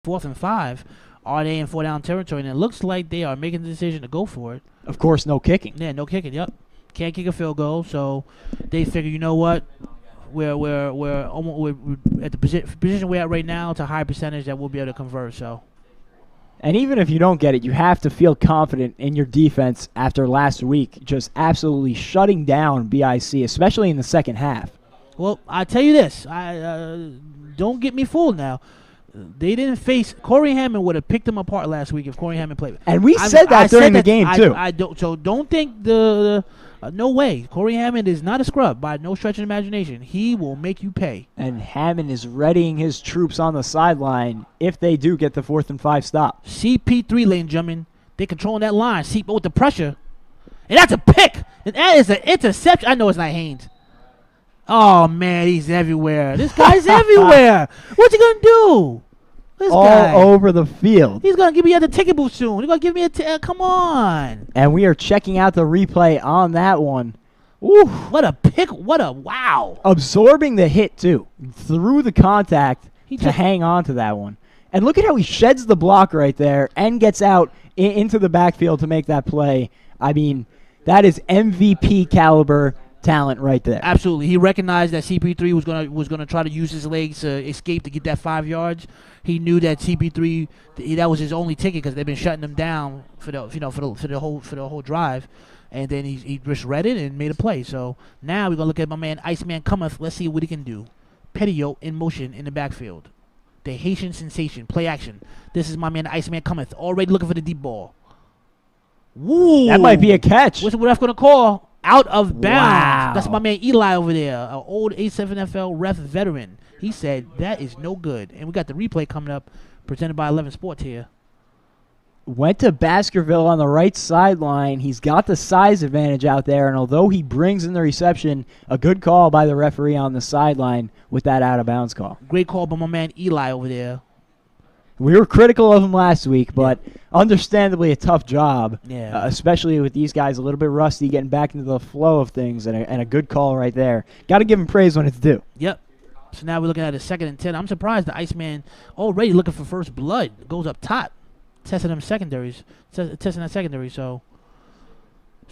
4th and 5. Are they in 4-down territory? And it looks like they are making the decision to go for it. Of course, no kicking. Yeah, no kicking. Yep, can't kick a field goal. So they figure, you know what? We're at the position we're at right now. It's a high percentage that we'll be able to convert. So. And even if you don't get it, you have to feel confident in your defense after last week, just absolutely shutting down BIC, especially in the second half. Well, I tell you this, don't get me fooled now. They didn't face Corey Hammond would have picked them apart last week if Corey Hammond played. And we said that during the game too. Don't think the no way. Corey Hammond is not a scrub by no stretch of imagination. He will make you pay. And Hammond is readying his troops on the sideline if they do get the 4th and 5 stop. CP3, ladies and gentlemen, they controlling that line. With the pressure, and that's a pick. And that is an interception. I know it's not Haynes. Oh, man, he's everywhere. This guy's everywhere. What's he going to do? This guy. All over the field. He's going to give me at the ticket booth soon. He's going to give me come on. And we are checking out the replay on that one. Ooh. What a pick. What a wow. Absorbing the hit, too. Through the contact to hang on to that one. And look at how he sheds the block right there and gets out into the backfield to make that play. I mean, that is MVP caliber talent right there. Absolutely. He recognized that CP3 was gonna try to use his legs to escape to get that 5 yards. He knew that CP3 that was his only ticket because they've been shutting him down for the whole drive, and then he just read it and made a play. So now we're gonna look at my man Iceman Cometh. Let's see what he can do. Pettiot in motion in the backfield. The Haitian sensation play action. This is my man Iceman Cometh already looking for the deep ball. Woo! That might be a catch. What's what I'm gonna call? Out of bounds. Wow. That's my man Eli over there, an old A7FL ref veteran. He said that is no good. And we got the replay coming up, presented by 11 Sports here. Went to Baskerville on the right sideline. He's got the size advantage out there, and although he brings in the reception, a good call by the referee on the sideline with that out-of-bounds call. Great call by my man Eli over there. We were critical of him last week, but understandably a tough job, Yeah. especially with these guys a little bit rusty, getting back into the flow of things, and a good call right there. Got to give him praise when it's due. Yep. So now we're looking at a 2nd and 10. I'm surprised the Iceman already looking for first blood. Goes up top, testing them secondaries, testing that secondary. So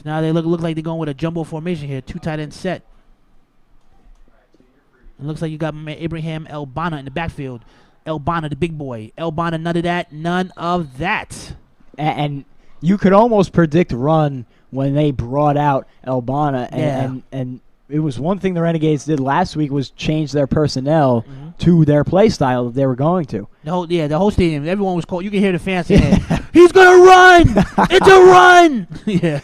now they look like they're going with a jumbo formation here, 2 tight end set. It looks like you got my man Abraham Elbana in the backfield. Elbana, the big boy. Elbana, none of that. None of that. And you could almost predict run when they brought out Elbana. And it was one thing the Renegades did last week was change their personnel to their play style that they were going to. The whole stadium, everyone was called. You can hear the fans saying, he's going to run. It's a run. Yeah.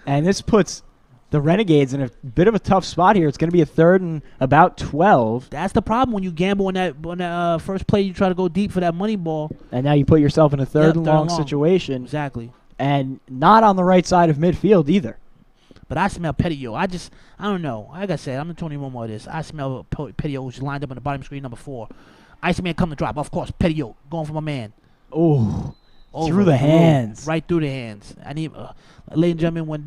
And this puts the Renegades in a bit of a tough spot here. It's going to be a 3rd and about 12. That's the problem when you gamble on that first play. You try to go deep for that money ball. And now you put yourself in a third and long situation. Exactly. And not on the right side of midfield either. But I smell Pettiot. I don't know. Like I said, I'm the Tony Romo of this. I smell Pettiot who's lined up on the bottom screen, number 4. Iceman come to drop. Of course, Pettiot going for my man. Oh, through the hands. Right through the hands. I need, ladies and gentlemen, when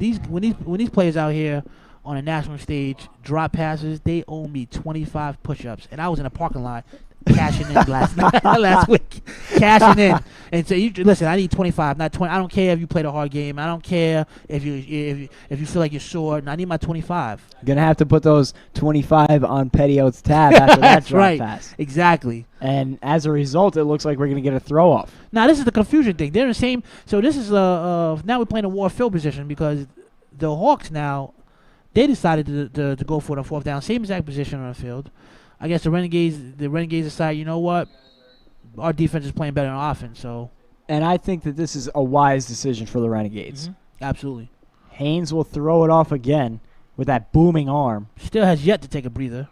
these players out here on a national stage drop passes, they owe me 25 push-ups. And I was in a parking lot cashing in last week. Cashing in. And so listen, I need 25, not 20. I don't care if you played a hard game. I don't care if you feel like you're sore. I need my 25. Gonna have to put those 25 on Pettiot's tab after that drop pass. Exactly. And as a result, it looks like we're gonna get a throw off. Now this is the confusion thing. They're the same. So this is now we're playing a war field position because the Hawks now they decided to go for the 4th down, same exact position on the field. I guess the Renegades decide, you know what, our defense is playing better on offense. So, and I think that this is a wise decision for the Renegades. Mm-hmm. Absolutely. Haynes will throw it off again with that booming arm. Still has yet to take a breather.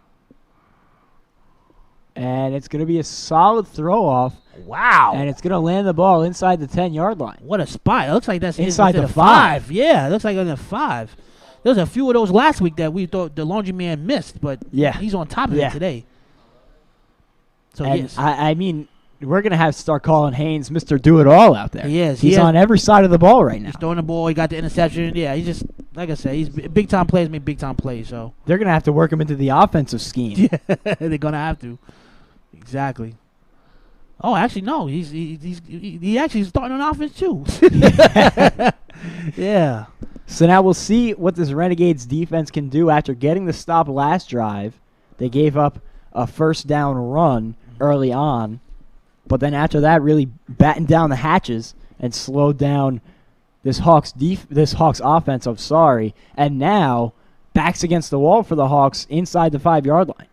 And it's going to be a solid throw off. Wow. And it's going to land the ball inside the 10-yard line. What a spot. It looks like that's inside the 5. Yeah, it looks like on the 5. There was a few of those last week that we thought the laundry man missed, but he's on top of it today. So, and yes. I mean, we're going to have to start calling Haynes Mr. Do-It-All out there. He is. He's on every side of the ball right now. He's throwing the ball. He got the interception. Yeah, he's just, like I said, he's big-time players make big-time plays. So they're going to have to work him into the offensive scheme. Yeah, they're going to have to. Exactly. Oh, actually, no. He actually is starting on offense too. Yeah. So now we'll see what this Renegades defense can do after getting the stop last drive. They gave up a first down run early on, but then after that really battened down the hatches and slowed down this Hawks offense. I'm sorry. And now backs against the wall for the Hawks inside the 5-yard line.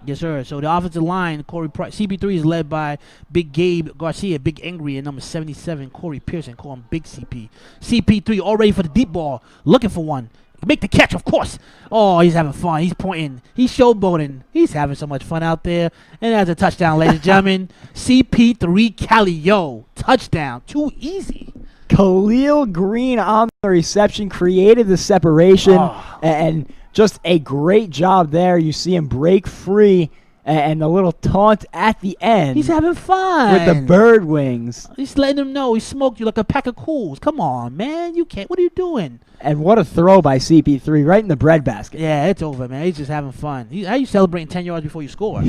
Yes, sir. So the offensive line, CP3 is led by Big Gabe Garcia, Big Angry, and number 77, Corey Pearson. Call him Big CP. CP3 all ready for the deep ball, looking for one. Make the catch, of course. Oh, he's having fun. He's pointing. He's showboating. He's having so much fun out there. And that's a touchdown, ladies and gentlemen. CP3 Calio. Touchdown. Too easy. Khalil Green on the reception created the separation, and just a great job there. You see him break free, and the little taunt at the end. He's having fun. With the bird wings. He's letting him know he smoked you like a pack of cools. Come on, man. You can't. What are you doing? And what a throw by CP3 right in the breadbasket. Yeah, it's over, man. He's just having fun. How you celebrating 10 yards before you score?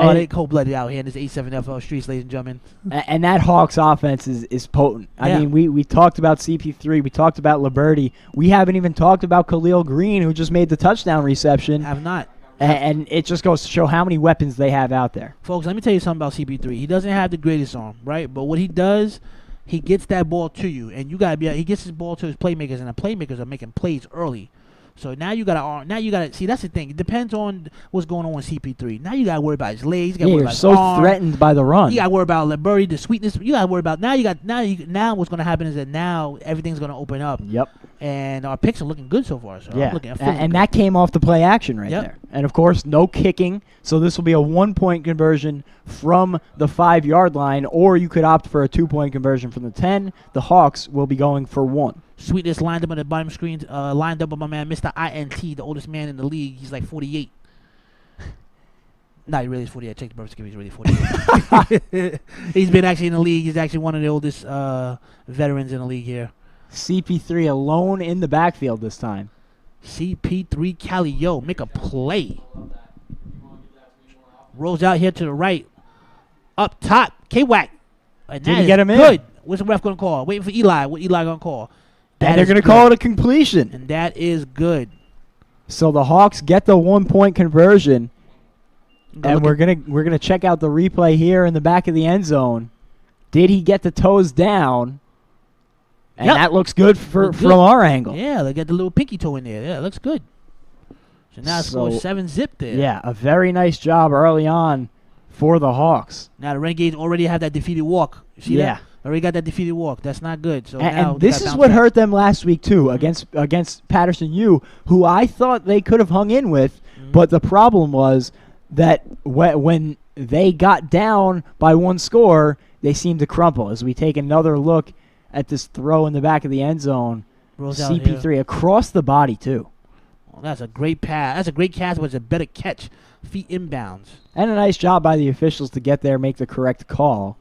Oh, they cold-blooded out here in this A7FL streets, ladies and gentlemen. And that Hawks offense is potent. Yeah. I mean, we talked about CP3. We talked about Liberty. We haven't even talked about Khalil Green, who just made the touchdown reception. Have not. And it just goes to show how many weapons they have out there. Folks, let me tell you something about CP3. He doesn't have the greatest arm, right? But what he does, he gets that ball to you. And you got to be he gets his ball to his playmakers, and the playmakers are making plays early. So now you gotta see, that's the thing. It depends on what's going on with CP3. Now you gotta worry about his legs. You gotta worry about his arm. Threatened by the run. You gotta worry about Liberty, the sweetness. You gotta worry about now what's gonna happen is that now everything's gonna open up. Yep. And our picks are looking good so far. So yeah. And that came off the play action right there. And of course, no kicking. So this will be a 1-point conversion from the 5-yard line, or you could opt for a 2-point conversion from the 10. The Hawks will be going for 1. Sweetness lined up on the bottom screen, lined up with my man, Mr. INT, the oldest man in the league. He's like 48. No, he really is 48. Check the birth certificate. He's really 48. He's been actually in the league. He's actually one of the oldest veterans in the league here. CP3 alone in the backfield this time. CP3 Calio, make a play. Rolls out here to the right. Up top, K-Wack. Did he get him in? Good. What's the ref going to call? Waiting for Eli. What Eli going to call? And they're going to call it a completion. And that is good. So the Hawks get the 1-point conversion. And we're gonna check out the replay here in the back of the end zone. Did he get the toes down? And that looks good from our angle. Yeah, they got the little pinky toe in there. Yeah, it looks good. So now it's 7-zip there. Yeah, a very nice job early on for the Hawks. Now the Renegades already have that defeated walk. You see that? Already got that defeated walk. That's not good. So now and this is what hurt them last week too, against Paterson U, who I thought they could have hung in with, but the problem was that when they got down by 1 score, they seemed to crumple. As we take another look at this throw in the back of the end zone, CP3 across the body too. Well, that's a great pass. That's a great catch, but it's a better catch. Feet inbounds. And a nice job by the officials to get there, make the correct call.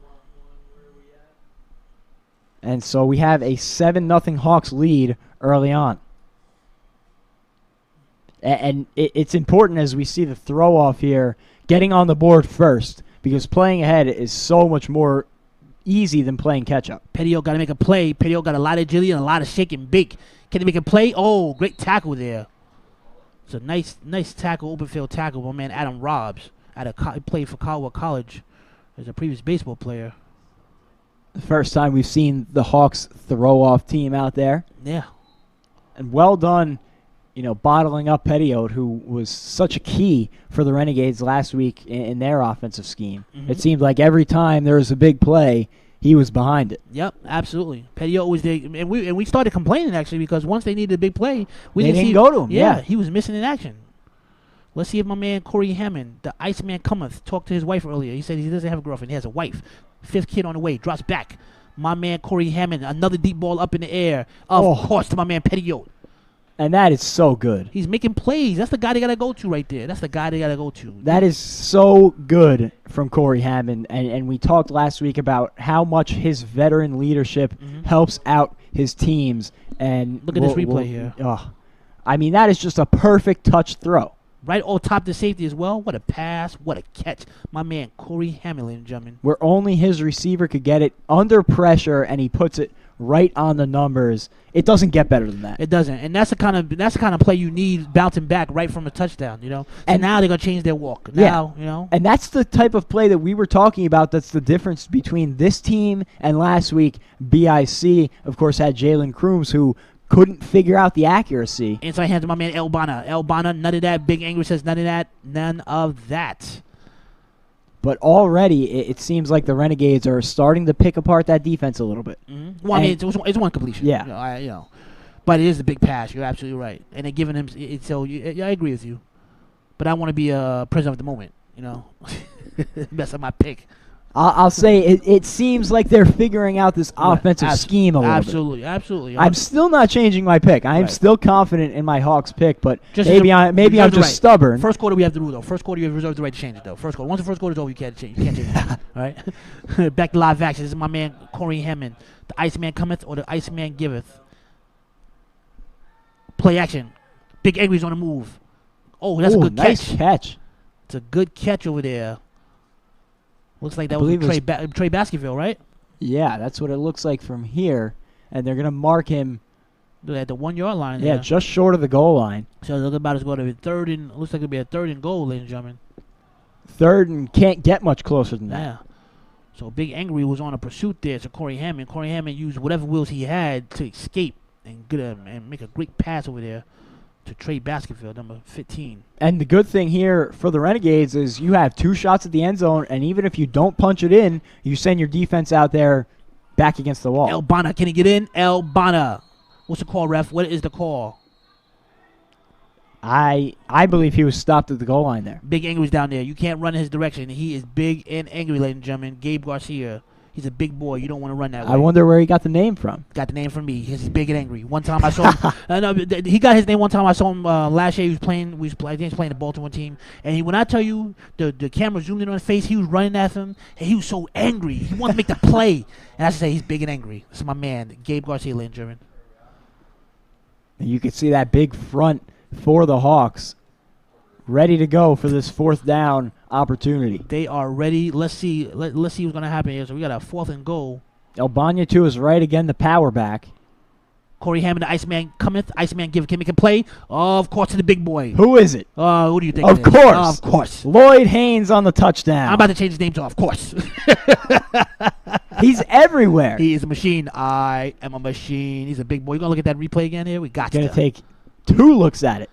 And so we have a 7-0 Hawks lead early on. And it's important as we see the throw-off here, getting on the board first, because playing ahead is so much more easy than playing catch-up. Petio got to make a play. Petio got a lot of agility and a lot of shake and bake. Can he make a play? Oh, great tackle there. It's a nice tackle, open field tackle. My man Adam Robbs he played for Caldwell College as a previous baseball player. The first time we've seen the Hawks throw-off team out there. Yeah. And well done, bottling up Pettiot, who was such a key for the Renegades last week in their offensive scheme. It seemed like every time there was a big play, he was behind it. Yep, absolutely. Pettiot was there, and we started complaining actually because once they needed a big play, we didn't go to him. Yeah, he was missing in action. Let's see if my man Corey Hammond, the Iceman Cometh, talked to his wife earlier. He said he doesn't have a girlfriend. He has a wife. 5th kid on the way. Drops back. My man Corey Hammond, another deep ball up in the air. Of course, to my man Pettiot. And that is so good. He's making plays. That's the guy they got to go to right there. That's the guy they got to go to. That is so good from Corey Hammond. And we talked last week about how much his veteran leadership helps out his teams. And look at this replay here. I mean, that is just a perfect touch throw. Right on top the safety as well. What a pass. What a catch. My man, Corey Hammond, ladies and gentlemen. Where only his receiver could get it under pressure, and he puts it right on the numbers. It doesn't get better than that. It doesn't. And that's the kind of play you need bouncing back right from a touchdown, you know. And now they're going to change their walk. Now, you know. And that's the type of play that we were talking about. That's the difference between this team and last week. BIC, of course, had Jalen Crooms, who couldn't figure out the accuracy. Inside hand to my man Elbana. Elbana, none of that. Big Angry says none of that. None of that. But already, it seems like the Renegades are starting to pick apart that defense a little bit. Mm-hmm. Well, I mean, it's one completion. Yeah. You know, but it is a big pass. You're absolutely right. And they're giving him it. So I agree with you. But I want to be a prisoner of the moment. You know, mess up my pick. I'll say it seems like they're figuring out this offensive scheme a little bit. Absolutely. I'm still not changing my pick. I am still confident in my Hawks pick, but maybe I'm just stubborn. First quarter we have the rule though. First quarter you have reserved the right to change it though. First quarter. Once the first quarter is over, you can't change it. All right. Back to live action. This is my man Corey Hammond. The Iceman cometh or the Iceman giveth. Play action. Big Angry's on the move. Oh, that's a good catch. It's a good catch over there. Looks like that was Trey Baskerville, right? Yeah, that's what it looks like from here. And they're going to mark him at the 1 yard line. Yeah, just short of the goal line. So it looks about as going to be looks like it'll be a 3rd and goal, ladies and gentlemen. 3rd and can't get much closer than that. Yeah. So Big Angry was on a pursuit there to Corey Hammond. Corey Hammond used whatever wheels he had to escape and make a great pass over there to Trey Baskerville, number 15. And the good thing here for the Renegades is you have 2 shots at the end zone, and even if you don't punch it in, you send your defense out there back against the wall. Elbana, can he get in? Elbana. What's the call, ref? What is the call? I believe he was stopped at the goal line there. Big Angry's down there. You can't run in his direction. He is big and angry, ladies and gentlemen. Gabe Garcia. He's a big boy. You don't want to run that way. I wonder where he got the name from. Got the name from me. He's big and angry. One time I saw him. He got his name one time. I saw him last year. He was playing. I think he was playing the Baltimore team. And when I tell you the camera zoomed in on his face, he was running at him, and he was so angry. He wanted to make the play. And I say he's big and angry. This is my man, Gabe Garcia, ladies and gentlemen. You can see that big front for the Hawks, ready to go for this 4th down opportunity. They are ready. Let's see. Let's see what's going to happen here. So we got a 4th and goal. Albania, too, is right again, the power back. Corey Hammond, the Iceman cometh. Iceman give. Can make a play. Of course, to the big boy. Who is it? Who do you think? Of course. Of course. Lloyd Haynes on the touchdown. I'm about to change his name to Of course. He's everywhere. He is a machine. I am a machine. He's a big boy. You going to look at that replay again here? We got to take 2 looks at it.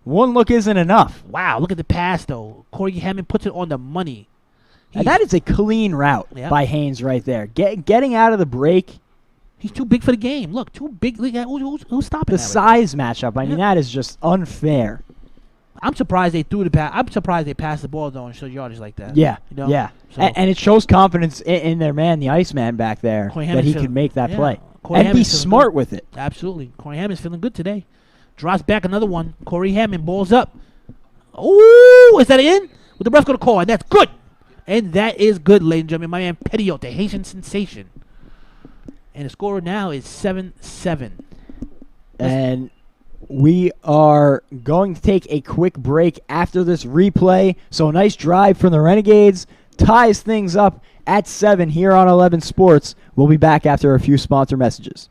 1 look isn't enough. Wow, look at the pass, though. Corey Hammond puts it on the money. And that is a clean route by Haynes right there. Getting out of the break. He's too big for the game. Look, too big. Who's stopping the that? The size matchup. I mean, that is just unfair. I'm surprised they threw the pass. I'm surprised they passed the ball, though, and showed yardage like that. Yeah, you know? Yeah. So. And it shows confidence in their man, the Iceman back there, that he can make that play. And be smart with it. Absolutely. Corey Hammond's feeling good today. Drops back another one. Corey Hammond balls up. Ooh, is that in? With the ref going to call, and that's good. And that is good, ladies and gentlemen. My man Petiot, the Haitian sensation. And the score now is 7-7. And we are going to take a quick break after this replay. So a nice drive from the Renegades ties things up at 7 here on 11 Sports. We'll be back after a few sponsor messages.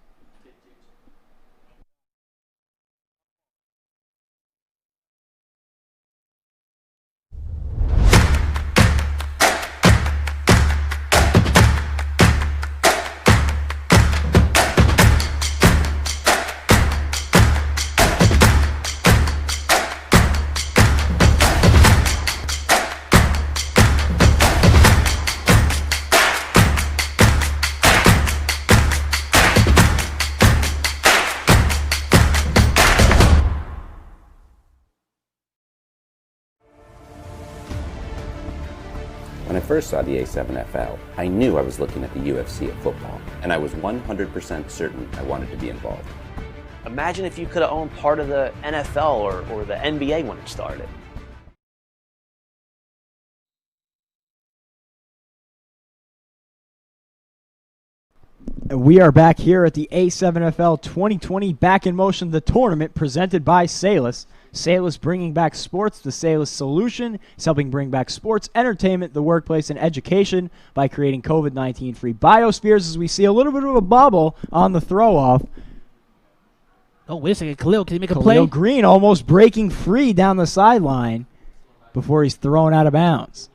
When I first saw the A7FL, I knew I was looking at the UFC of football, and I was 100% certain I wanted to be involved. Imagine if you could have owned part of the NFL or the NBA when it started. We are back here at the A7FL 2020 Back in Motion, the tournament presented by Salus. Salus bringing back sports. The Salus solution is helping bring back sports, entertainment, the workplace, and education by creating COVID-19 free biospheres. As we see a little bit of a bubble on the throw off. Oh, wait a second. Khalil, can he make a Khalil play? Green almost breaking free down the sideline before he's thrown out of bounds.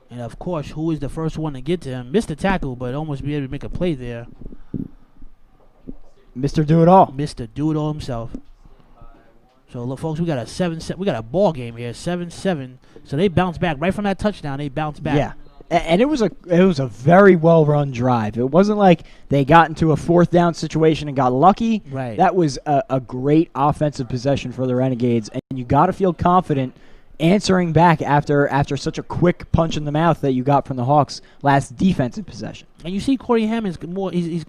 And, of course, who is the first one to get to him? Missed the tackle, but almost be able to make a play there. Mr. Do-It-All. Mr. Do-It-All himself. So, look, folks, we got a ball game here, 7-7. So they bounce back right from that touchdown. They bounce back. Yeah. And it was a very well run drive. It wasn't like they got into a fourth down situation and got lucky. Right. That was a great offensive possession for the Renegades, and you got to feel confident answering back after such a quick punch in the mouth that you got from the Hawks last defensive possession. And you see Corey Hammond's more. He's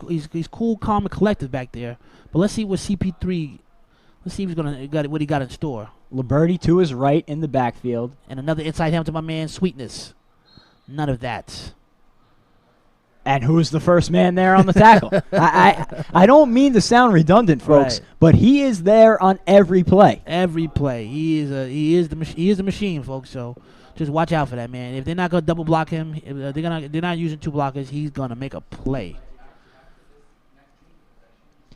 cool, calm, and collected back there. But let's see what CP3. Let's see what he got in store. Liberty to his right in the backfield, And another inside hand to my man Sweetness. None of that. and who's the first man there on the tackle? I don't mean to sound redundant, folks, Right. but he is there on every play. Every play, he is the machine, folks. So just watch out for that man. If they're not gonna double block him, if they're not using two blockers. He's gonna make a play.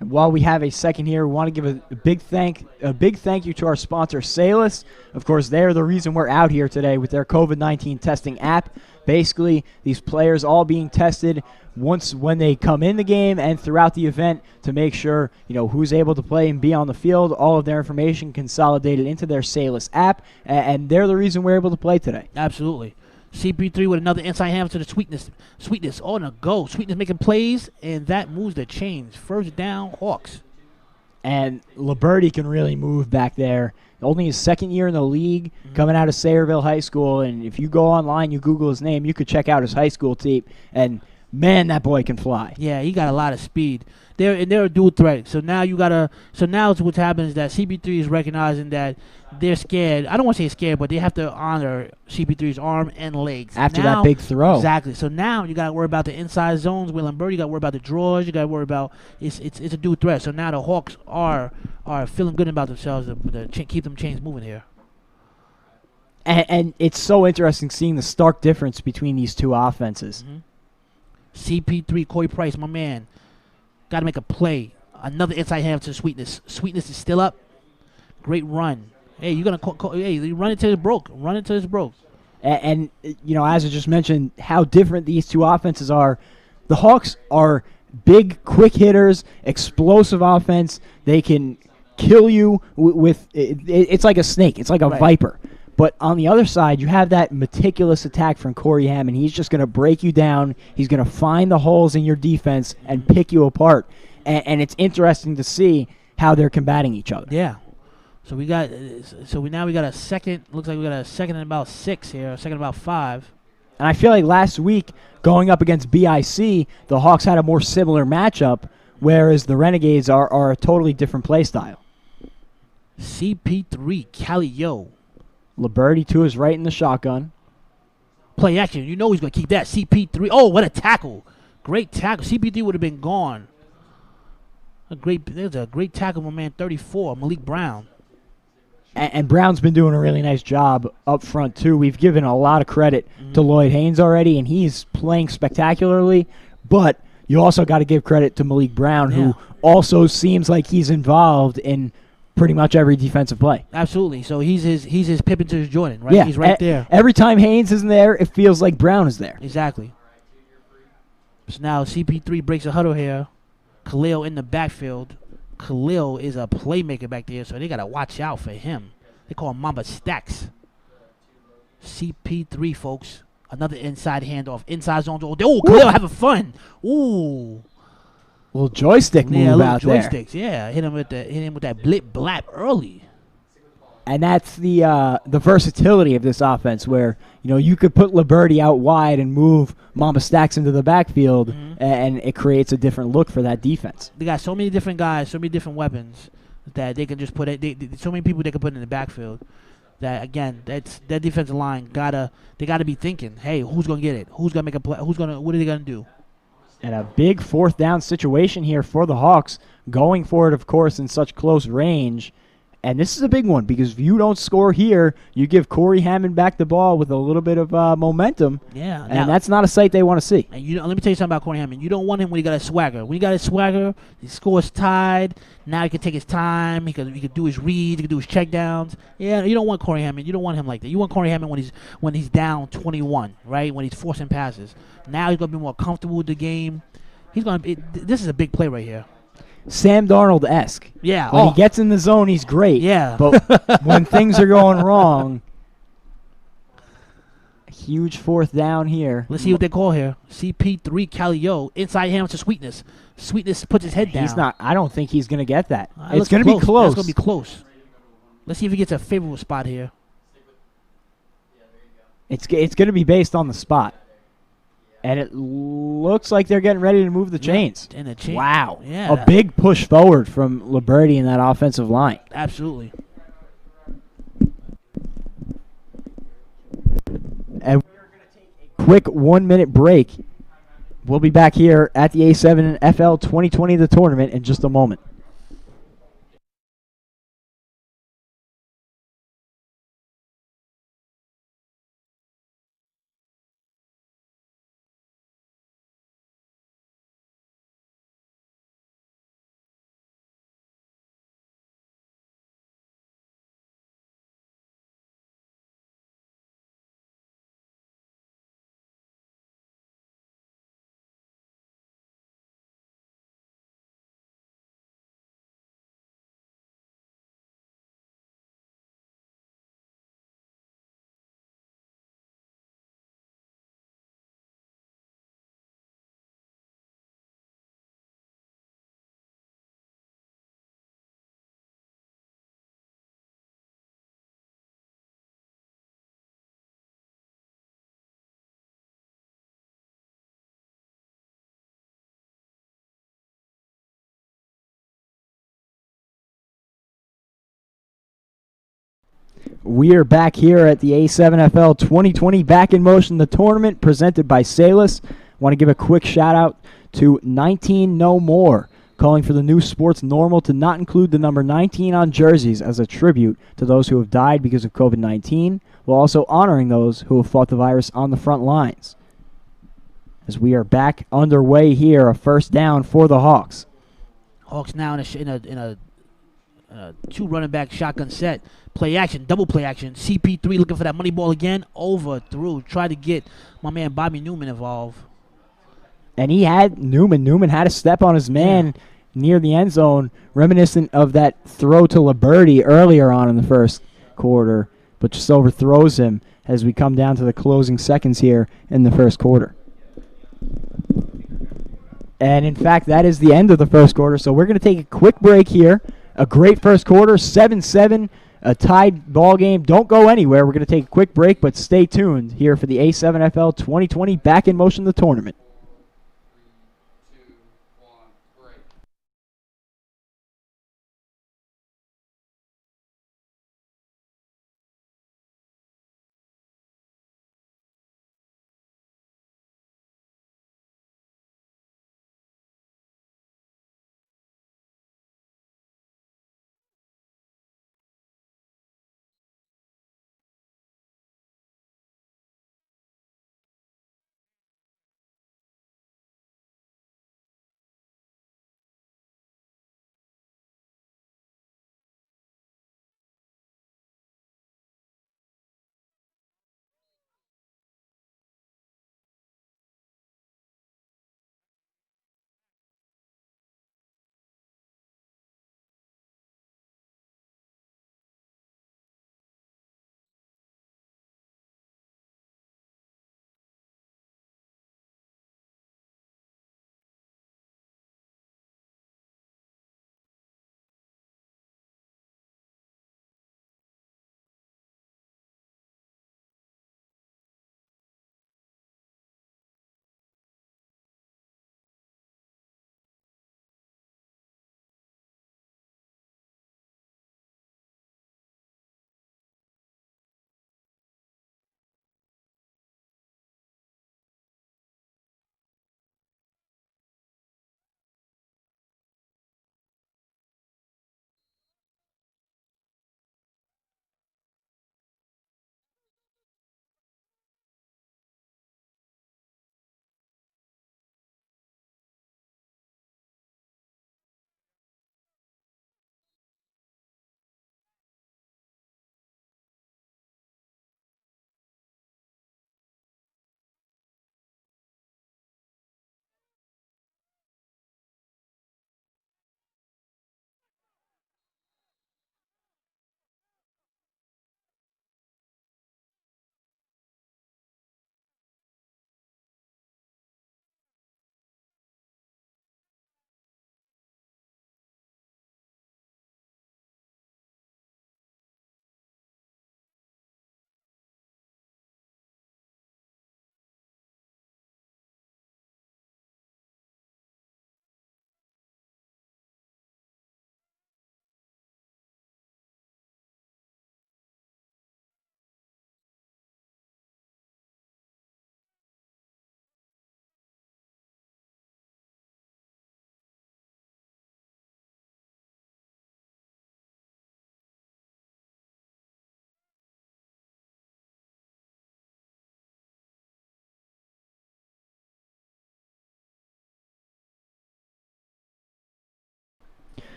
And while we have a second here, we want to give a big thank you to our sponsor, Salus. Of course, they're the reason we're out here today with their COVID-19 testing app. Basically, these players all being tested when they come in the game and throughout the event to make sure who's able to play and be on the field. All of their information consolidated into their Salus app, and they're the reason we're able to play today. Absolutely. CP3 with another inside hand to the Sweetness. Sweetness on the go. Sweetness making plays, and that moves the chains. First down, Hawks. And Liberty can really move back there. Only his second year in the league, coming out of Sayreville High School. And if you go online, you Google his name, you could check out his high school tape. And, man, that boy can fly. Yeah, he got a lot of speed. They're a dual threat. So now what's happening is that CP3 is recognizing that they're scared. I don't want to say scared, but they have to honor CP3's arm and legs. After now, that big throw. Exactly. So now you got to worry about the inside zones with Lamberti. You got to worry about the draws. You got to worry about it's a dual threat. So now the Hawks are feeling good about themselves to keep them chains moving here. And it's so interesting seeing the stark difference between these two offenses. CP3, Corey Price, my man, got to make a play. Another inside hand to Sweetness. Sweetness is still up. Great run. Hey, you're gonna hey, run it till it's broke. Run it till it's broke. And as I just mentioned, how different these two offenses are. The Hawks are big, quick hitters, explosive offense. They can kill you with it's like a snake. It's like a viper. But on the other side, you have that meticulous attack from Corey Hammond. He's just going to break you down. He's going to find the holes in your defense and pick you apart. And it's interesting to see how they're combating each other. Yeah. So we got a second. Looks like we got a second and about 6 here. A second and about 5. And I feel like last week, going up against BIC, the Hawks had a more similar matchup, whereas the Renegades are a totally different play style. CP3, Calio. Liberty to his right in the shotgun. Play action. You know he's going to keep that. CP3. Oh, what a tackle. Great tackle. CP3 would have been gone. There's a great tackle from man 34, Malik Brown. And Brown's been doing a really nice job up front, too. We've given a lot of credit to Lloyd Haynes already, and he's playing spectacularly. But you also got to give credit to Malik Brown, who also seems like he's involved in pretty much every defensive play. Absolutely. So he's his Pippen to his Jordan, right? Yeah, He's right there. Every time Haynes isn't there, it feels like Brown is there. Exactly. So now CP3 breaks a huddle here. Khalil in the backfield. Khalil is a playmaker back there, so they got to watch out for him. They call him Mamba Stacks. CP3, folks. Another inside handoff. Inside zone. Oh, Khalil having fun. Ooh. Little joystick move out there. Joysticks, yeah. Hit him with that blip blap early. And that's the versatility of this offense, where you could put Liberty out wide and move Mamba Stacks into the backfield, and it creates a different look for that defense. They got so many different guys, so many different weapons that they can just put it. So many people they can put in the backfield. That again, that defensive line gotta be thinking, hey, who's gonna get it? Who's gonna make a play? What are they gonna do? And a big fourth down situation here for the Hawks, going for it, of course, in such close range. And this is a big one because if you don't score here, you give Corey Hammond back the ball with a little bit of momentum. Yeah. And that's not a sight they want to see. And let me tell you something about Corey Hammond. You don't want him when he got a swagger. When he got a swagger, he scores tied. Now he can take his time. He can do his reads. He can do his checkdowns. Yeah, you don't want Corey Hammond. You don't want him like that. You want Corey Hammond when he's down 21, right? When he's forcing passes. Now he's gonna be more comfortable with the game. This is a big play right here. Sam Darnold-esque. Yeah. When he gets in the zone, he's great. Yeah. But when things are going wrong, a huge fourth down here. Let's see what they call here. CP3 Calio inside him to Sweetness. Sweetness puts his head down. He's not. I don't think he's going to get that. It's going to be close. It's going to be close. Let's see if he gets a favorable spot here. It's going to be based on the spot. And it looks like they're getting ready to move the chains. And the chain. Wow. Yeah. A big push forward from Liberty in that offensive line. Absolutely. And we're going to take a quick 1-minute break. We'll be back here at the A7FL 2020, the tournament, in just a moment. We are back here at the A7FL 2020 Back in Motion, the tournament presented by Salus. Want to give a quick shout out to 19 No More, calling for the new sports normal to not include the number 19 on jerseys as a tribute to those who have died because of COVID-19, while also honoring those who have fought the virus on the front lines. As we are back underway here, a first down for the Hawks. Hawks now in a two running back shotgun set. Play action, double play action. CP3 looking for that money ball again. Overthrew. Tried to get my man Bobby Newman involved. And he had Newman had a step on his man near the end zone, reminiscent of that throw to Liberty earlier on in the first quarter, but just overthrows him as we come down to the closing seconds here in the first quarter. And in fact, that is the end of the first quarter, so we're going to take a quick break here. A great first quarter, 7-7, a tied ball game. Don't go anywhere. We're going to take a quick break, but stay tuned here for the A7FL 2020 Back in Motion, the tournament.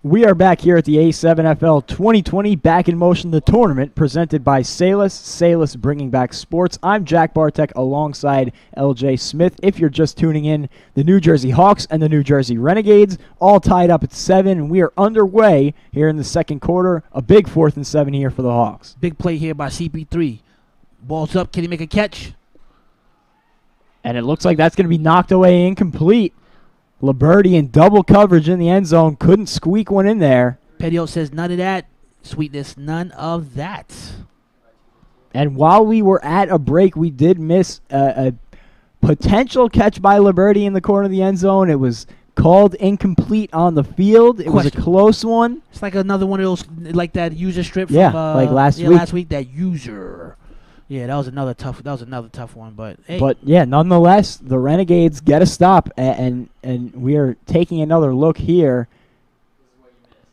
We are back here at the A7FL 2020 Back in Motion, the tournament presented by Salus. Salus bringing back sports. I'm Jack Bartek alongside LJ Smith. If you're just tuning in, the New Jersey Hawks and the New Jersey Renegades all tied up at 7, and we are underway here in the second quarter. A big 4th and 7 here for the Hawks. Big play here by CP3. Ball's up. Can he make a catch? And it looks like that's going to be knocked away incomplete. Liberty in double coverage in the end zone. Couldn't squeak one in there. Petio says none of that. Sweetness, none of that. And while we were at a break, we did miss a potential catch by Liberty in the corner of the end zone. It was called incomplete on the field. It was a close one. It's like another one of those, like that user strip from like last week. Last week, that user. Yeah, that was another tough one. But hey. Nonetheless, the Renegades get a stop, and we are taking another look here.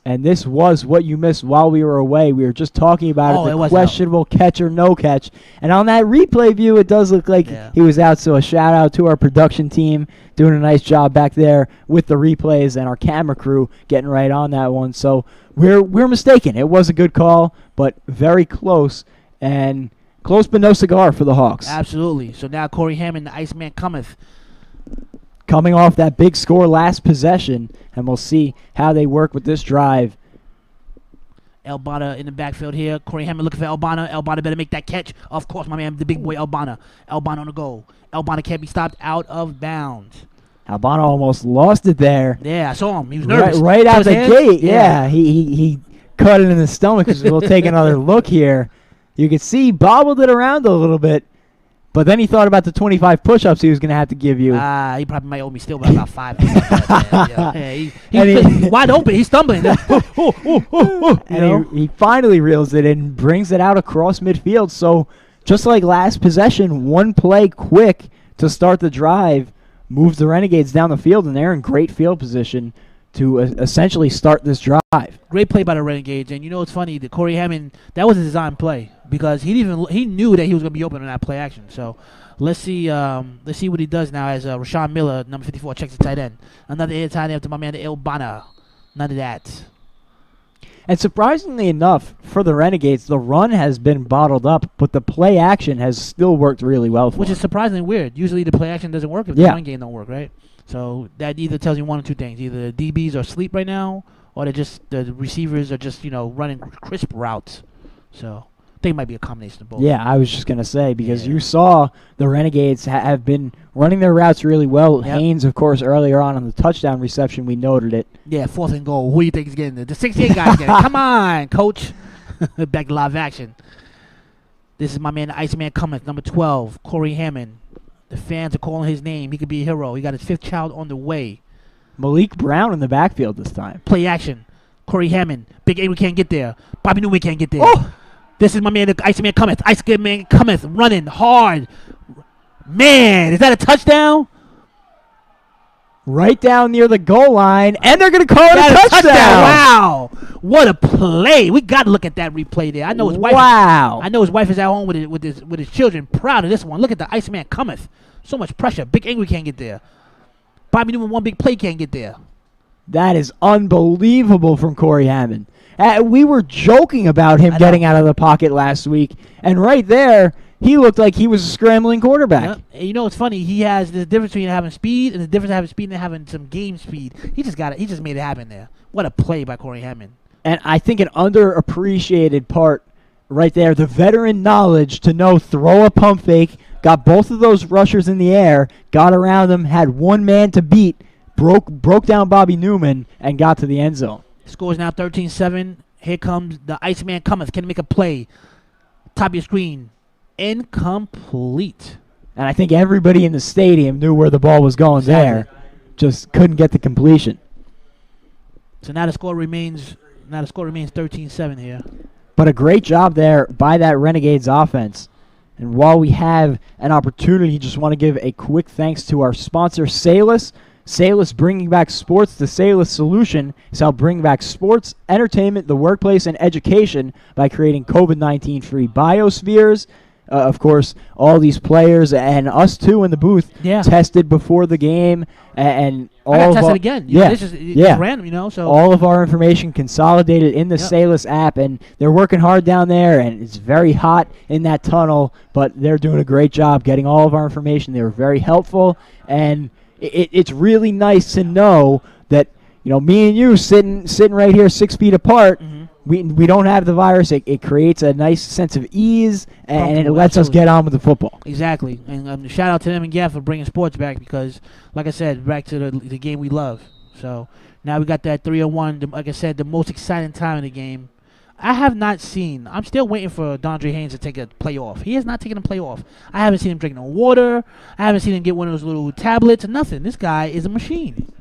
And this was what you missed while we were away. We were just talking about the questionable catch or no catch. And on that replay view, it does look like he was out. So a shout out to our production team doing a nice job back there with the replays, and our camera crew getting right on that one. So we're mistaken. It was a good call, but very close, and close but no cigar for the Hawks. Absolutely. So now Corey Hammond, the Iceman cometh. Coming off that big score last possession, and we'll see how they work with this drive. Elbana in the backfield here. Corey Hammond looking for Elbana. Elbana better make that catch. Of course, my man, the big boy Elbana. Elbana on the goal. Elbana can't be stopped out of bounds. Albano almost lost it there. Yeah, I saw him. He was nervous. Right out the gate. Yeah, he cut it in the stomach. We'll take another look here. You could see he bobbled it around a little bit, but then he thought about the 25 push-ups he was going to have to give you. He probably might owe me still about 5. He's wide open. He's stumbling. And he finally reels it in, brings it out across midfield. So just like last possession, one play quick to start the drive moves the Renegades down the field, and they're in great field position to essentially start this drive. Great play by the Renegades, and you know it's funny that Corey Hammond, that was a design play because he knew that he was going to be open on that play action. So let's see what he does now as Rashawn Miller, number 54, checks the tight end. Another air tight end to my man Elbana. None of that. And surprisingly enough, for the Renegades, the run has been bottled up, but the play action has still worked really well for Which them. is surprisingly weird. Usually the play action doesn't work if the run game don't work, right? So that either tells you one or two things. Either the DBs are asleep right now, or the receivers are just, running crisp routes. So I think it might be a combination of both. Yeah, I was just going to say, because you saw the Renegades have been running their routes really well. Yep. Haynes, of course, earlier on the touchdown reception, we noted it. Yeah, 4th and goal. Who do you think is getting it? The 68 guy's getting it. Come on, coach. Back to live action. This is my man, the Iceman Cummins, number 12, Corey Hammond. The fans are calling his name. He could be a hero. He got his 5th child on the way. Malik Brown in the backfield this time. Play action. Corey Hammond. Big Avery can't get there. Bobby Newman can't get there. Oh! This is my man, the Iceman Cummins. Iceman Cummins running hard. Man, is that a touchdown? Right down near the goal line, and they're going to call it a touchdown. Wow. What a play. We got to look at that replay there. I know his wife. Wow. I know his wife is at home with his children, proud of this one. Look at the Iceman Cummins. So much pressure. Big Angry can't get there. Bobby Newman, one big play, can't get there. That is unbelievable from Corey Hammond. We were joking about him getting out of the pocket last week, and right there, he looked like he was a scrambling quarterback. Yep. And you know what's funny? He has the difference between having speed and the difference of having speed and having some game speed. He just made it happen there. What a play by Corey Hammond. And I think an underappreciated part right there, the veteran knowledge to know throw a pump fake, got both of those rushers in the air, got around them, had one man to beat, broke down Bobby Newman, and got to the end zone. Scores now 13-7. Here comes the Iceman Cummins. Can he make a play? Top of your screen. Incomplete. And I think everybody in the stadium knew where the ball was going there. Just couldn't get the completion. So now the score remains 13-7 here. But a great job there by that Renegades offense. And while we have an opportunity, just want to give a quick thanks to our sponsor, Salus. Salus bringing back sports. The Salus solution is how bring back sports, entertainment, the workplace, and education by creating COVID-19 free biospheres. of course, all these players and us too in the booth tested before the game, and all I got of tested our, again. It's random, so all of our information consolidated in the Salus app, and they're working hard down there, and it's very hot in that tunnel, but they're doing a great job getting all of our information. They were very helpful, and it's really nice to know that, me and you sitting right here 6 feet apart, we don't have the virus. It creates a nice sense of ease, and it lets us get on with the football. Exactly. And shout out to them again for bringing sports back, because, like I said, back to the game we love. So now we got that 3-1. Like I said, the most exciting time in the game. I have not seen. I'm still waiting for DeAndre Haynes to take a play off. He has not taken a play off. I haven't seen him drinking no water. I haven't seen him get one of those little tablets. Nothing. This guy is a machine.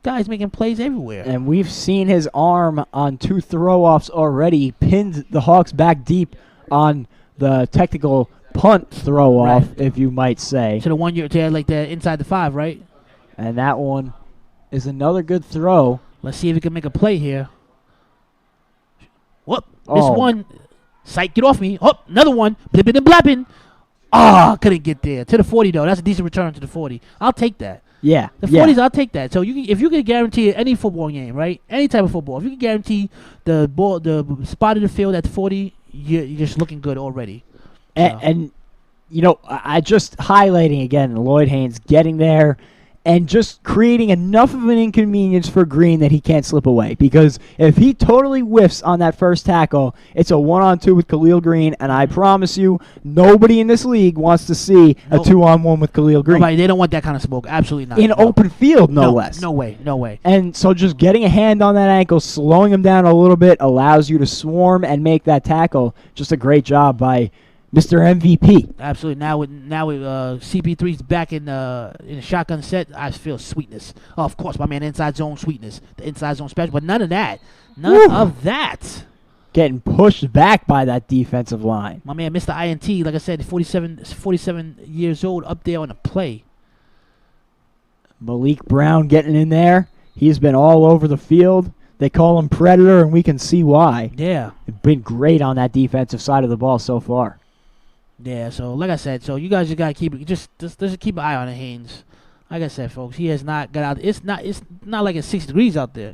Guy's making plays everywhere. And we've seen his arm on 2 throw-offs already, pinned the Hawks back deep on the technical punt throw-off, if you might say. To the 1 year, to like the inside the 5, right? And that one is another good throw. Let's see if he can make a play here. Whoop. This one. Sight, get off me. Oh, another one. Blipping and blapping. Couldn't get there. To the 40, though. That's a decent return to the 40. I'll take that. Yeah. The 40s, I'll take that. So if you can guarantee any football game, right? Any type of football, if you can guarantee the spot of the field at the 40, you're just looking good already. And I just highlighting again Lloyd Haynes getting there and just creating enough of an inconvenience for Green that he can't slip away. Because if he totally whiffs on that first tackle, it's a 1-on-2 with Khalil Green, and I promise you, nobody in this league wants to see a 2-on-1 with Khalil Green. Nobody, they don't want that kind of smoke. Absolutely not. In open field, no less. No way. And so just getting a hand on that ankle, slowing him down a little bit, allows you to swarm and make that tackle. Just a great job by Mr. MVP. Absolutely. Now with CP3's back in the shotgun set, I feel sweetness. Oh, of course, my man, inside zone sweetness, the inside zone special, but none of that. None of that. Getting pushed back by that defensive line. My man, Mr. INT, like I said, 47 years old, up there on the play. Malik Brown getting in there. He's been all over the field. They call him Predator, and we can see why. Yeah. He's been great on that defensive side of the ball so far. Yeah, so like I said, so you guys just gotta keep just keep an eye on Haynes. Like I said, folks, he has not got out. It's not like it's 6 degrees out there,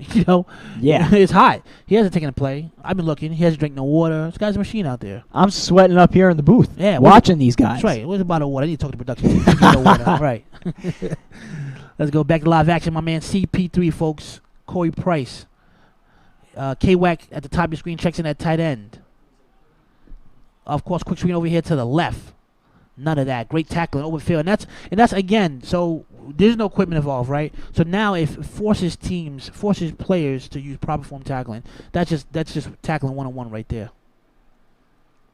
Yeah, it's hot. He hasn't taken a play. I've been looking. He hasn't drank no water. This guy's a machine out there. I'm sweating up here in the booth. Yeah, watching these guys. That's right. Where's the bottle of water? I need to talk to production. Water. Right. Let's go back to live action. My man CP3, folks. Corey Price. K-Wack at the top of your screen checks in at tight end. Of course, quick screen over here to the left. None of that. Great tackling over field. And that's again, so there's no equipment involved, right? So now if forces players to use proper form tackling, that's just tackling 1-on-1 right there.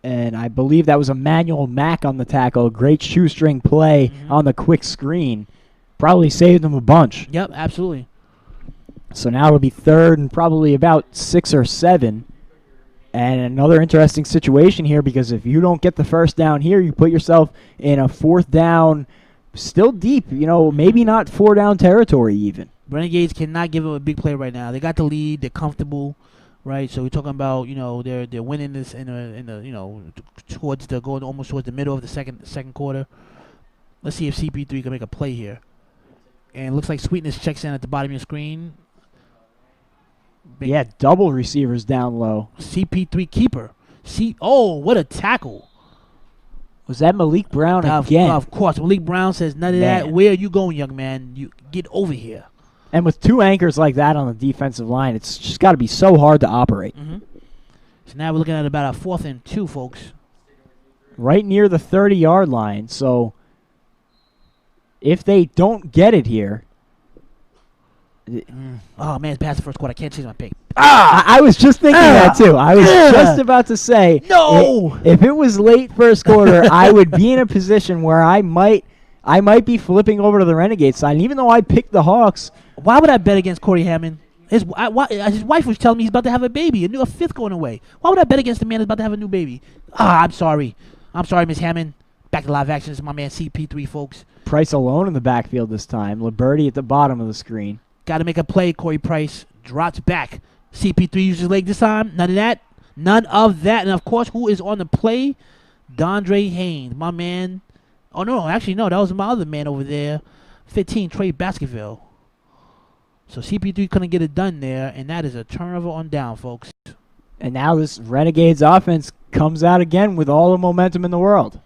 And I believe that was a manual Mac on the tackle. Great shoestring play on the quick screen. Probably saved them a bunch. Yep, absolutely. So now it'll be 3rd and probably about 6 or 7. And another interesting situation here, because if you don't get the first down here, you put yourself in a 4th down, still deep, maybe not 4-down territory even. Renegades cannot give up a big play right now. They got the lead. They're comfortable, right? So we're talking about, they're winning this in the going almost towards the middle of the second quarter. Let's see if CP3 can make a play here. And it looks like Sweetness checks in at the bottom of your screen. Yeah, double receivers down low. CP3 keeper. What a tackle. Was that Malik Brown again? Of course. Malik Brown says, none of that. Where are you going, young man? You get over here. And with 2 anchors like that on the defensive line, it's just got to be so hard to operate. So now we're looking at about a 4th and 2, folks. Right near the 30-yard line. So if they don't get it here. Oh, man, it's past the first quarter. I can't change my pick. I was just thinking that, too. I was just about to say, no! If it was late first quarter, I would be in a position where I might be flipping over to the Renegades side. And even though I picked the Hawks. Why would I bet against Corey Hammond? His wife was telling me he's about to have a baby, a 5th going away. Why would I bet against a man that's about to have a new baby? I'm sorry. I'm sorry, Miss Hammond. Back to live action. This is my man CP3, folks. Price alone in the backfield this time. Liberty at the bottom of the screen. Got to make a play. Corey Price drops back. CP3 uses his leg this time. None of that. None of that. And, of course, who is on the play? Dondre Haynes, my man. Oh, no, actually, no, that was my other man over there. 15, Trey Baskerville. So CP3 couldn't get it done there, and that is a turnover on down, folks. And now this Renegades offense comes out again with all the momentum in the world.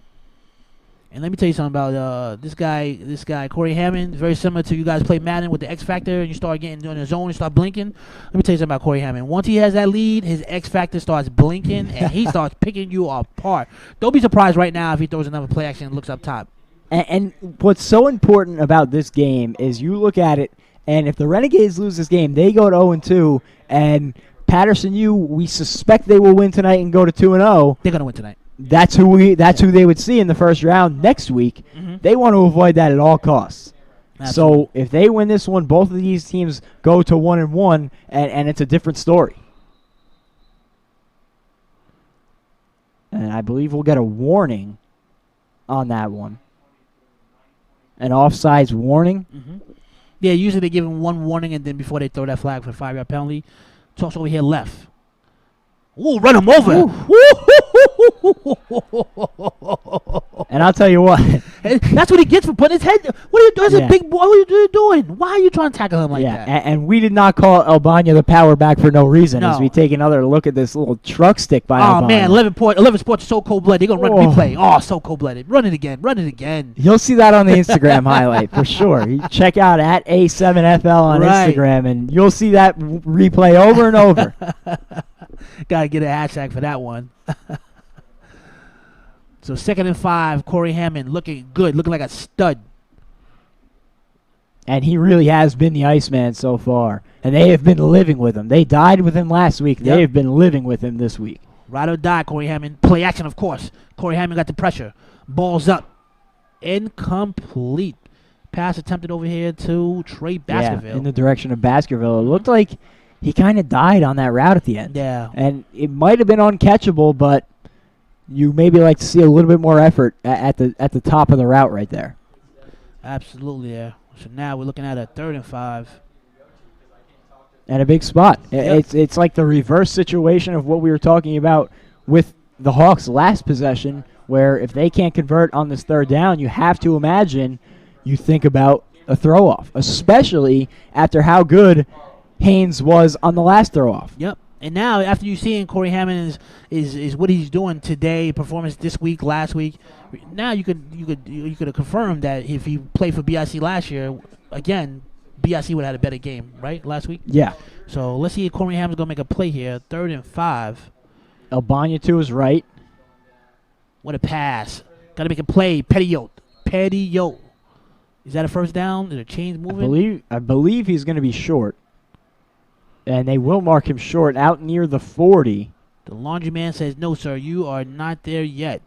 And let me tell you something about this guy, Corey Hammond. Very similar to you guys play Madden with the X Factor, and you start getting in the zone and start blinking. Let me tell you something about Corey Hammond. Once he has that lead, his X Factor starts blinking, and he starts picking you apart. Don't be surprised right now if he throws another play action and looks up top. And what's so important about this game is you look at it, and if the Renegades lose this game, they go to 0-2, and Paterson U, we suspect they will win tonight and go to 2-0. They're gonna win tonight. That's who they would see in the first round next week. Mm-hmm. They want to avoid that at all costs. Absolutely. So if they win this one, both of these teams go to 1-1, and it's a different story. And I believe we'll get a warning on that one. An offsides warning. Mm-hmm. Yeah, usually they give him one warning, and then before they throw that flag for a 5-yard penalty, toss over here left. Ooh, run him over. And I'll tell you what. That's what he gets for putting his head. What are you doing? Yeah. A big boy. What are you doing? Why are you trying to tackle him like that? And we did not call Albania the power back for no reason. No. As we take another look at this little truck stick by Albania. Albania. Man, 11 Sports is so cold-blooded. They're going to run replay. Oh, so cold-blooded. Run it again. You'll see that on the Instagram highlight for sure. You check out at A7FL on Instagram, and you'll see that replay over and over. Got to get a hashtag for that one. So 2nd and 5, Corey Hammond looking good, looking like a stud. And he really has been the Iceman so far. And they have been living with him. They died with him last week. They have been living with him this week. Ride or die, Corey Hammond. Play action, of course. Corey Hammond got the pressure. Ball's up. Incomplete. Pass attempted over here to Trey Baskerville. Yeah, in the direction of Baskerville. It looked like he kind of died on that route at the end. Yeah. And it might have been uncatchable, but you maybe like to see a little bit more effort at the top of the route right there. Absolutely, yeah. So now we're looking at a 3rd and 5. And a big spot. Yep. It's like the reverse situation of what we were talking about with the Hawks' last possession, where if they can't convert on this 3rd down, you have to imagine you think about a throw-off, especially after how good Haynes was on the last throw-off. Yep. And now, after you seeing Corey Hammond is what he's doing today, performance this week, last week, now you could have confirmed that if he played for BIC last year, again, BIC would have had a better game, right, last week? Yeah. So let's see if Corey Hammond's going to make a play here. 3rd and 5. Albania to his right. What a pass. Got to make a play. Pettiot. Is that a first down? Is the chains moving? I believe he's going to be short. And they will mark him short out near the 40. The laundryman says, no, sir, you are not there yet.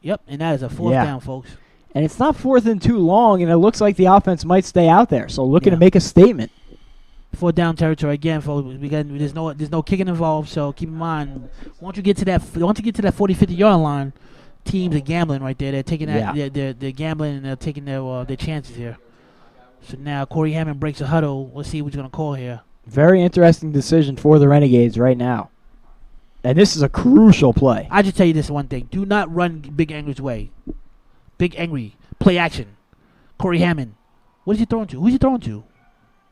Yep, and that is a 4th down, folks. And it's not 4th and too long, and it looks like the offense might stay out there. So looking to make a statement. 4th down territory again, folks. There's no kicking involved, so keep in mind, once you get to that 40, 50-yard line, teams are gambling right there. They're taking that. They're gambling and they're taking their chances here. So now Corey Hammond breaks a huddle. Let's see what he's going to call here. Very interesting decision for the Renegades right now. And this is a crucial play. I just tell you this one thing. Do not run Big Angry's way. Big Angry. Play action. Corey Hammond. What is he throwing to? Who's he throwing to?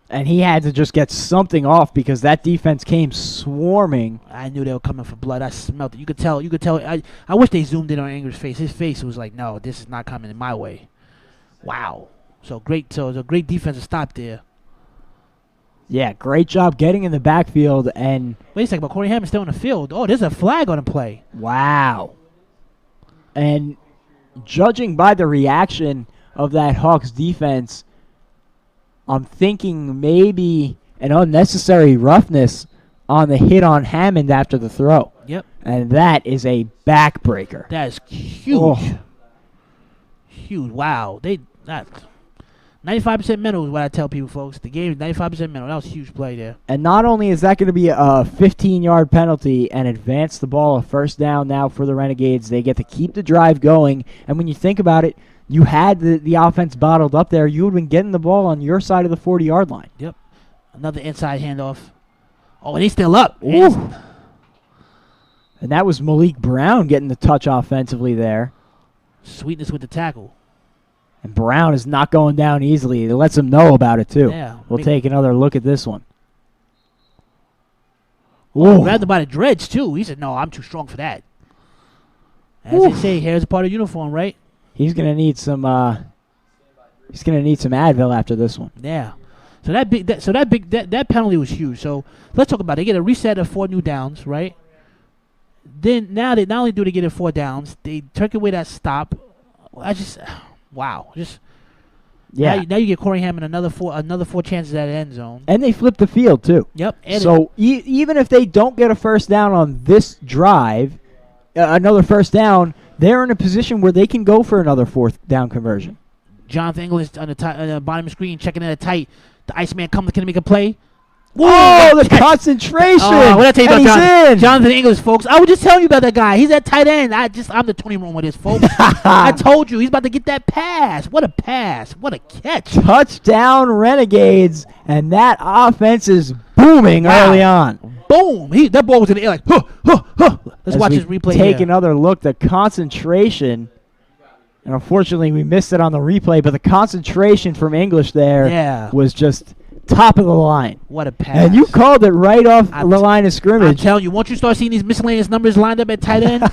And he had to just get something off because that defense came swarming. I knew they were coming for blood. I smelled it. You could tell. I wish they zoomed in on Angry's face. His face was like, no, this is not coming in my way. Wow. So it's a great defensive stop there. Yeah, great job getting in the backfield. And wait a second, but Corey Hammond's still in the field. Oh, there's a flag on the play. Wow. And judging by the reaction of that Hawks defense, I'm thinking maybe an unnecessary roughness on the hit on Hammond after the throw. Yep. And that is a backbreaker. That is huge. Oh. Huge. Wow. 95% mental is what I tell people, folks. The game is 95% mental. That was a huge play there. And not only is that going to be a 15-yard penalty and advance the ball a 1st down now for the Renegades, they get to keep the drive going. And when you think about it, you had the offense bottled up there. You would have been getting the ball on your side of the 40-yard line. Yep. Another inside handoff. Oh, and he's still up. And that was Malik Brown getting the touch offensively there. Sweetness with the tackle. And Brown is not going down easily. It lets him know about it, too. Yeah. We'll take another look at this one. Oh, grabbed him by the dreads, too. He said, no, I'm too strong for that. As they say, hair's a part of uniform, right? He's going to need some Advil after this one. Yeah. So that penalty was huge. So let's talk about it. They get a reset of 4 new downs, right? Then now they not only do they get it 4 downs, they took away that stop. Wow. Yeah. Now you get Corey Hammond another four chances at the end zone. And they flipped the field, too. Yep. So even if they don't get a first down on this drive, another first down, they're in a position where they can go for another 4th down conversion. Jonathan English on the bottom of the screen, checking in a tight. The Iceman comes to make a play. Whoa, the concentration! What did I tell you about Jonathan? Jonathan English, folks? I was just telling you about that guy. He's at tight end. I'm the 20 room with this, folks. I told you he's about to get that pass. What a pass! What a catch! Touchdown, Renegades, and that offense is booming early on. Boom! That ball was in the air like, huh, huh, huh. Let's watch this replay. Take another look. The concentration, and unfortunately we missed it on the replay, but the concentration from English there was just top of the line. What a pass. And you called it right off the line of scrimmage. I'm telling you, once you start seeing these miscellaneous numbers lined up at tight end,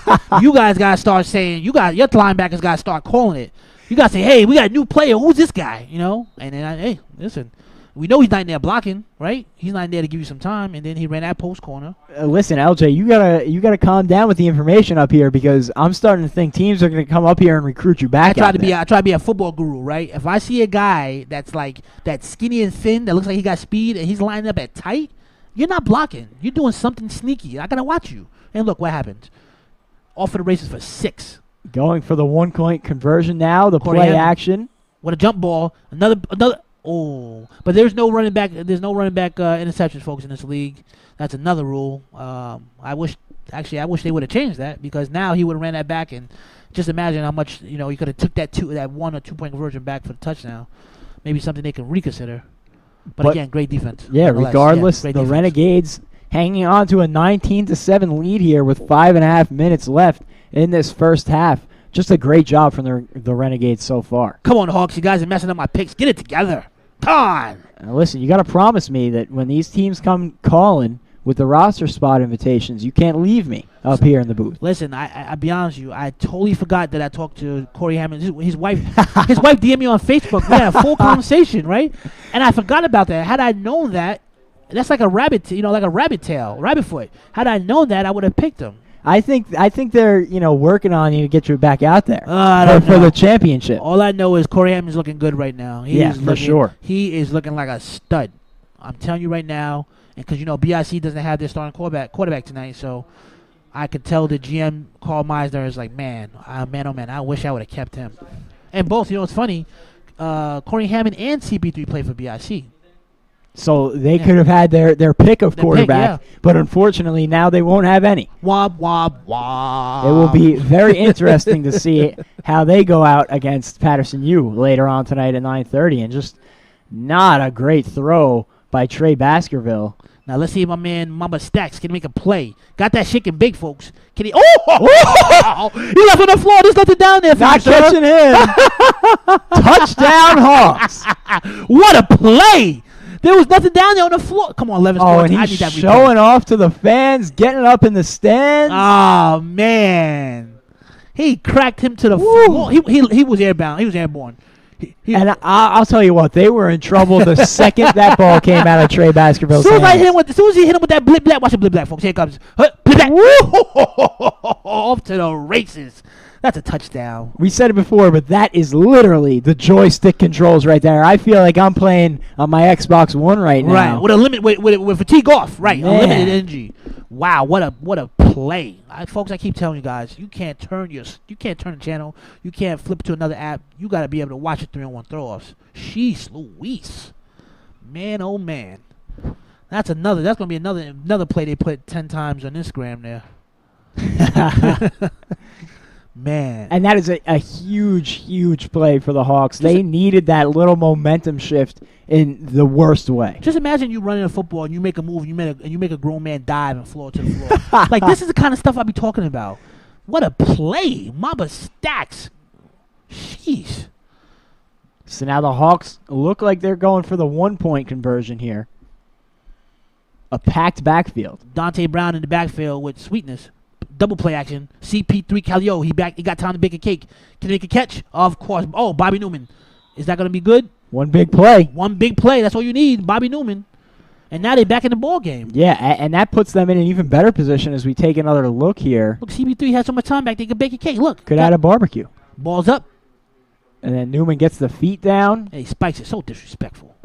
you guys got to start saying, your linebackers got to start calling it. You got to say, hey, we got a new player. Who's this guy? And then, hey, listen, we know he's not in there blocking, right? He's not in there to give you some time, and then he ran that post corner. Listen, LJ, you gotta calm down with the information up here because I'm starting to think teams are going to come up here and recruit you back. I try to be a football guru, right? If I see a guy that's like that skinny and thin that looks like he got speed and he's lined up at tight, you're not blocking. You're doing something sneaky. I gotta watch you. And look what happened. Off for the races for 6. Going for the 1-point conversion now. The play action with a jump ball. Another. Oh, but there's no running back. There's no running back interceptions, folks, in this league. That's another rule. I wish they would have changed that because now he would have ran that back and just imagine how much he could have took that 1 or 2 point conversion back for the touchdown. Maybe something they can reconsider. But again, great defense. Yeah, regardless, the Renegades hanging on to a 19-7 lead here with 5.5 minutes left in this first half. Just a great job from the Renegades so far. Come on, Hawks. You guys are messing up my picks. Get it together. Come on. Now listen, you got to promise me that when these teams come calling with the roster spot invitations, you can't leave me up here in the booth. Listen, I'll be honest with you. I totally forgot that I talked to Corey Hammond. His wife DM'd me on Facebook. We had a full conversation, right? And I forgot about that. Had I known that, that's like a rabbit, like a rabbit tail, rabbit foot. Had I known that, I would have picked him. I think they're working on you to get you back out there for the championship. All I know is Corey Hammond's looking good right now. For sure. He is looking like a stud. I'm telling you right now, and because BIC doesn't have their starting quarterback tonight, so I could tell the GM Carl Meisner is like, man, oh man, I wish I would have kept him. And both, it's funny, Corey Hammond and CP3 play for BIC. So they could have had their pick of quarterback, but unfortunately now they won't have any. Wob, wob, wob. It will be very interesting to see how they go out against Paterson U later on tonight at 9:30, and just not a great throw by Trey Baskerville. Now let's see if my man Mamba Stacks can make a play. Got that shaking big, folks. Can he? Oh! He left on the floor. There's nothing down there for Not catching him. Touchdown Hawks. What a play. There was nothing down there on the floor. Come on, Levis. Oh, and he's showing off to the fans, getting up in the stands. Oh, man. He cracked him to the floor. He was airbound. He was airborne. And I'll tell you what, they were in trouble the second that ball came out of Trey Baskerville's hands. As soon as he hit him with that blip black, watch the blip black, folks. Here it comes. Blip black. Off to the races. That's a touchdown. We said it before, but that is literally the joystick controls right there. I feel like I'm playing on my Xbox One right now. Right, with fatigue off. Right, a limited energy. Wow, what a play, folks! I keep telling you guys, you can't turn the channel. You can't flip to another app. You got to be able to watch it 3-on-1 throw-offs. Sheesh, Louise, man, oh man, that's gonna be another play they put 10 times on Instagram there. Man. And that is a huge, huge play for the Hawks. They needed that little momentum shift in the worst way. Just imagine you running a football and you make a move and you make a grown man dive and floor to the floor. Like, this is the kind of stuff I be talking about. What a play. Mamba stacks. Sheesh. So now the Hawks look like they're going for the 1-point conversion here. A packed backfield. Dante Brown in the backfield with sweetness. Double play action. CP3 Calio. He got time to bake a cake. Can he make a catch? Of course. Oh, Bobby Newman. Is that going to be good? One big play. One big play. That's all you need. Bobby Newman. And now they're back in the ball game. Yeah, and that puts them in an even better position as we take another look here. Look, CP3 has so much time back. They can bake a cake. Look. Could add a barbecue. Ball's up. And then Newman gets the feet down. And he spikes it. So disrespectful.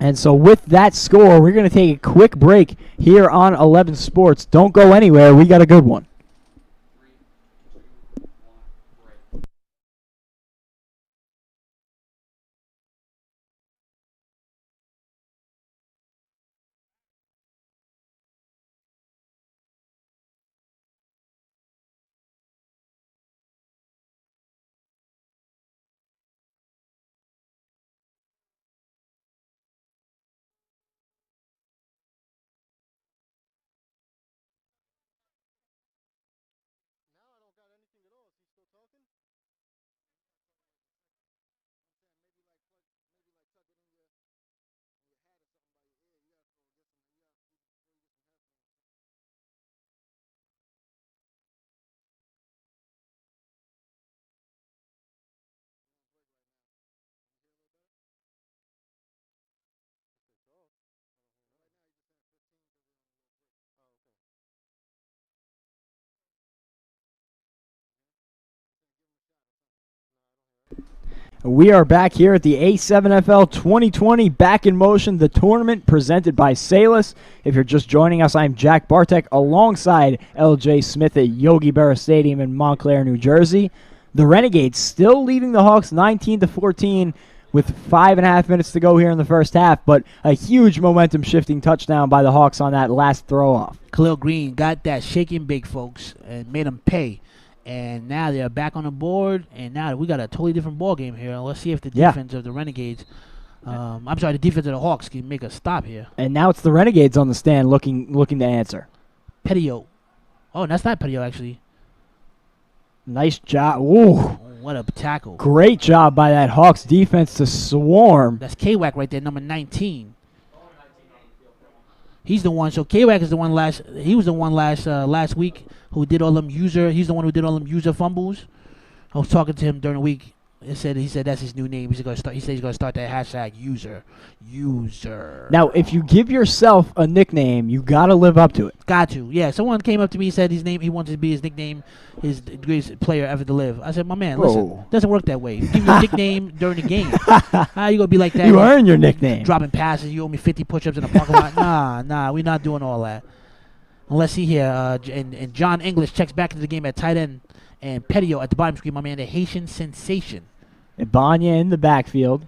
And so with that score, we're going to take a quick break here on 11 Sports. Don't go anywhere. We got a good one. We are back here at the A7FL 2020 Back in Motion, the tournament presented by Salus. If you're just joining us, I'm Jack Bartek alongside LJ Smith at Yogi Berra Stadium in Montclair, New Jersey. The Renegades still leading the Hawks 19-14 with 5.5 minutes to go here in the first half, but a huge momentum-shifting touchdown by the Hawks on that last throw-off. Khalil Green got that shaking big, folks, and made them pay. And now they're back on the board, and now we got a totally different ball game here. Let's see if the defense of the Renegades, the defense of the Hawks can make a stop here. And now it's the Renegades on the stand looking to answer. Petio. Oh, that's not Petio, actually. Nice job. Ooh. Oh, what a tackle. Great job by that Hawks defense to swarm. That's K-Wack right there, number 19. He's the one. So K-Wack is the one he was the one last week who did all them user. He's the one who did all them user fumbles. I was talking to him during the week. He said that's his new name. He said he's gonna start that hashtag user. Now, if you give yourself a nickname, you gotta live up to it. Got to. Yeah. Someone came up to me and said his name. He wanted to be his nickname, his greatest player ever to live. I said, my man, listen, doesn't work that way. You give your nickname during the game. How you gonna be like that? You earn your nickname. Dropping passes. You owe me 50 push-ups in the parking lot. Nah. We're not doing all that. And let's see here. And John English checks back into the game at tight end. And Petio at the bottom screen, my man, the Haitian sensation. Ibanya in the backfield.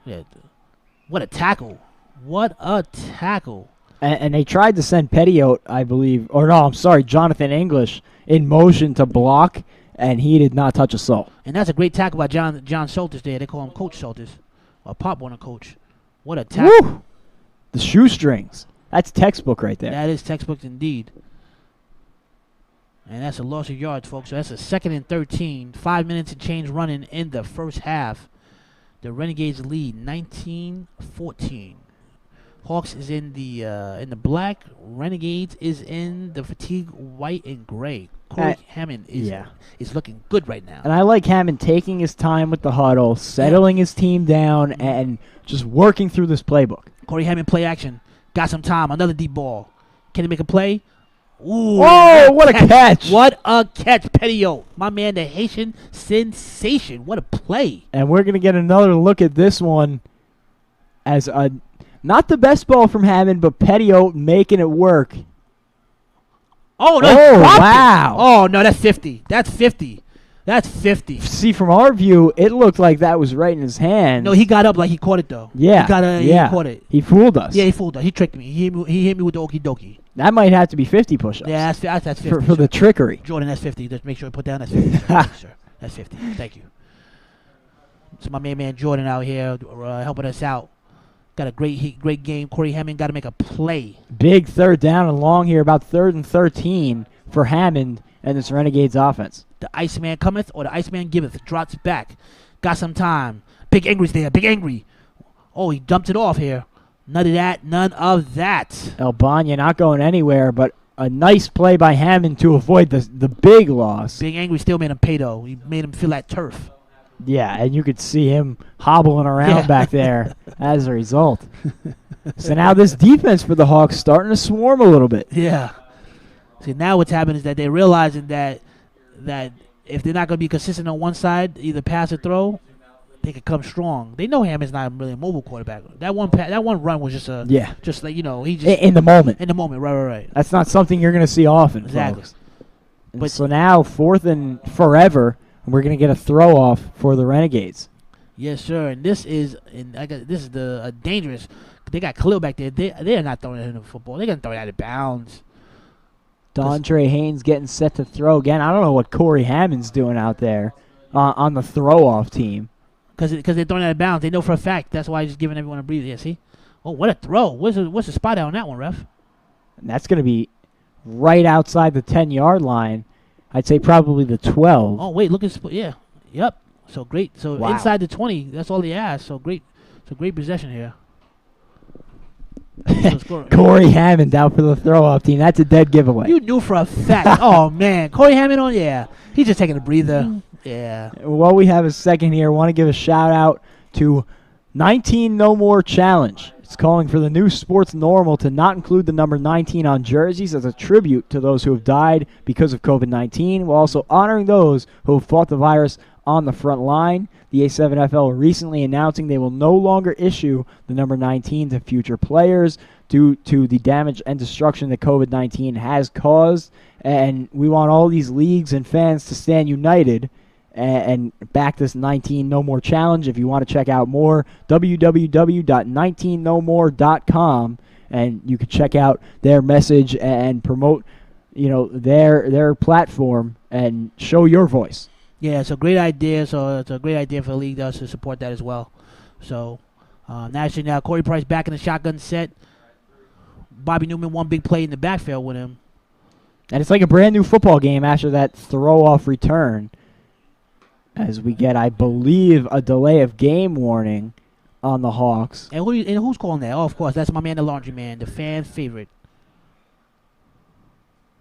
Yeah, what a tackle. What a tackle. And they tried to send Petio, I believe, Jonathan English in motion to block, and he did not touch a soul. And that's a great tackle by John Soltis there. They call him Coach Soltis, or Pop Warner Coach. What a tackle. Woo! The shoestrings. That's textbook right there. That is textbook indeed. And that's a loss of yards, folks. So that's a 2nd and 13. 5 minutes and change running in the first half. The Renegades lead 19-14. Hawks is in the black. Renegades is in the fatigue white and gray. Corey Hammond is looking good right now. And I like Hammond taking his time with the huddle, settling his team down, and just working through this playbook. Corey Hammond play action. Got some time. Another deep ball. Can he make a play? Ooh, what a catch. What a catch, Petio. My man, the Haitian sensation. What a play. And we're going to get another look at this one as not the best ball from Hammond, but Petio making it work. Oh, no. Wow. Oh, no, that's 50. That's 50. That's 50. See, from our view, it looked like that was right in his hand. No, he got up like he caught it, though. Yeah. He caught it. He fooled us. Yeah, he fooled us. He tricked me. He hit me with the okie dokie. That might have to be 50 push-ups. Yeah, that's 50. For the trickery. Jordan, that's 50. Just make sure you put down that's 50. Thank you, sir. That's 50. Thank you. So my main man Jordan out here helping us out. Got a great game. Corey Hammond got to make a play. Big third down and long here, about 3rd and 13 for Hammond and this Renegades offense. The Iceman cometh or the Iceman giveth. Drops back. Got some time. Big Angry's there. Big Angry. Oh, he dumped it off here. None of that. None of that. Albania not going anywhere, but a nice play by Hammond to avoid the big loss. Big Angry still made him pay, though. He made him feel that turf. Yeah, and you could see him hobbling around back there as a result. So now this defense for the Hawks starting to swarm a little bit. Yeah. See, now what's happening is that they're realizing that if they're not going to be consistent on one side, either pass or throw, they could come strong. They know Hammond's not really a mobile quarterback. That one run was just just like, he just in the moment. In the moment, right. That's not something you're going to see often. Exactly. But so now 4th and forever, we're going to get a throw off for the Renegades. Yes, sir. And this is dangerous. They got Khalil back there. They're not throwing it in the football. They're going to throw it out of bounds. Dondre Haynes getting set to throw again. I don't know what Corey Hammond's doing out there on the throw-off team. Because they're throwing out of bounds. They know for a fact. That's why he's just giving everyone a breather. Yeah, see? Oh, what a throw. What's the spot out on that one, ref? And that's going to be right outside the 10-yard line. I'd say probably the 12. Oh, wait. Look at Yep. So great. So inside the 20. That's all he asked. So great. So great possession here. Corey Hammond out for the throw-off team. That's a dead giveaway. You knew for a fact. Oh, man. Corey Hammond on? Yeah. He's just taking a breather. Yeah. While we have a second here, I want to give a shout-out to 19 No More Challenge. It's calling for the new sports normal to not include the number 19 on jerseys as a tribute to those who have died because of COVID-19, while also honoring those who have fought the virus on the front line. The A7FL recently announcing they will no longer issue the number 19 to future players due to the damage and destruction that COVID-19 has caused. And we want all these leagues and fans to stand united and back this 19 No More Challenge. If you want to check out more, www.19nomore.com, and you can check out their message and promote, their platform and show your voice. Yeah, it's a great idea. So it's a great idea for the league to support that as well. So now Corey Price back in the shotgun set. Bobby Newman one big play in the backfield with him. And it's like a brand new football game after that throw-off return, as we get, I believe, a delay of game warning on the Hawks. And who's calling that? Oh, of course, that's my man, the laundry man, the fan favorite.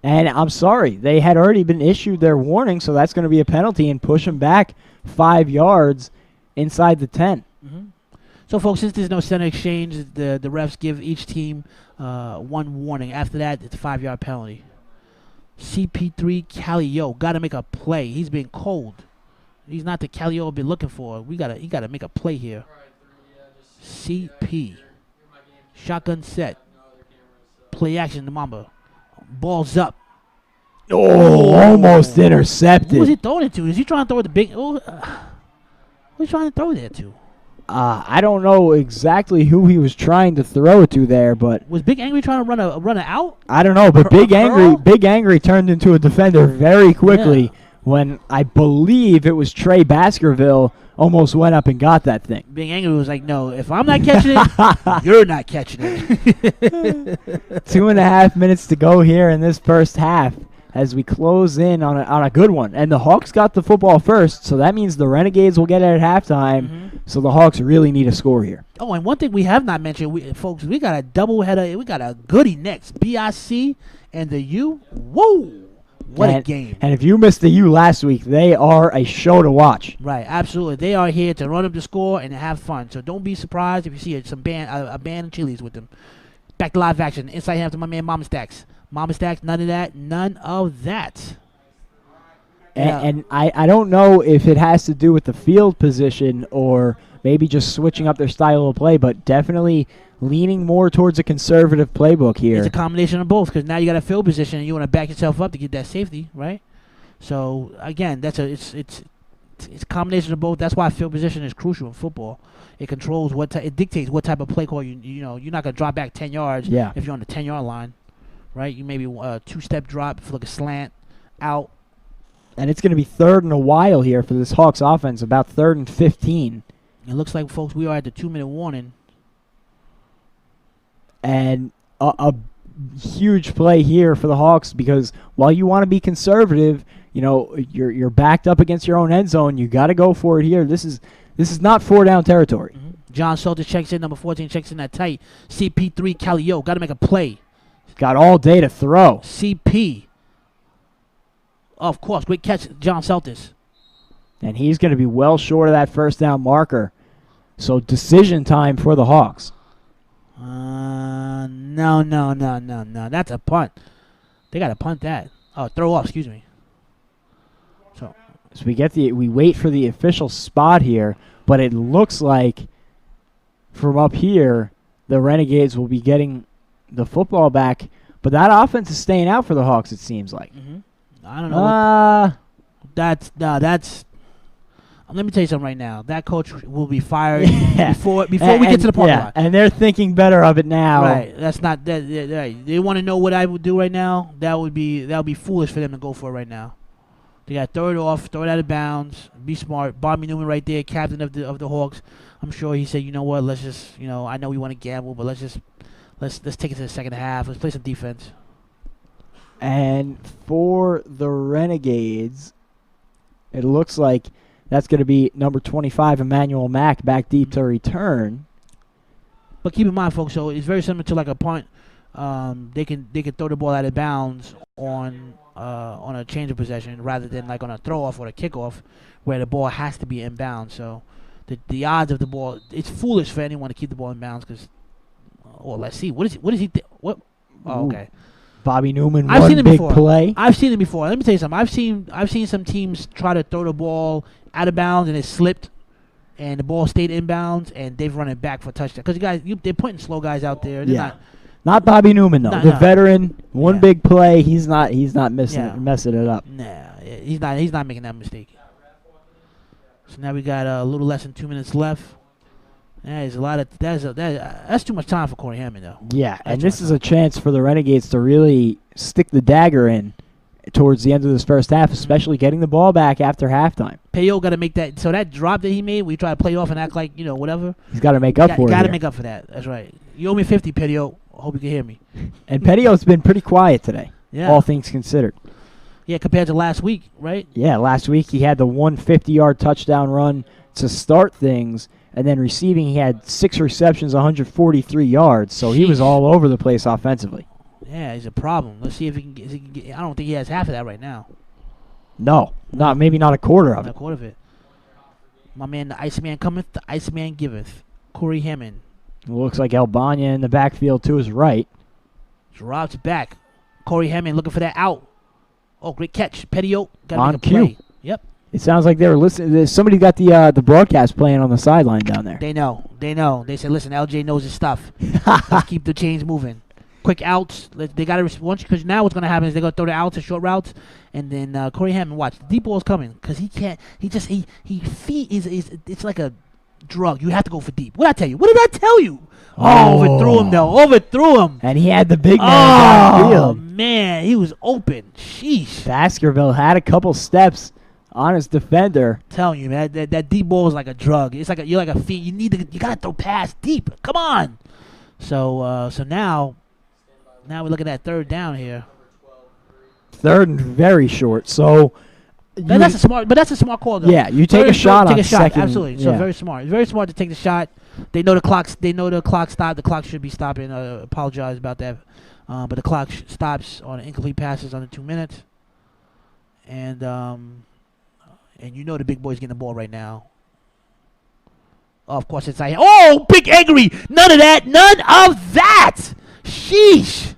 And I'm sorry, they had already been issued their warning, so that's going to be a penalty and push them back 5 yards inside the 10. Mm-hmm. So, folks, since there's no center exchange, the refs give each team one warning. After that, it's a 5-yard penalty. CP3 Calio got to make a play. He's been cold. He's not the Calio we've been looking for. He got to make a play here. CP. Shotgun set. Play action, the Mamba. Ball's up. Oh, almost intercepted. Who was he throwing it to? Is he trying to throw it to Big? Who's he trying to throw there to? I don't know exactly who he was trying to throw it to there, but was Big Angry trying to run a out? I don't know, but Big Angry turned into a defender very quickly when I believe it was Trey Baskerville almost went up and got that thing. Big Angry was like, "No, if I'm not catching it, you're not catching it." 2.5 minutes to go here in this first half as we close in on a good one. And the Hawks got the football first, so that means the Renegades will get it at halftime. Mm-hmm. So the Hawks really need a score here. Oh, and one thing we have not mentioned, folks, we got a doubleheader. We got a goodie next. BIC and the U. Whoa! What a game. And if you missed the U last week, they are a show to watch. Right, absolutely. They are here to run up the score and have fun. So don't be surprised if you see a band of Chili's with them. Back to live action. Inside half to my man Mama Stacks. Mama Stacks, none of that. None of that. And I don't know if it has to do with the field position or maybe just switching up their style of play, but definitely leaning more towards a conservative playbook here. It's a combination of both because now you got a field position and you want to back yourself up to get that safety, right? So again, it's a combination of both. That's why field position is crucial in football. It controls it dictates what type of play call you're not gonna drop back 10 yards if you're on the 10-yard line. right? You maybe a two-step drop, like a slant, out. And it's going to be third and a while here for this Hawks offense, about 3rd and 15. It looks like, folks, we are at the 2-minute warning. And a huge play here for the Hawks because while you want to be conservative, you know, you're backed up against your own end zone. You got to go for it here. This is not 4-down territory. Mm-hmm. John Salter checks in. Number 14 checks in that tight. CP3 Calio got to make a play. Got all day to throw. CP. Of course, great catch, John Celtis. And he's going to be well short of that first down marker. So decision time for the Hawks. No. That's a punt. They got to punt that. Oh, throw off, excuse me. So we wait for the official spot here, but it looks like from up here, the Renegades will be getting the football back. But that offense is staying out for the Hawks, it seems like. Mm-hmm. I don't know. That's. Let me tell you something right now. That coach will be fired before we get to the parking lot. And they're thinking better of it now. Right. That's not that. Right. They want to know what I would do right now. That would be foolish for them to go for it right now. They got throw it off, throw it out of bounds. Be smart. Bobby Newman right there, captain of the Hawks. I'm sure he said, you know what? Let's just, I know we want to gamble, but let's take it to the second half. Let's play some defense. And for the Renegades, it looks like that's going to be number 25, Emmanuel Mack, back deep to return. But keep in mind, folks, so it's very similar to like a punt. They can throw the ball out of bounds on a change of possession rather than like on a throw off or a kickoff where the ball has to be in bounds. So the odds of the ball, it's foolish for anyone to keep the ball in bounds because. Well, let's see. What is he? What? Oh, okay. Bobby Newman, I've seen it big before. play. I've seen it before. Let me tell you something. I've seen some teams try to throw the ball out of bounds and it slipped, and the ball stayed in bounds, and they've run it back for a touchdown. Because they're putting slow guys out there. They're not Bobby Newman though. The veteran, one big play. He's not messing it up. Nah, he's not making that mistake. So now we got a little less than 2 minutes left. There's a lot of that's too much time for Corey Hammond though. Yeah, and this is a chance for the Renegades to really stick the dagger in towards the end of this first half, especially getting the ball back after halftime. Peyo got to make that. So that drop that he made, we try to play off and act like whatever. He's got to make up for it. Got to make up for that. That's right. You owe me 50, Peyo. Hope you can hear me. And Petio's been pretty quiet today. Yeah. All things considered. Yeah, compared to last week, right? Yeah, last week he had the 150-yard touchdown run to start things. And then receiving, he had 6 receptions, 143 yards. So he was all over the place offensively. Yeah, he's a problem. Let's see if he can get. I don't think he has half of that right now. No, maybe not a quarter of it. Not a quarter of it. My man, the Iceman cometh, the Iceman giveth. Corey Hammond. It looks like Albania in the backfield to his right. Drops back. Corey Hammond looking for that out. Oh, great catch. Petio got to make a cue. play. Yep. It sounds like they were listening. Somebody got the broadcast playing on the sideline down there. They know. They said, listen, LJ knows his stuff. Let's keep the chains moving. Quick outs. They got to respond because now what's going to happen is they're going to throw the outs and short routes, and then Corey Hammond, watch, the deep ball's coming because he can't. It's like a drug. You have to go for deep. What did I tell you? What did I tell you? Oh, overthrew him though. Overthrew him. And he had the big man downfield. Oh man, he was open. Sheesh. Baskerville had a couple steps on his defender. I'm telling you, man, that deep ball is like a drug. It's like you're like a feet. You gotta throw past deep. Come on. So now we're looking at third down here. Third and very short. So that's a smart call though. Yeah, you take a shot on second. Absolutely. So very smart. It's very smart to take the shot. They know the clock stopped. The clock should be stopping. Apologize about that. But the clock stops on incomplete passes under 2 minutes. And you know the big boy's getting the ball right now. Oh, of course it's like, oh, Big Angry. None of that. None of that. Sheesh.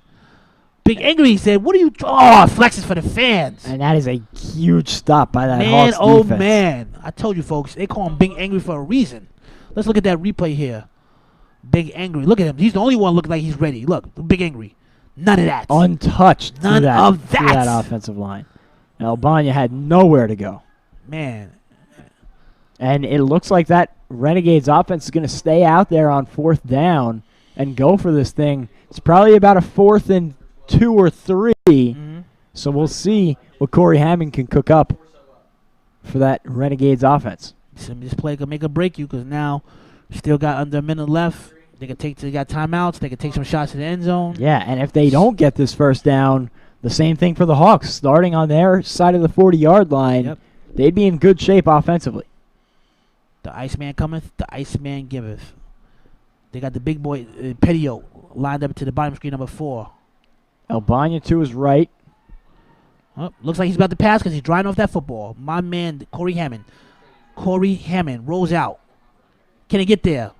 Big Angry said, what are you... Oh, flexes for the fans. And that is a huge stop by that Hawks defense. Oh, man. I told you, folks, they call him Big Angry for a reason. Let's look at that replay here. Big Angry. Look at him. He's the only one looking like he's ready. Look, Big Angry. None of that. Untouched. None of that. Through that offensive line. Albania had nowhere to go. Man. And it looks like that Renegades offense is going to stay out there on fourth down and go for this thing. It's probably about a 4th and 2 or 3. So we'll see what Corey Hammond can cook up for that Renegades offense. This play could make or break you because now still got under a minute left. They got timeouts. They can take some shots to the end zone. Yeah, and if they don't get this first down, the same thing for the Hawks. Starting on their side of the 40-yard line, they'd be in good shape offensively. The Iceman cometh, the Iceman giveth. They got the big boy, Pettiot, lined up to the bottom screen, number 4. Albania to his right. Oh, looks like he's about to pass because he's driving off that football. My man, Corey Hammond. Corey Hammond rolls out. Can he get there?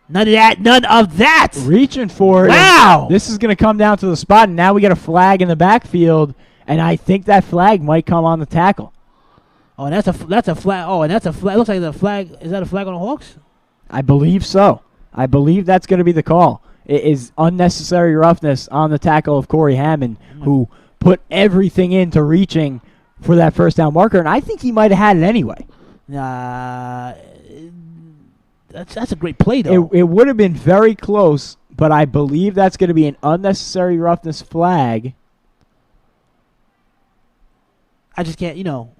None of that. None of that. Reaching for it. Wow. This is going to come down to the spot, and now we get a flag in the backfield, and I think that flag might come on the tackle. Oh, and that's a flag. Oh, and that's a flag. Looks like the flag. Is that a flag on the Hawks? I believe so. I believe that's going to be the call. It is unnecessary roughness on the tackle of Corey Hammond, who put everything into reaching for that first down marker, and I think he might have had it anyway. That's a great play, though. It would have been very close, but I believe that's going to be an unnecessary roughness flag. I just can't,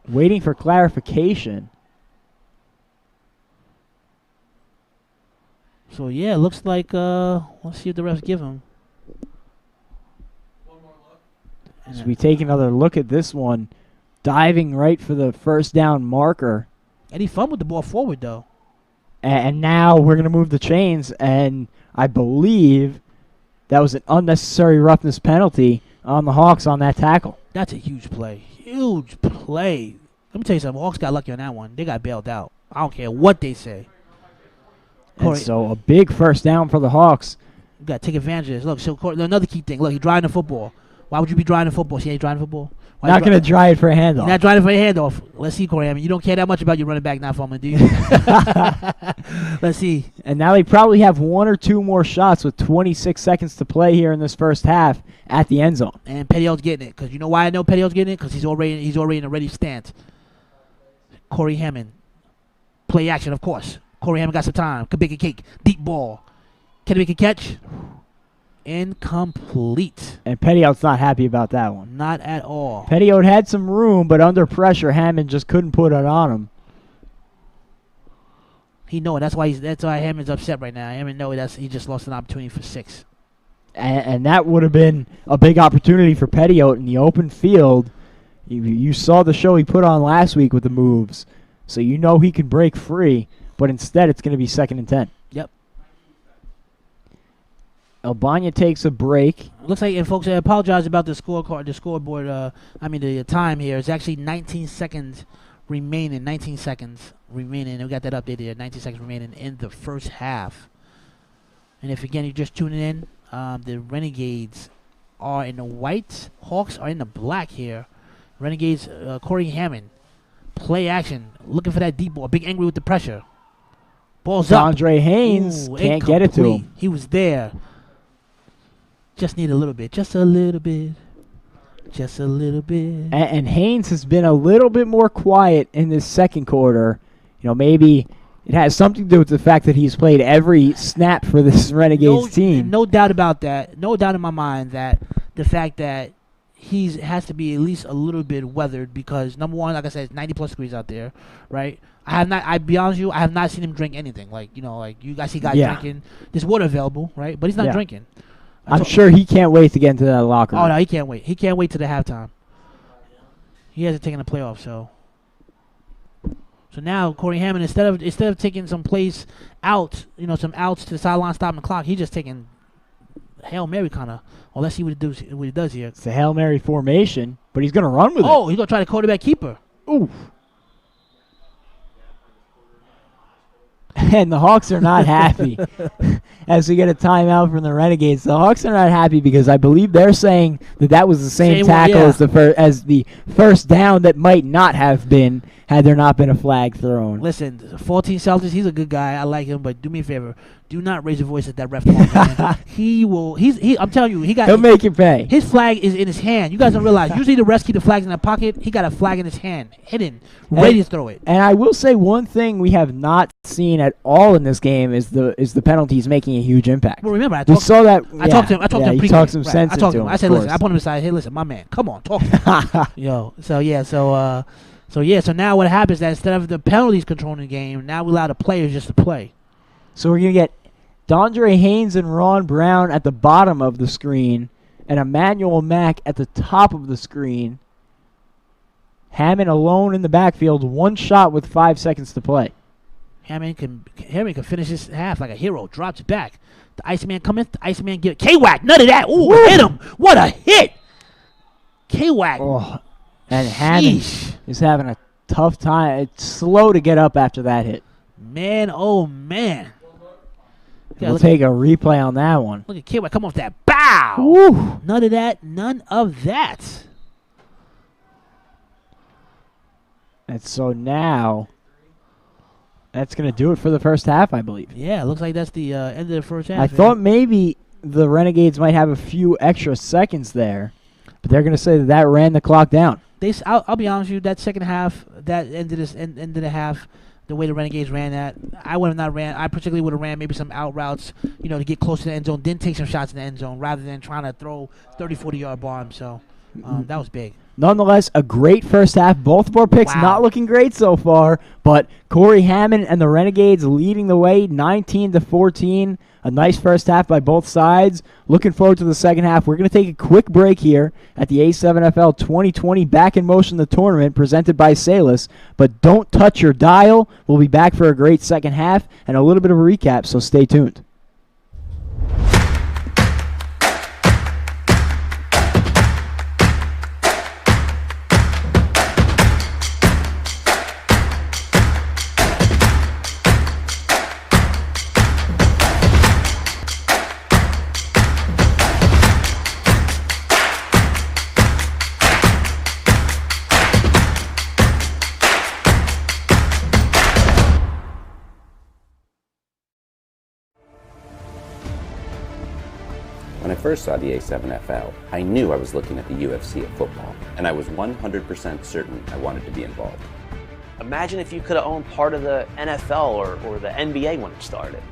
Waiting for clarification. So, yeah, it looks like, let's see what the refs give him. As we take another look at this one, diving right for the first down marker. And he fumbled the ball forward, though. And now we're going to move the chains, and I believe that was an unnecessary roughness penalty on the Hawks on that tackle. That's a huge play. Huge play. Let me tell you something. Hawks got lucky on that one. They got bailed out. I don't care what they say. And so a big first down for the Hawks. You got to take advantage of this. Look, so another key thing. Look, he's driving the football. Why would you be driving the football? See how he's driving the football? Not going to drive it for a handoff. He's not driving for a handoff. Let's see, Corey. I mean, you don't care that much about your running back not fumbling, do you? Let's see. And now they probably have 1 or 2 more shots with 26 seconds to play here in this first half at the end zone. And Pettiot's getting it. Because you know why I know Pettiot's getting it? Because he's already in a ready stance. Corey Hammond. Play action, of course. Corey Hammond got some time. Could bake a cake. Deep ball. Can he make a catch? Incomplete. And Pettiot's not happy about that one. Not at all. Pettiot had some room, but under pressure, Hammond just couldn't put it on him. He know it. That's why Hammond's upset right now. Hammond know he just lost an opportunity for 6. And that would have been a big opportunity for Pettiot in the open field. You saw the show he put on last week with the moves, so you know he can break free. But instead, it's going to be 2nd and 10. Yep. Albania takes a break. Looks like, and folks, I apologize about the scoreboard. The time here. It's actually 19 seconds remaining. 19 seconds remaining. We got that updated here. 19 seconds remaining in the first half. And if, again, you're just tuning in, the Renegades are in the white. Hawks are in the black here. Renegades, Corey Hammond. Play action. Looking for that deep ball. Big angry with the pressure. Ball's up. Andre Haynes can't get it to him. He was there. Just need a little bit. Just a little bit. Just a little bit. And Haynes has been a little bit more quiet in this second quarter. Maybe it has something to do with the fact that he's played every snap for this Renegades team. No doubt about that. No doubt in my mind that the fact that he has to be at least a little bit weathered because, number one, like I said, it's 90-plus degrees out there, right? I'll be honest with you, I have not seen him drink anything. You guys see guys drinking. There's water available, right? But he's not drinking. I'm sure he can't wait to get into that locker room. Oh, no, he can't wait. He can't wait to the halftime. He hasn't taken the playoff, so now Corey Hammond, instead of taking some plays out, some outs to the sideline, stopping the clock, he's just taking Hail Mary kind of. Well, let's see what he does here. It's a Hail Mary formation, but he's going to run with it. Oh, he's going to try to quarterback keeper. Ooh. And the Hawks are not happy as we get a timeout from the Renegades. The Hawks are not happy because I believe they're saying that was the same tackle as the first down that might not have been had there not been a flag thrown. Listen, 14 Celtics, he's a good guy. I like him, but do me a favor. Do not raise your voice at that ref tomorrow, man. He will. I'm telling you, He'll make you pay. his flag is in his hand. You guys don't realize. Usually the refs keep the flags in their pocket. He got a flag in his hand, hidden, ready to throw it. And I will say one thing we have not seen at all in this game is the penalties making a huge impact. Well, remember, We saw that. I talked to him. You pre-game. talked some Right. sense I talked into to him. him. I said, of listen. I put him aside. Hey, listen, my man. Come on, talk to me. Yo. So now what happens is that instead of the penalties controlling the game, now we allow the players just to play. So we're gonna get Dondre Haynes and Ron Brown at the bottom of the screen, and Emmanuel Mack at the top of the screen. Hammond alone in the backfield, one shot with 5 seconds to play. Hammond can finish this half like a hero. Drops it back. The Iceman coming. The Iceman get K-Wack. None of that. Ooh, hit him. What a hit. K-Wack. Oh, and Hammond is having a tough time. It's slow to get up after that hit. Man, oh man. We'll take a replay on that one. Look at K-Wack come off that. Bow. Woo. None of that. None of that. And so now, that's going to do it for the first half, I believe. Yeah, looks like that's the end of the first half. I thought maybe the Renegades might have a few extra seconds there, but they're going to say that ran the clock down. I'll be honest with you, that second half, that end of the half, the way the Renegades ran that, I would have not ran. I particularly would have ran maybe some out routes, to get close to the end zone, then take some shots in the end zone rather than trying to throw 30, 40-yard bombs. So that was big. Nonetheless, a great first half. Both of our picks not looking great so far, but Corey Hammond and the Renegades leading the way 19-14. A nice first half by both sides. Looking forward to the second half. We're going to take a quick break here at the A7FL 2020 Back in Motion the tournament presented by Salus, but don't touch your dial. We'll be back for a great second half and a little bit of a recap, so stay tuned. When I first saw the A7FL, I knew I was looking at the UFC of football, and I was 100% certain I wanted to be involved. Imagine if you could have owned part of the NFL or the NBA when it started.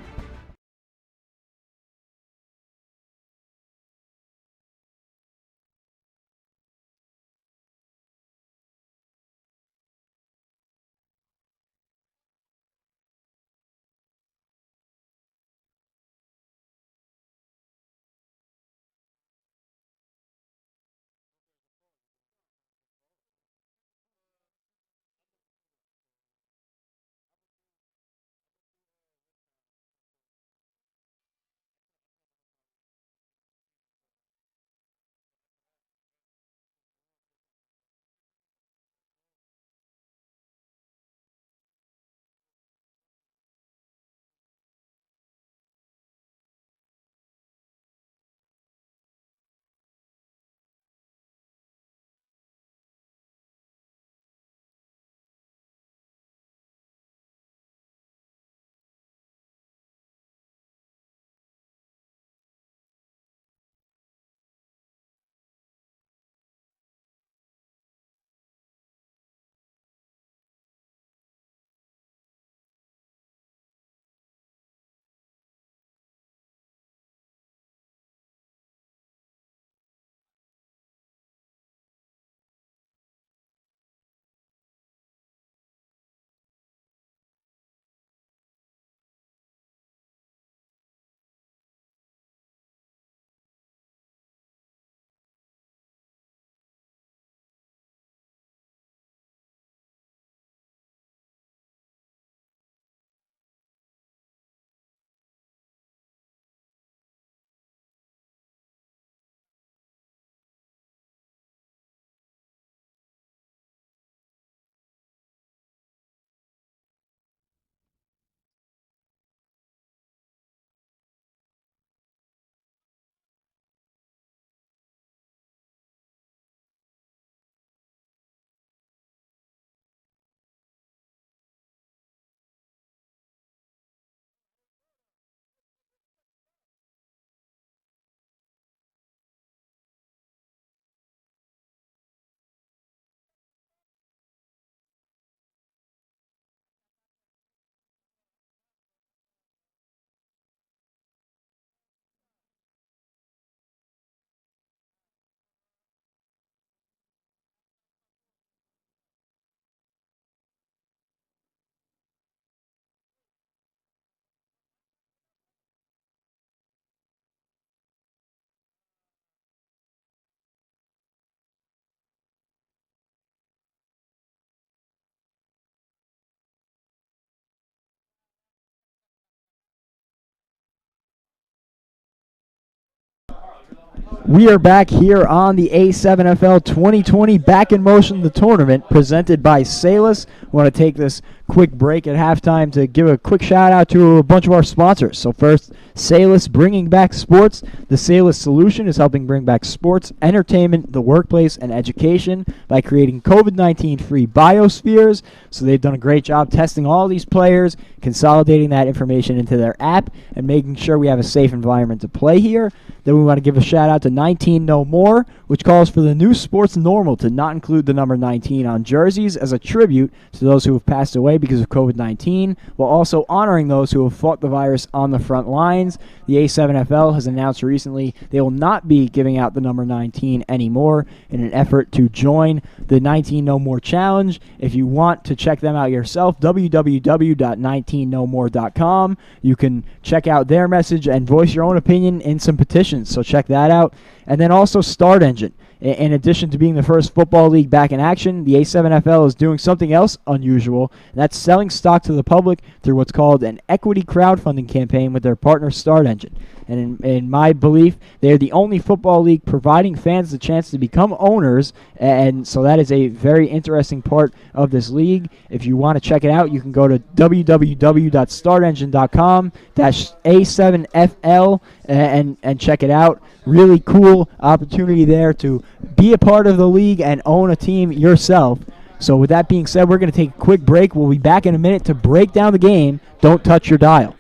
We are back here on the A7FL 2020 Back in Motion, the tournament, presented by Salus. We want to take this quick break at halftime to give a quick shout out to a bunch of our sponsors. So first, Salus, bringing back sports. The Salus solution is helping bring back sports, entertainment, the workplace, and education by creating COVID-19 free biospheres. So they've done a great job testing all these players, consolidating that information into their app, and making sure we have a safe environment to play here. Then we want to give a shout out to 19 No More, which calls for the new sports normal to not include the number 19 on jerseys as a tribute to those who have passed away because of COVID-19, while also honoring those who have fought the virus on the front lines. The A7FL has announced recently they will not be giving out the number 19 anymore in an effort to join the 19 No More challenge. If you want to check them out yourself, www.19nomore.com. You can check out their message and voice your own opinion in some petitions, so check that out. And then also Start Engine. In addition to being the first football league back in action, the A7FL is doing something else unusual, and that's selling stock to the public through what's called an equity crowdfunding campaign with their partner Start Engine. And in my belief, they're the only football league providing fans the chance to become owners, and so that is a very interesting part of this league. If you want to check it out, you can go to www.startengine.com/A7FL and check it out. Really cool opportunity there to be a part of the league and own a team yourself. So with that being said, we're going to take a quick break. We'll be back in a minute to break down the game. Don't touch your dial.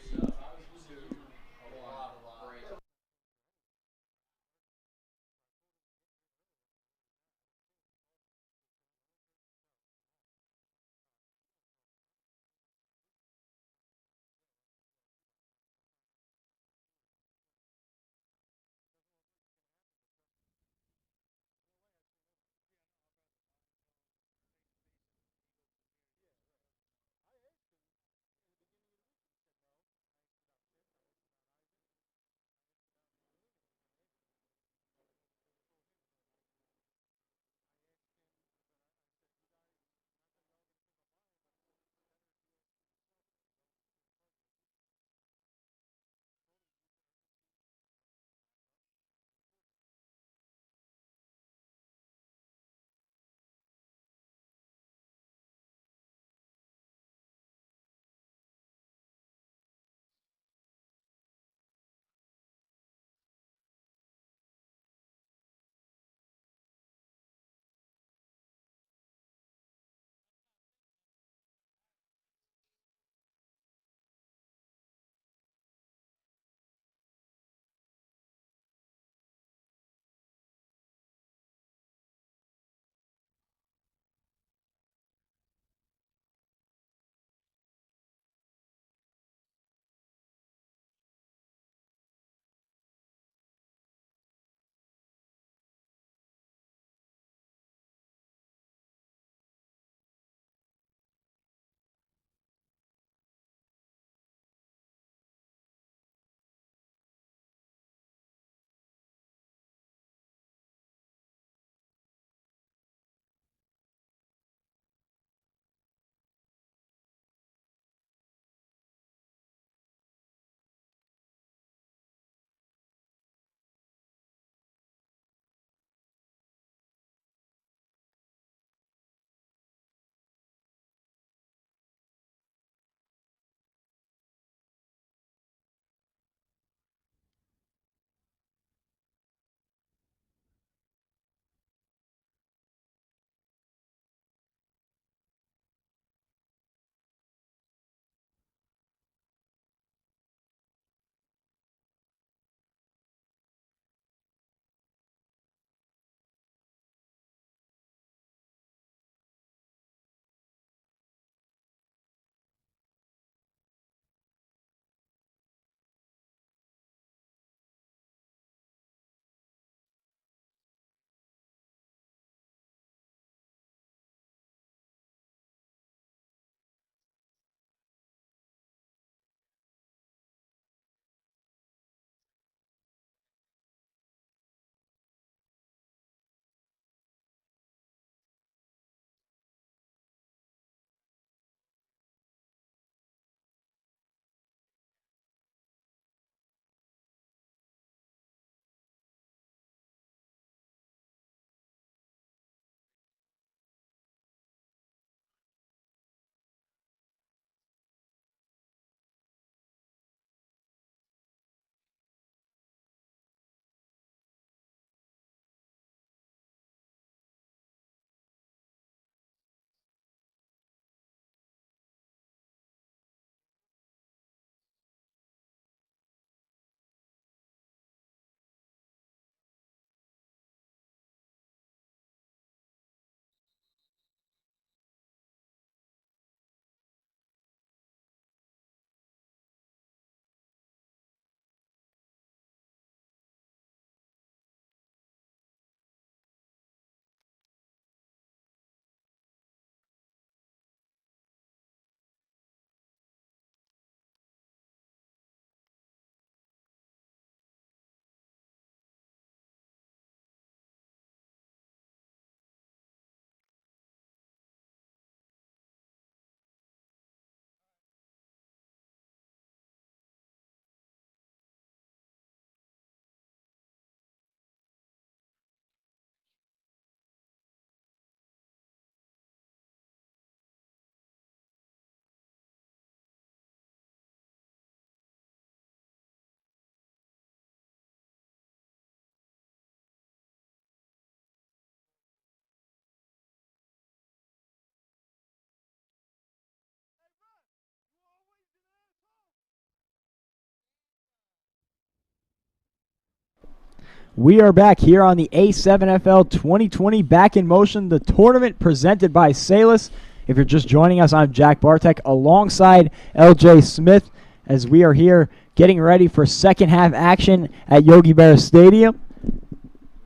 We are back here on the A7FL 2020 Back in Motion, the tournament presented by Salus. If you're just joining us, I'm Jack Bartek alongside LJ Smith as we are here getting ready for second half action at Yogi Berra Stadium.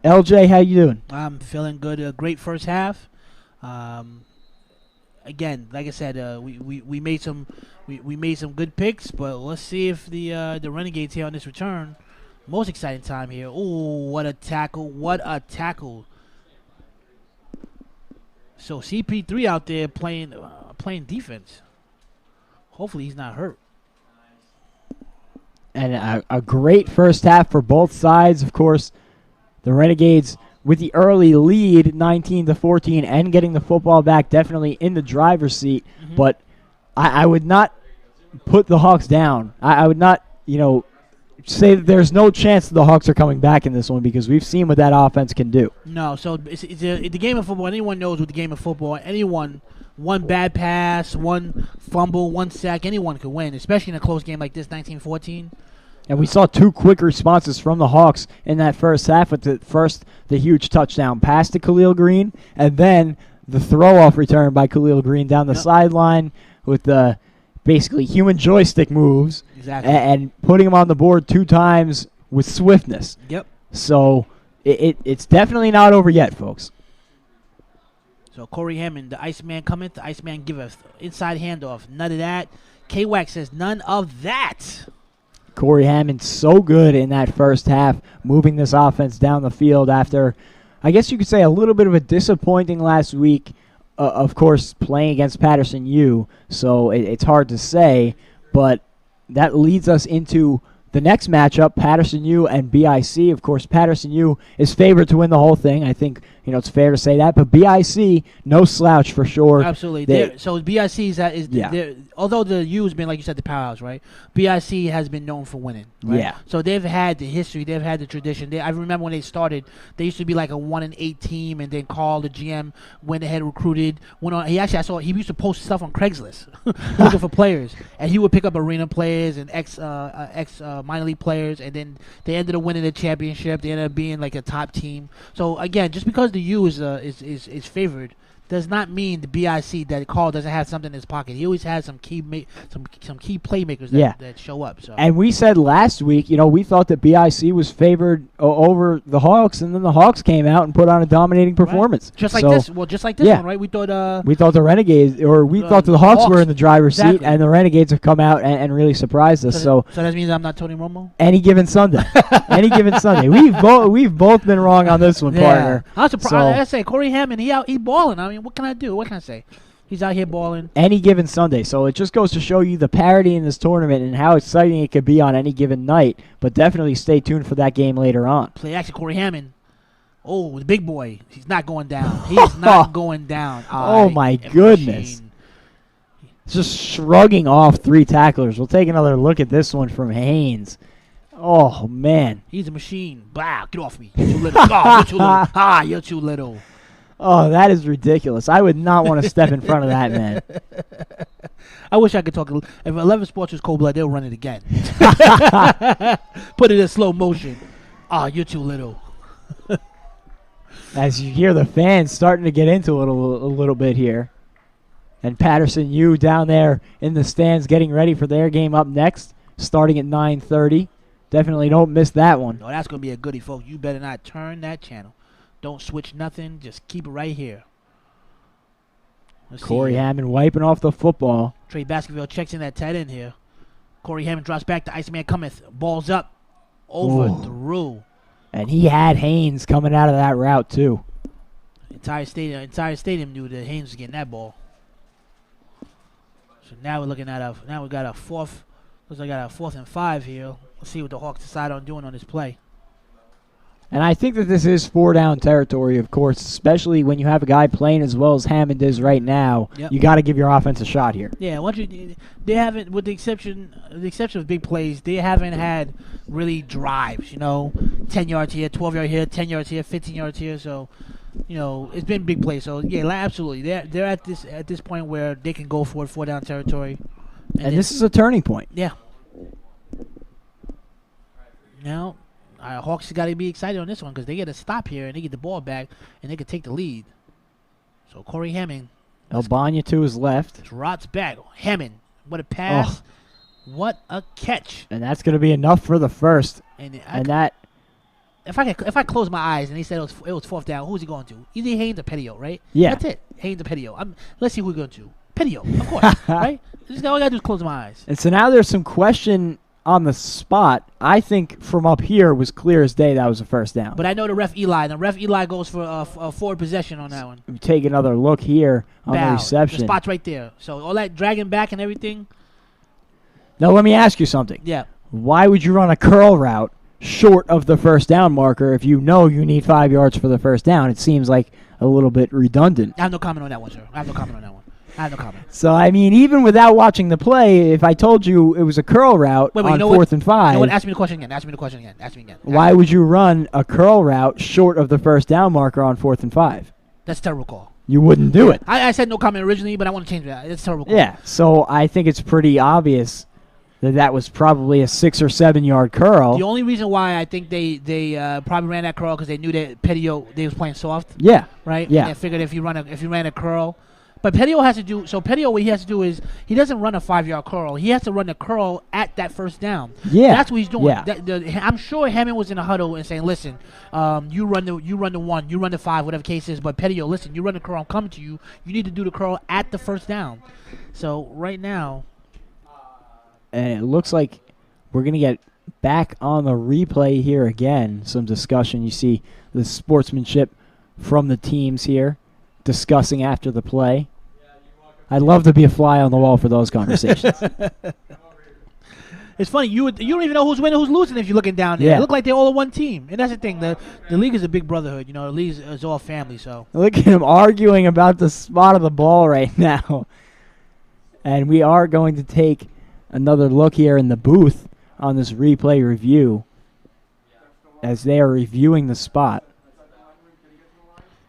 LJ, how you doing? I'm feeling good. A great first half. Again, like I said, we made some good picks, but let's see if the Renegades here on this return. Most exciting time here. Oh, what a tackle! What a tackle! So CP3 out there playing defense. Hopefully he's not hurt. And a great first half for both sides. Of course, the Renegades with the early lead, 19-14, and getting the football back, definitely in the driver's seat. Mm-hmm. But I would not put the Hawks down. I would not, say that there's no chance the Hawks are coming back in this one because we've seen what that offense can do. No, so it's the game of football. Anyone knows with the game of football. Anyone, one bad pass, one fumble, one sack, anyone could win, especially in a close game like this, 19-14. And we saw two quick responses from the Hawks in that first half. With the huge touchdown pass to Khalil Green, and then the throw-off return by Khalil Green down the sideline with the basically human joystick moves. Exactly. And putting him on the board 2 times with swiftness. Yep. So it's definitely not over yet, folks. So Corey Hammond, the Iceman cometh, the Iceman giveth. Inside handoff, none of that. K-Wax says none of that. Corey Hammond so good in that first half, moving this offense down the field after, I guess you could say, a little bit of a disappointing last week. Of course, playing against Paterson U, so it's hard to say, but that leads us into the next matchup, Paterson U and BIC. Of course, Paterson U is favored to win the whole thing. I think it's fair to say that. But BIC, no slouch for sure. Absolutely. So BIC although the U has been, like you said, the powerhouse, right? BIC has been known for winning. Right? Yeah. So they've had the history. They've had the tradition. I remember when they started, they used to be like a 1-8 team, and then Carl, the GM, went ahead and recruited. I saw he used to post stuff on Craigslist looking for players, and he would pick up arena players and ex minor league players, and then they ended up winning the championship. They ended up being like a top team. So again, just because the U is favored does not mean the BIC that Carl doesn't have something in his pocket. He always has some key playmakers that show up. So. And we said last week, we thought that BIC was favored over the Hawks, and then the Hawks came out and put on a dominating performance. Right. Just like this one, right? We thought the Renegades, or we thought the Hawks were in the driver's seat, and the Renegades have come out and really surprised us. So that means I'm not Tony Romo? Any given Sunday. We've both been wrong on this one, partner. I'm surprised. I say Corey Hammond, he balling. I mean, what can I do? What can I say? He's out here balling. Any given Sunday. So it just goes to show you the parity in this tournament and how exciting it could be on any given night. But definitely stay tuned for that game later on. Play action, Corey Hammond. Oh, the big boy. He's not going down. He's not going down. Oh, my goodness. Just shrugging off 3 tacklers. We'll take another look at this one from Haynes. Oh, man. He's a machine. Blah, get off me. You're too little. Oh, you're too little. You're too little. Oh, that is ridiculous. I would not want to step in front of that man. I wish I could talk. If 11 Sports was cold blood, they'll run it again. Put it in slow motion. You're too little. As you hear the fans starting to get into it a little bit here. And Paterson U down there in the stands getting ready for their game up next, starting at 9:30. Definitely don't miss that one. No, that's going to be a goodie, folks. You better not turn that channel. Don't switch nothing. Just keep it right here. Corey Hammond wiping off the football. Trey Baskerville checks in that tight end here. Corey Hammond drops back. The Iceman cometh. Balls up. Through. And he had Haynes coming out of that route, too. Entire stadium knew that Haynes was getting that ball. So now we're looking at we got a fourth. Looks like I got a 4th and 5 here. Let's see what the Hawks decide on doing on this play. And I think that this is 4-down territory, of course, especially when you have a guy playing as well as Hammond is right now. Yep. You got to give your offense a shot here. Yeah, they haven't, with the exception of big plays, they haven't had really drives. 10 yards here, 12 yards here, 10 yards here, 15 yards here. So, it's been big plays. So yeah, absolutely, they're at this point where they can go for it, 4-down territory. And this is a turning point. Yeah. Now, Hawks got to be excited on this one because they get a stop here and they get the ball back and they can take the lead. So Corey Hammond. Albania to his left. Trots back. Hammond. What a pass. What a catch. And that's going to be enough for the first. And that. If I close my eyes and he said it was fourth down, who's he going to? Either Haynes or Petio, right? Yeah. That's it. Haynes or Petio. Let's see who we're going to. Petio, of course. Right? All I got to do is close my eyes. And so now there's some question on the spot. I think from up here was clear as day that was a first down. But I know the ref Eli. The ref Eli goes for a forward possession on that one. We take another look here on the reception. The spot's right there. So all that dragging back and everything. Now let me ask you something. Yeah. Why would you run a curl route short of the first down marker if you know you need 5 yards for the first down? It seems like a little bit redundant. I have no comment on that one, sir. I have no comment on that one. So, I mean, even without watching the play, if I told you it was a curl route on 4th and 5. You know what? Ask me the question again. Why would you run a curl route short of the first down marker on 4th and 5? That's a terrible call. You wouldn't do it. I said no comment originally, but I want to change that. It's a terrible call. Yeah, so I think it's pretty obvious that was probably a 6 or 7 yard curl. The only reason why I think they probably ran that curl because they knew that Petio, they was playing soft. Yeah. Right? Yeah. And they figured if you ran a curl. But Petio has to do, so Petio, what he has to do is, he doesn't run a 5 yard curl. He has to run a curl at that first down. Yeah. That's what he's doing. Yeah. I'm sure Hammond was in a huddle and saying, listen, you run the 1, you run the 5, whatever case is, but Petio, listen, you run the curl, I'm coming to you. You need to do the curl at the first down. So right now. And it looks like we're going to get back on the replay here again. Some discussion. You see the sportsmanship from the teams here discussing after the play. I'd love to be a fly on the wall for those conversations. It's funny. You don't even know who's winning, who's losing if you're looking down there. Yeah. It look like they're all on one team. And that's the thing. The league is a big brotherhood. The league is all family. So look at him arguing about the spot of the ball right now. And we are going to take another look here in the booth on this replay review as they are reviewing the spot.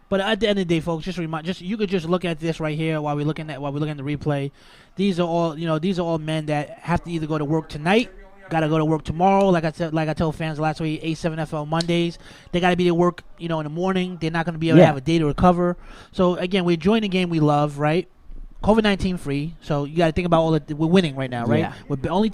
But at the end of the day, folks, you could just look at this right here while we're looking at the replay. These are all men that have to either go to work tonight, got to go to work tomorrow. Like I told fans last week, A7FL Mondays, they got to be at work, in the morning. They're not going to be able to have a day to recover. So again, we're enjoying the game we love, right? COVID-19 free, so you got to think about we're winning right now, right? Yeah. We're the only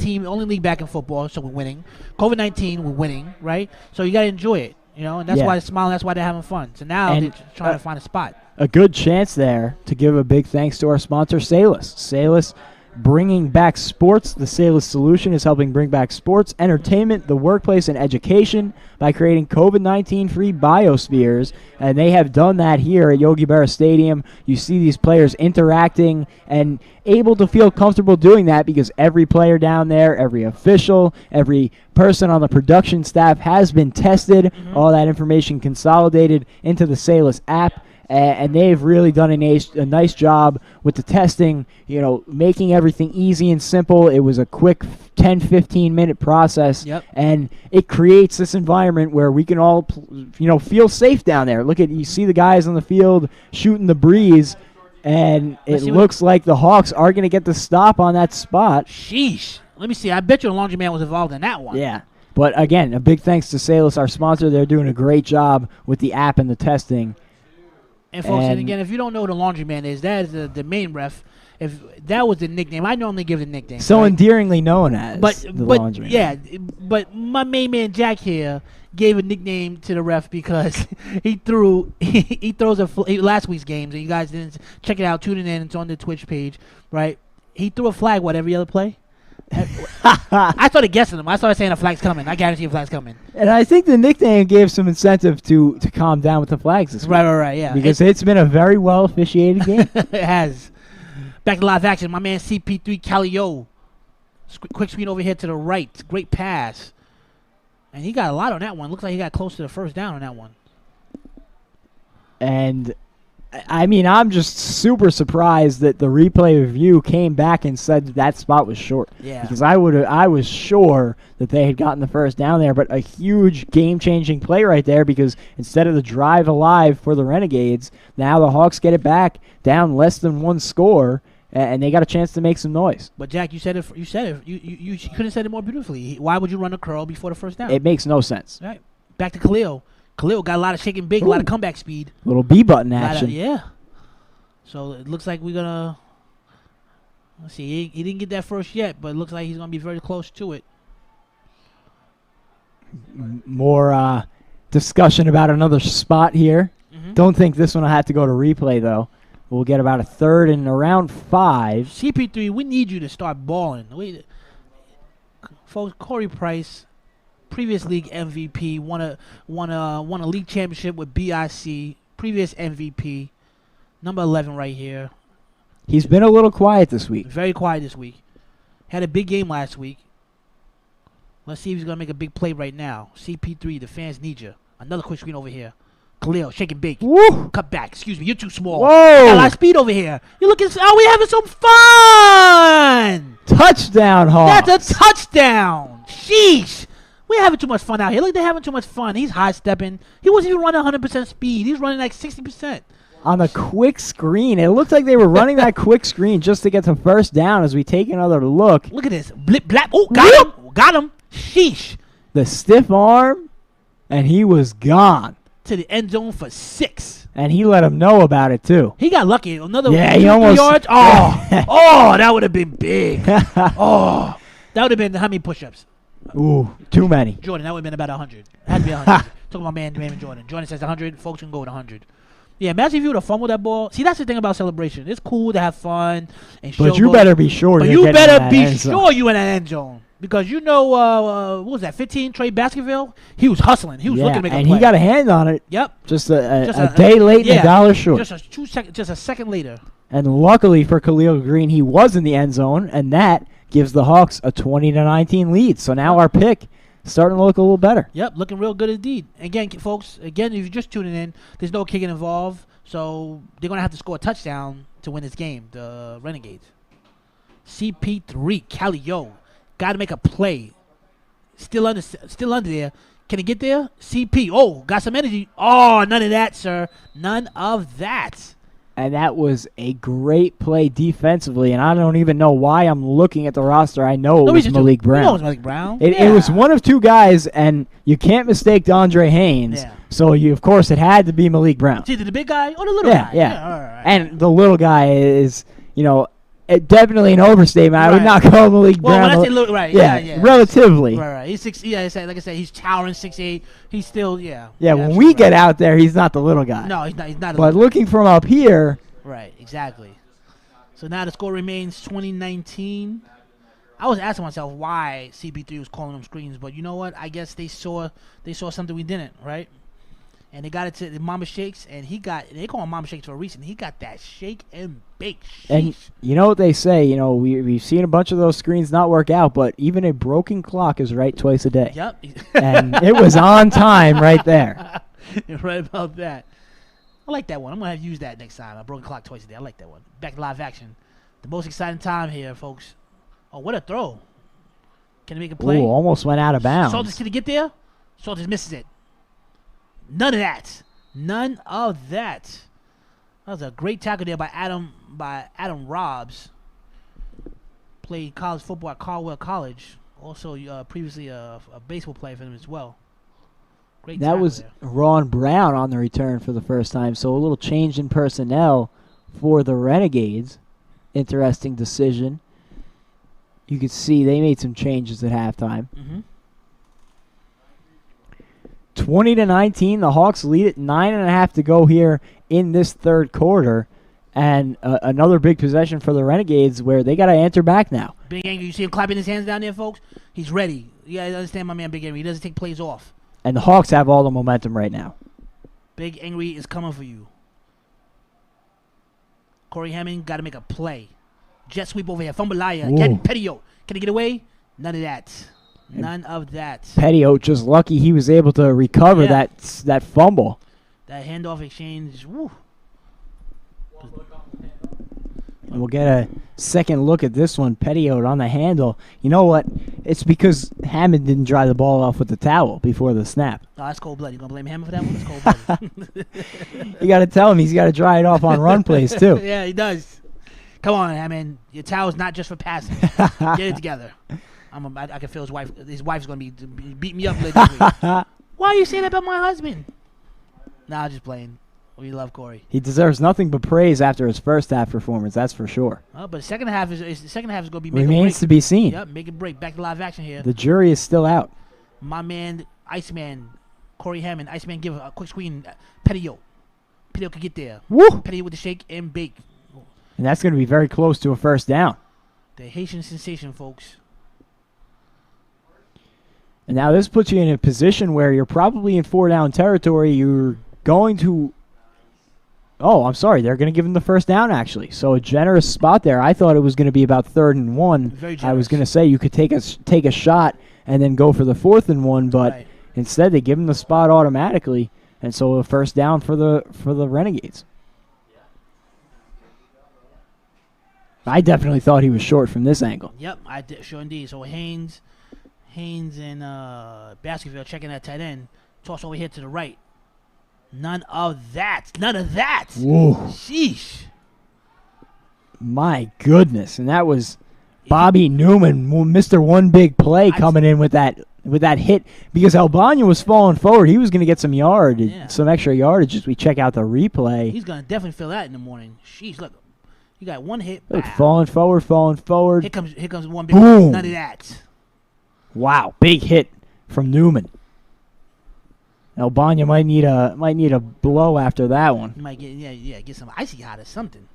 league back in football, so we're winning. COVID-19, we're winning, right? So you got to enjoy it, and that's why they're smiling, that's why they're having fun. So now they're trying to find a spot. A good chance there to give a big thanks to our sponsor, Salus. Salus bringing back sports. The Salus solution is helping bring back sports, entertainment, the workplace, and education by creating COVID-19-free biospheres, and they have done that here at Yogi Berra Stadium. You see these players interacting and able to feel comfortable doing that because every player down there, every official, every person on the production staff has been tested. Mm-hmm. All that information consolidated into the Salus app. And they've really done a nice job with the testing, making everything easy and simple. It was a quick 10, 15-minute process, and it creates this environment where we can all, feel safe down there. You see the guys on the field shooting the breeze, and it looks like the Hawks are going to get the stop on that spot. Sheesh. Let me see. I bet you the laundryman was involved in that one. Yeah. But, again, a big thanks to Salus, our sponsor. They're doing a great job with the app and the testing. And folks, and again, if you don't know who the laundryman is, that is the main ref. If that was the nickname, I normally give the nickname. So endearingly known as the laundryman. Yeah, but my main man Jack here gave a nickname to the ref because he throws last week's games, and you guys didn't check it out. Tune it in. It's on the Twitch page, right? He threw a flag. Every other play? I started guessing them. I started saying a flag's coming. I guarantee a flag's coming. And I think the nickname gave some incentive to calm down with the flags this week. Right, yeah. Because it's been a very well officiated game. It has. Back to live action. My man CP3 Calio. Quick screen over here to the right. Great pass. And he got a lot on that one. Looks like he got close to the first down on that one. And I mean, I'm just super surprised that the replay review came back and said that spot was short. Yeah. Because I was sure that they had gotten the first down there, but a huge game-changing play right there because instead of the drive alive for the Renegades, now the Hawks get it back down less than one score, and they got a chance to make some noise. But Jack, you said it. You couldn't have said it more beautifully. Why would you run a curl before the first down? It makes no sense. Right. Back to Khalil. Khalil got a lot of shaking big, a lot of comeback speed. Little B button action. Yeah. So it looks like we're gonna. Let's see. He didn't get that first yet, but it looks like he's gonna be very close to it. More discussion about another spot here. Don't think this one will have to go to replay though. We'll get about a third and around 5. CP3, we need you to start balling. Folks, Corey Price, previous league MVP, won a league championship with BIC. Previous MVP, number 11 right here. He's been a little quiet this week. Very quiet this week. Had a big game last week. Let's see if he's gonna make a big play right now. CP3, the fans need you. Another quick screen over here. Khalil, shaking big. Woo! Cut back. Excuse me, you're too small. Whoa! Got a lot of speed over here. You're looking. Oh, we having some fun. Touchdown, Hawks. That's a touchdown. Sheesh. We're having too much fun out here. Look, they're having too much fun. He's high stepping. He wasn't even running 100% speed. He's running like 60%. On the quick screen, it looked like they were running that quick screen just to get to first down. As we take another look, Look at this. Blip, blap. Oh, got him. Got him. Sheesh. the stiff arm, and he was gone. To the end zone for 6. And he let him know about it too. He got lucky. Another Yeah, 2 he almost- yards. Oh, that would have been big. Oh, that would have been how many push-ups? Ooh, too many. Jordan, that would have been about 100. Had to be 100. Talking about man Raymond Jordan. Jordan says 100. Folks can go with 100. Yeah, imagine if you would have fumbled that ball. See, that's the thing about celebration. It's cool to have fun and But you showboat. better be sure. But you're you getting in better that be end zone. sure you in that end zone. Because you know, what was that, 15, Trey Baskerville? He was hustling. He was looking to make a and play. he got a hand on it. Yep. Just a Just day late and yeah, a dollar short. Just a second later. And luckily for Khalil Green, he was in the end zone, and that gives the Hawks a 20-19 lead. So now our pick starting to look a little better. Yep, looking real good indeed. Again, folks, if you're just tuning in, there's no kicking involved. So they're going to have to score a touchdown to win this game, the Renegades. CP3, Calio, got to make a play. Still under there. Can he get there? CP. Oh, got some energy. Oh, none of that, sir. None of that. And that was a great play defensively, and I don't even know why I'm looking at the roster. I know it was Malik Brown. You know it was Malik Brown. It was one of two guys, and you can't mistake DeAndre Haynes. Yeah. So, of course, it had to be Malik Brown. It's either the big guy or the little guy. Yeah. All right. And the little guy is, definitely an overstatement. I would not call Malik Well, Brown. when I say little, right. Yeah, Yeah. relatively. Right. He's 6. Yeah, like I said, he's towering 6'8". He's still, Yeah, when we get out there, he's not the little guy. No, he's not. He's not. But looking from up here. Right, exactly. So now the score remains 2019. I was asking myself why CP3 was calling them screens, but you know what? I guess they saw something we didn't, right? And they got it to the Mama Shakes, and they call him Mama Shakes for a reason. He got that shake and bake. And you know what they say, we've seen a bunch of those screens not work out, but even a broken clock is right twice a day. Yep. And it was on time right there. You're right about that. I like that one. I'm going to have to use that next time. A broken clock twice a day. I like that one. Back to live action. The most exciting time here, folks. Oh, what a throw. Can he make a play? Ooh, almost went out of bounds. Saltis, can he get there? Saltis misses it. None of that. None of that. That was a great tackle there by Adam Robbs. Played college football at Caldwell College. Also, previously a baseball player for them as well. Great that was there. Ron Brown on the return for the first time, so a little change in personnel for the Renegades. Interesting decision. You could see they made some changes at halftime. 20-19, the Hawks lead it. 9.5 to go here in this third quarter. And another big possession for the Renegades where they got to answer back now. Big Angry, you see him clapping his hands down there, folks? He's ready. You guys understand my man Big Angry. He doesn't take plays off. And the Hawks have all the momentum right now. Big Angry is coming for you. Corey Hammond got to make a play. Jet sweep over here. Fumbalaya. Get Petio. Can he get away? None of that. None of that. Petio just lucky he was able to recover that fumble. That handoff exchange. Woo. And we'll get a second look at this one. Petio on the handle. You know what? It's because Hammond didn't dry the ball off with the towel before the snap. Oh, that's cold blood. You gonna blame Hammond for that one? That's cold blood. You got to tell him he's got to dry it off on run plays too. Yeah, he does. Come on, Hammond. Your towel's not just for passing. Get it together. I can feel his wife. His wife's gonna be beating me up later this week. Why you say that about my husband? Nah, just playing. We love Corey. He deserves nothing but praise after his first half performance. That's for sure. But the second half is going to be make Remains to be seen. Yep, make a break. Back to live action here. The jury is still out. My man, Iceman, Corey Hammond. Iceman, give a quick screen. Petio could get there. Woo! Petio with the shake and bake. And that's going to be very close to a first down. The Haitian sensation, folks. And now this puts you in a position where you're probably in 4-down territory. You're going to... Oh, I'm sorry. They're going to give him the first down, actually. So a generous spot there. I thought it was going to be about 3rd and 1. Very generous. I was going to say you could take a shot and then go for the 4th and 1, but Right. instead they give him the spot automatically. And so a first down for the Renegades. I definitely thought he was short from this angle. Yep, I did. Sure indeed. So Haynes and Baskerville checking that tight end. Toss over here to the right. None of that. Whoa. Sheesh. My goodness. And that was Bobby Newman, Mr. One Big Play, coming in with that hit. Because Albania was falling forward. He was going to get some some extra yardage as we check out the replay. He's going to definitely feel that in the morning. Sheesh, look. You got one hit. Look, Wow. falling forward. Here comes one big Boom. None of that. Wow, big hit from Newman. Albania might need a blow after that one. You might get some icy hot or something.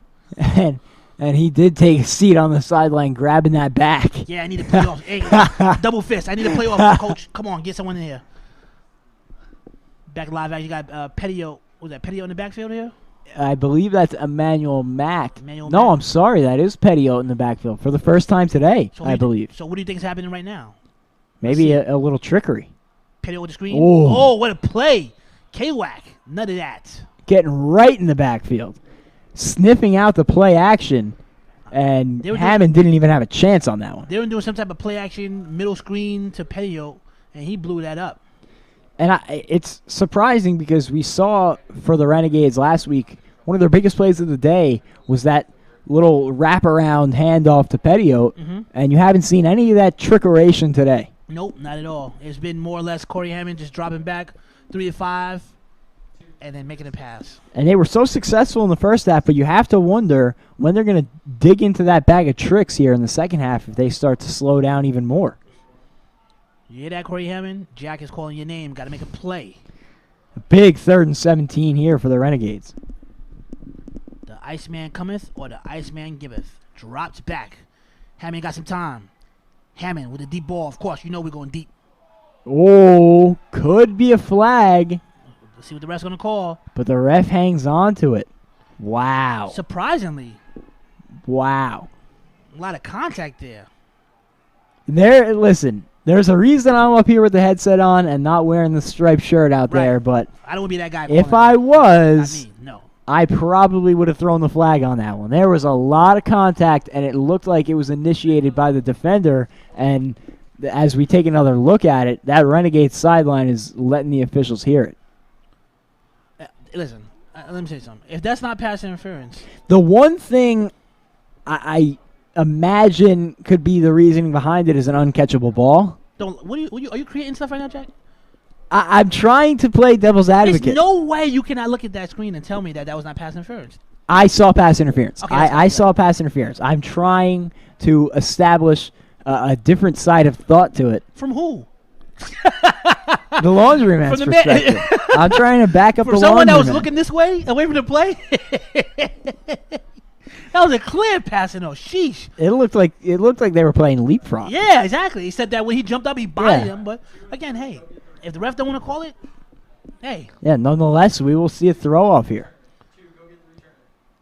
And he did take a seat on the sideline, grabbing that back. Yeah, I need to play off. Hey, double fist. I need to play off, coach. Come on, get someone in here. Back live action. You got Petio. Was that Petio in the backfield here? I believe that's Emmanuel Mack. Emmanuel No, Mack. I'm sorry. That is Petio in the backfield for the first time today, So I believe. So what do you think is happening right now? Maybe a little trickery. Petio with the screen. Oh. Oh, what a play. K-Wack. None of that. Getting right in the backfield. Sniffing out the play action. And Hammond didn't even have a chance on that one. They were doing some type of play action, middle screen to Petio, and he blew that up. And it's surprising because we saw for the Renegades last week, one of their biggest plays of the day was that little wraparound handoff to Petio, and you haven't seen any of that trickeration today. Nope, not at all. It's been more or less Corey Hammond just dropping back 3 to 5 and then making a pass. And they were so successful in the first half, but you have to wonder when they're going to dig into that bag of tricks here in the second half if they start to slow down even more. You hear that, Corey Hammond? Jack is calling your name. Got to make a play. A big 3rd and 17 here for the Renegades. The Iceman cometh or the Iceman giveth. Drops back. Hammond got some time. Hammond with a deep ball. Of course, you know we're going deep. Oh, could be a flag, Let's see what the ref's going to call. but the ref hangs on to it. Wow. Surprisingly, Wow. a lot of contact there. Listen, there's a reason I'm up here with the headset on and not wearing the striped shirt out Right. there, but I don't want to be that guy. if calling I that. was, No. I probably would have thrown the flag on that one. There was a lot of contact, and it looked like it was initiated by the defender, and as we take another look at it, that Renegade sideline is letting the officials hear it. Listen, let me say something. If that's not pass interference, The one thing I imagine could be the reasoning behind it is an uncatchable ball. don't. Are you creating stuff right now, Jack? I'm trying to play devil's advocate. There's no way you cannot look at that screen and tell me that was not pass interference. I saw pass interference. Okay, I saw pass interference. I'm trying to establish a different side of thought to it. From who? The laundryman's From the man- perspective. I'm trying to back up From the someone that was laundryman. looking this way, away from the play. That was a clear passing. Oh, sheesh. It looked like they were playing leapfrog. Yeah, exactly. He said that when he jumped up, he bodied Yeah. him. But again, hey, if the ref don't want to call it, hey, Yeah, nonetheless, we will see a throw off here.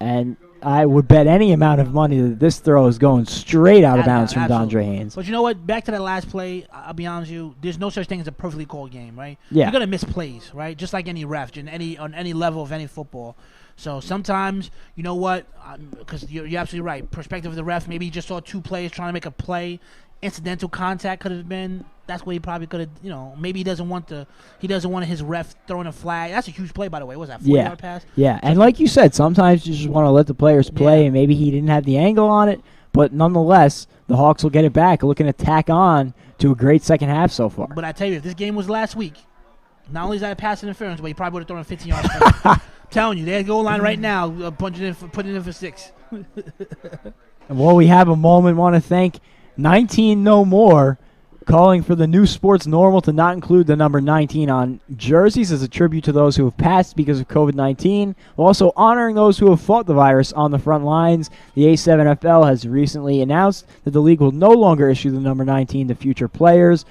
And I would bet any amount of money that this throw is going straight out of bounds from absolutely. Dondre Haynes. But you know what? Back to that last play. I'll be honest with you. There's no such thing as a perfectly called game, right? Yeah. You're gonna miss plays, right? Just like any ref, on any level of any football. So sometimes, you know what? Because you're absolutely right. Perspective of the ref. Maybe he just saw two players trying to make a play. Incidental contact could have been. That's what he probably could have. Maybe he doesn't want his ref throwing a flag. That's a huge play, by the way. What was that 40-yard pass? Yeah, and like you said, sometimes you just want to let the players play, Yeah. and maybe he didn't have the angle on it, but nonetheless, the Hawks will get it back, looking to tack on to a great second half so far. But I tell you, if this game was last week, Not only is that a pass interference, but he probably would have thrown a 15 yards. Telling you, there's goal line right now, putting it in for 6. And while we have a moment, want to thank 19 No More, calling for the new sports normal to not include the number 19 on jerseys as a tribute to those who have passed because of COVID-19, while also honoring those who have fought the virus on the front lines. The A7FL has recently announced that the league will no longer issue the number 19 to future players.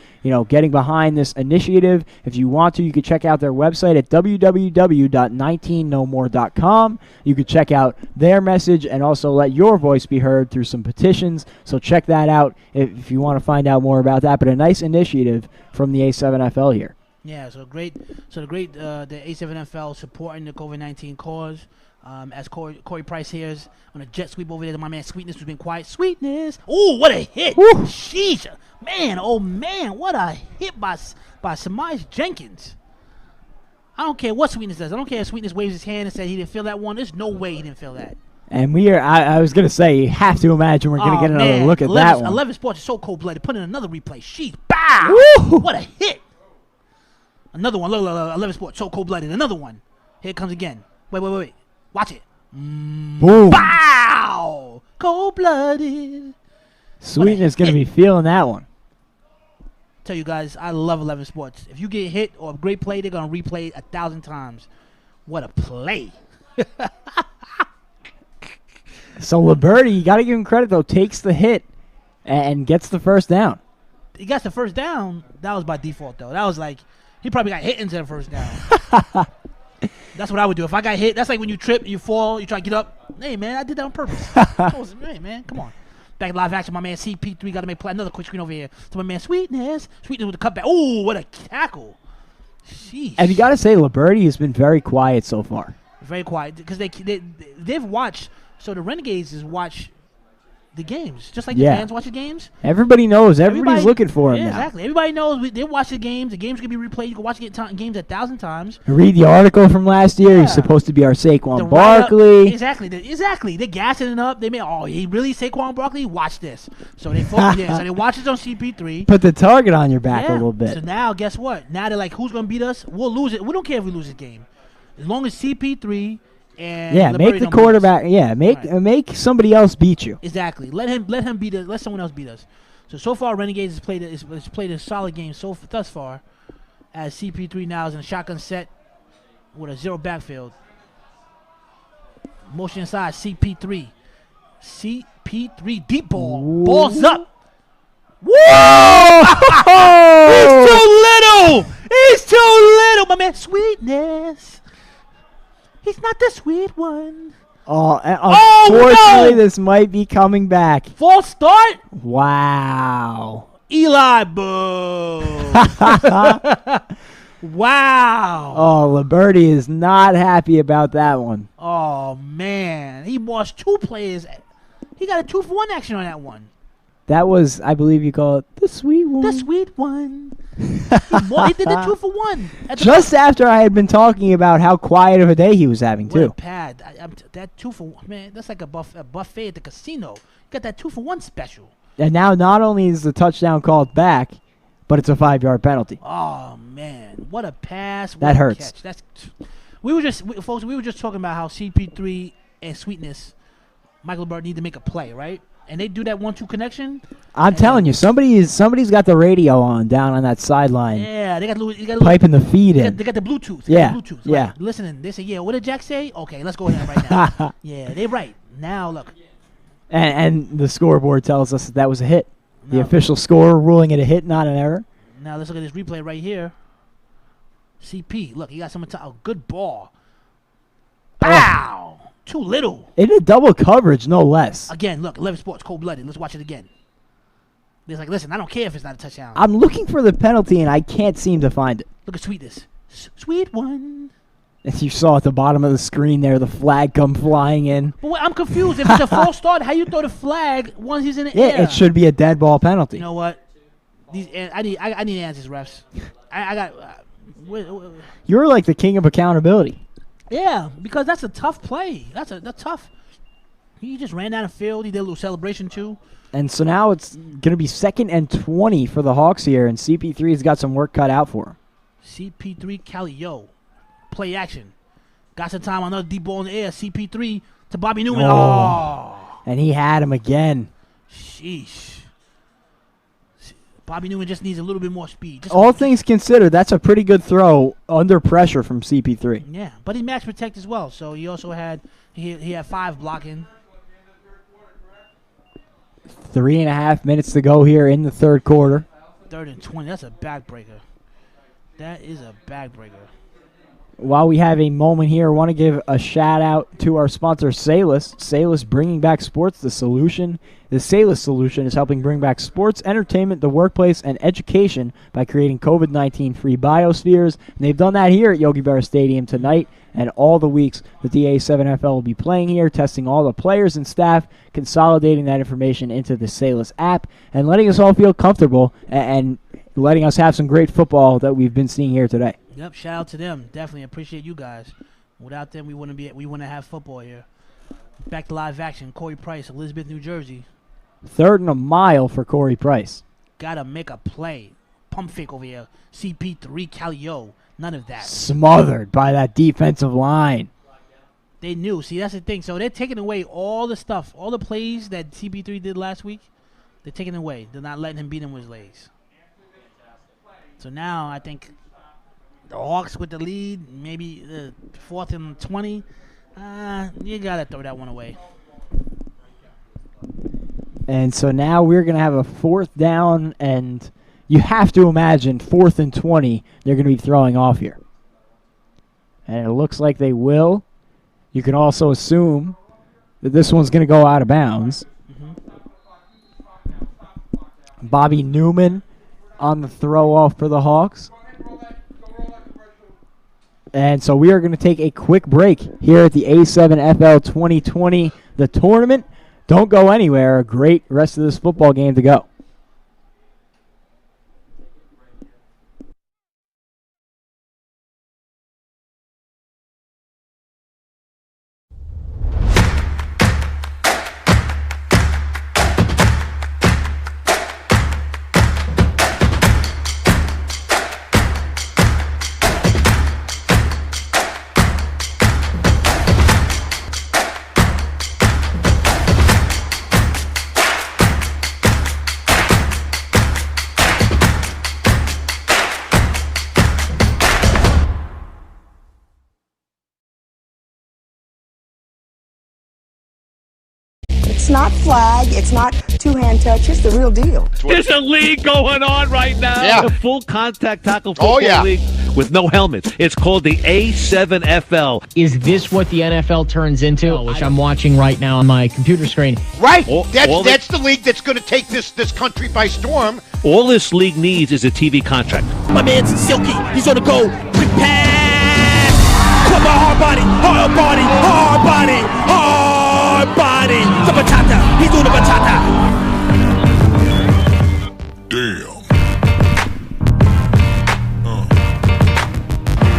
Getting behind this initiative. If you want to, you can check out their website at www.19nomore.com. You can check out their message and also let your voice be heard through some petitions. So check that out if you want to find out more about that. But a nice initiative from the A7FL here. Yeah, the A7FL supporting the COVID-19 cause. As Corey Price here is on a jet sweep over there to my man Sweetness, who's been quiet. Sweetness! Oh, what a hit! Woo. Sheesh! Man, oh man, what a hit by Samaj Jenkins. I don't care what Sweetness does. I don't care if Sweetness waves his hand and says he didn't feel that one. There's no way he didn't feel that. And I was going to say, you have to imagine we're going to get another look at that one. 11 Sports is so cold-blooded. Put in another replay. Sheesh! Bow! Woo. What a hit! Another one. Look, 11 Sports, so cold-blooded. Another one. Here it comes again. Wait. Watch it. Boom. Bow! Cold-blooded. Sweetness going to be feeling that one. Tell you guys, I love 11 Sports. If you get hit or a great play, they're going to replay it 1,000 times. What a play. So Liberty, you got to give him credit, though, takes the hit and gets the first down. He got the first down. That was by default, though. That was like, he probably got hit into the first down. That's what I would do. If I got hit, that's like when you trip, you fall, you try to get up. Hey, man, I did that on purpose. Hey, man, come on. Back in live action, my man CP3 got to make play. Another quick screen over here to my man Sweetness. Sweetness with the cutback. Oh, what a tackle. Sheesh. And you got to say, Liberty has been very quiet so far. Very quiet because they've watched. So the Renegades is watch the games, just like the fans watch the games. Everybody knows. Everybody's looking for him now. Exactly. Everybody knows they watch the games. The games can be replayed. You can watch games 1,000 times. Read the article from last year. He's supposed to be our Saquon Barkley. Exactly. They're gassing it up. They made, he really Saquon Barkley? Watch this. So they focus, so they watch it on CP3. Put the target on your back a little bit. So now, guess what? Now they're like, who's going to beat us? We'll lose it. We don't care if we lose this game. As long as CP3 and make the quarterback. Make somebody else beat you. Exactly. Let him beat us. Let someone else beat us. So far, Renegades has played a solid game thus far. As CP3 now is in a shotgun set with a zero backfield. Motion inside CP3. CP3 deep ball. Ooh. Balls up. Whoa! He's too little. He's too little, my man. Sweetness. He's not the sweet one. Unfortunately, this might be coming back. False start? Wow. Eli, boo. Wow. Oh, Liberty is not happy about that one. Oh, man. He lost 2 players. He got a 2-for-1 action on that one. That was, I believe you call it, the sweet one. The sweet one. He did the 2-for-1. Just after I had been talking about how quiet of a day he was having, too. What a pad. That 2-for-1, man, that's like a buffet at the casino. You got that 2-for-1 special. And now not only is the touchdown called back, but it's a 5-yard penalty. Oh, man. What a pass. That hurts. Catch. We were just talking about how CP3 and Sweetness, Michael Bird, need to make a play, right? And they do that 1-2 connection. I'm telling you, somebody's got the radio on down on that sideline. Yeah, they got piping the feed in. They got the Bluetooth. Yeah. Right. Listening. They say, what did Jack say? Okay, let's go ahead right now. Yeah, they right. Now, look. And the scoreboard tells us that was a hit. The official score ruling it a hit, not an error. Now, let's look at this replay right here. CP, look, he got some good ball. Bow! Too little. It did double coverage, no less. Again, look, 11 Sports, cold-blooded. Let's watch it again. He's like, listen, I don't care if it's not a touchdown. I'm looking for the penalty, and I can't seem to find it. Look at Sweetness. Sweet one. As you saw at the bottom of the screen there, the flag come flying in. But wait, I'm confused. If it's a false start, how you throw the flag once he's in the air? Yeah, it should be a dead ball penalty. You know what? I need answers, refs. I got... You're like the king of accountability. Yeah, because that's a tough play. That's tough. He just ran down the field. He did a little celebration, too. And so now it's going to be 2nd and 20 for the Hawks here, and CP3's got some work cut out for him. CP3 Calio. Play action. Got some time on another deep ball in the air. CP3 to Bobby Newman. Oh. And he had him again. Sheesh. Bobby Newman just needs a little bit more speed. All things considered, that's a pretty good throw under pressure from CP3. Yeah, but he match protect as well. So he also had he had 5 blocking. 3.5 minutes to go here in the third quarter. 3rd and 20. That's a backbreaker. That is a backbreaker. While we have a moment here, I want to give a shout out to our sponsor, Salus. Salus bringing back sports, the solution. The Salus solution is helping bring back sports, entertainment, the workplace, and education by creating COVID-19 free biospheres. And they've done that here at Yogi Berra Stadium tonight and all the weeks that the A7FL will be playing here, testing all the players and staff, consolidating that information into the Salus app, and letting us all feel comfortable and letting us have some great football that we've been seeing here today. Yep, shout out to them. Definitely appreciate you guys. Without them, we wouldn't have football here. Back to live action. Corey Price, Elizabeth, New Jersey. 3rd and a mile for Corey Price. Gotta make a play. Pump fake over here. CP3 Calio. None of that. Smothered by that defensive line. They knew. See, that's the thing. So they're taking away all the stuff, all the plays that CP3 did last week. They're taking away. They're not letting him beat him with his legs. So now I think the Hawks with the lead, maybe 4th and 20. You got to throw that one away. And so now we're going to have a 4th down, and you have to imagine 4th and 20 they're going to be throwing off here. And it looks like they will. You can also assume that this one's going to go out of bounds. Bobby Newman on the throw off for the Hawks. And so we are going to take a quick break here at the A7FL 2020, the tournament. Don't go anywhere. A great rest of this football game to go. It's not flag. It's not two-hand touch. It's the real deal. There's a league going on right now. Yeah. A full contact tackle football league with no helmets. It's called the A7FL. Is this what the NFL turns into, which I'm watching right now on my computer screen? Right. That's the league that's going to take this country by storm. All this league needs is a TV contract. My man's Silky. He's on the go. Quick pass. Come on, hard body. Hard body. Hard body. Hard body. The batata. He's doing the batata. Damn.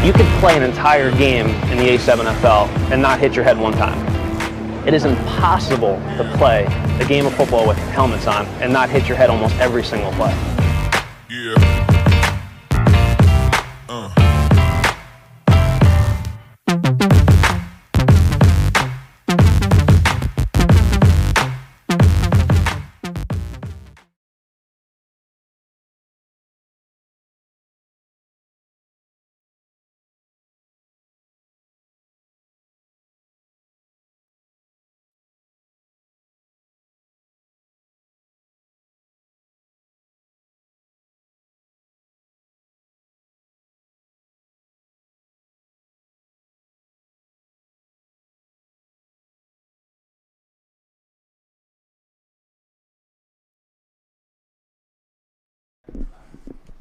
You could play an entire game in the A7FL and not hit your head one time. It is impossible to play a game of football with helmets on and not hit your head almost every single play. Yeah.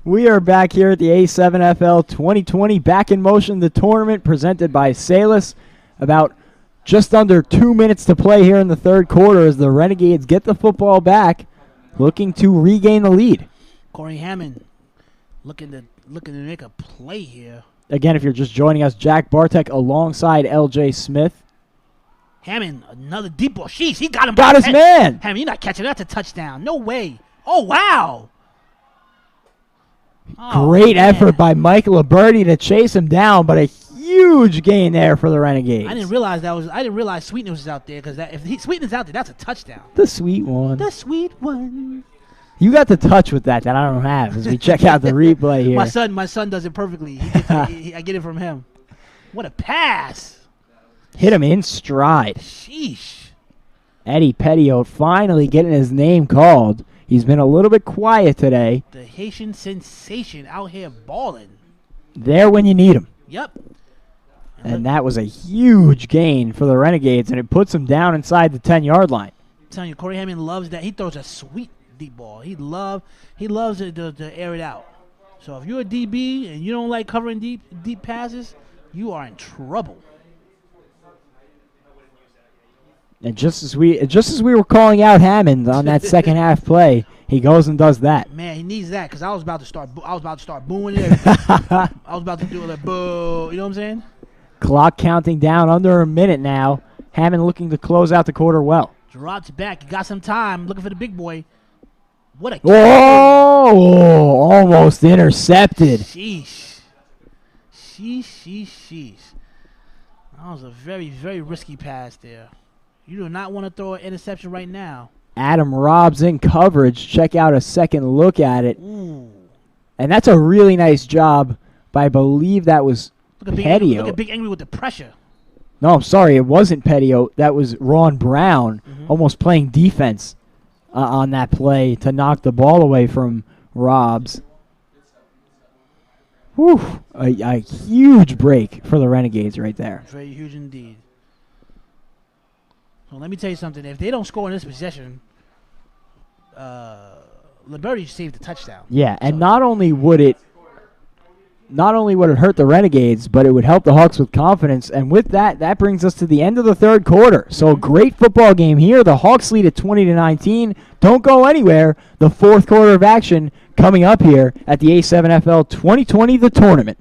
We are back here at the A7FL 2020 Back in Motion, the tournament presented by Salus. About just under 2 minutes to play here in the third quarter as the Renegades get the football back, looking to regain the lead. Corey Hammond looking to make a play here. Again, if you're just joining us, Jack Bartek alongside L.J. Smith. Hammond, another deep ball. Sheesh, he got him. Got his man. Hammond, you're not catching that. That's a touchdown. No way. Oh, wow. Oh, Great man. effort by Mike Liberti to chase him down, but a huge gain there for the Renegades. I didn't realize Sweetness was out there because if Sweetness out there, that's a touchdown. The sweet one. The sweet one. You got the touch with that I don't have as we check out the replay here. My son does it perfectly. I get it from him. What a pass! Hit him in stride. Sheesh. Eddie Pettiot finally getting his name called. He's been a little bit quiet today. The Haitian sensation out here balling. There when you need him. Yep. And that was a huge gain for the Renegades, and it puts him down inside the 10-yard line. I'm telling you, Corey Hammond loves that. He throws a sweet deep ball. He loves to air it out. So if you're a DB and you don't like covering deep passes, you are in trouble. And just as we were calling out Hammond on that second half play, he goes and does that. Man, he needs that because I was about to start booing and everything. I was about to do a little boo. You know what I'm saying? Clock counting down under a minute now. Hammond looking to close out the quarter well. Gerard's back. He got some time. Looking for the big boy. What a Oh, almost intercepted. Sheesh. That was a very, very risky pass there. You do not want to throw an interception right now. Adam Robbs in coverage. Check out a second look at it. Ooh. And that's a really nice job by, I believe that was Pettiot. Look at Big Angry with the pressure. No, I'm sorry. It wasn't Pettiot. That was Ron Brown almost playing defense on that play to knock the ball away from Robbs. Whew. A huge break for the Renegades right there. Very huge indeed. So let me tell you something. If they don't score in this possession, Liberty saved the touchdown. Yeah, and not only would it hurt the Renegades, but it would help the Hawks with confidence. And with that, that brings us to the end of the third quarter. So a great football game here. The Hawks lead at 20-19. Don't go anywhere. The fourth quarter of action coming up here at the A7FL 2020 The Tournament.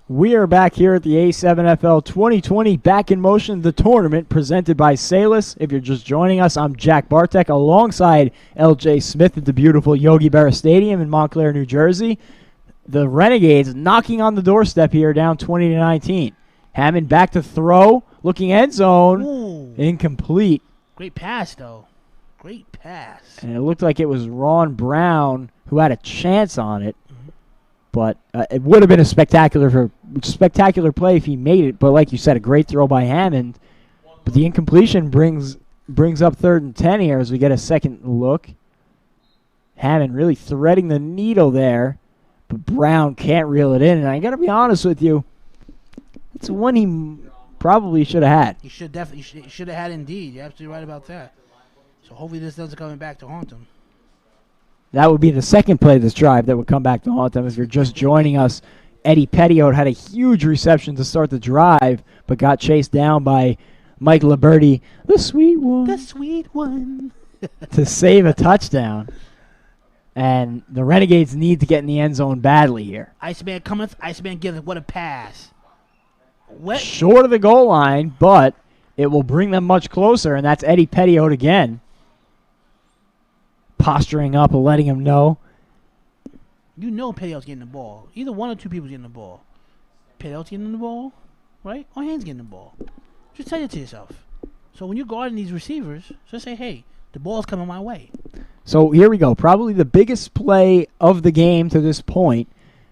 We are back here at the A7FL 2020 Back in Motion, the tournament presented by Salus. If you're just joining us, I'm Jack Bartek alongside LJ Smith at the beautiful Yogi Berra Stadium in Montclair, New Jersey. The Renegades knocking on the doorstep here, down 20-19. Hammond back to throw, looking end zone. Ooh. Incomplete. Great pass, though. Great pass. And it looked like it was Ron Brown who had a chance on it. But it would have been a spectacular play if he made it. But like you said, a great throw by Hammond. But the incompletion brings up 3rd and 10 here as we get a second look. Hammond really threading the needle there. But Brown can't reel it in. And I got to be honest with you, it's one he probably should have had. He should have had indeed. You're absolutely right about that. So hopefully this doesn't come back to haunt him. That would be the second play of this drive that would come back to haunt them. If you're just joining us, Eddie Pettiot had a huge reception to start the drive, but got chased down by Mike Liberty, the sweet one. The sweet one. To save a touchdown. And the Renegades need to get in the end zone badly here. Iceman cometh, Iceman giveth. What a pass. Short of the goal line, but it will bring them much closer, and that's Eddie Pettiot again. Posturing up and letting him know. You know Pettiot's getting the ball. Either one or two people's getting the ball. Pettiot's getting the ball, right? Or Hand's getting the ball. Just tell it to yourself. So when you're guarding these receivers, just say, hey, the ball's coming my way. So here we go. Probably the biggest play of the game to this point.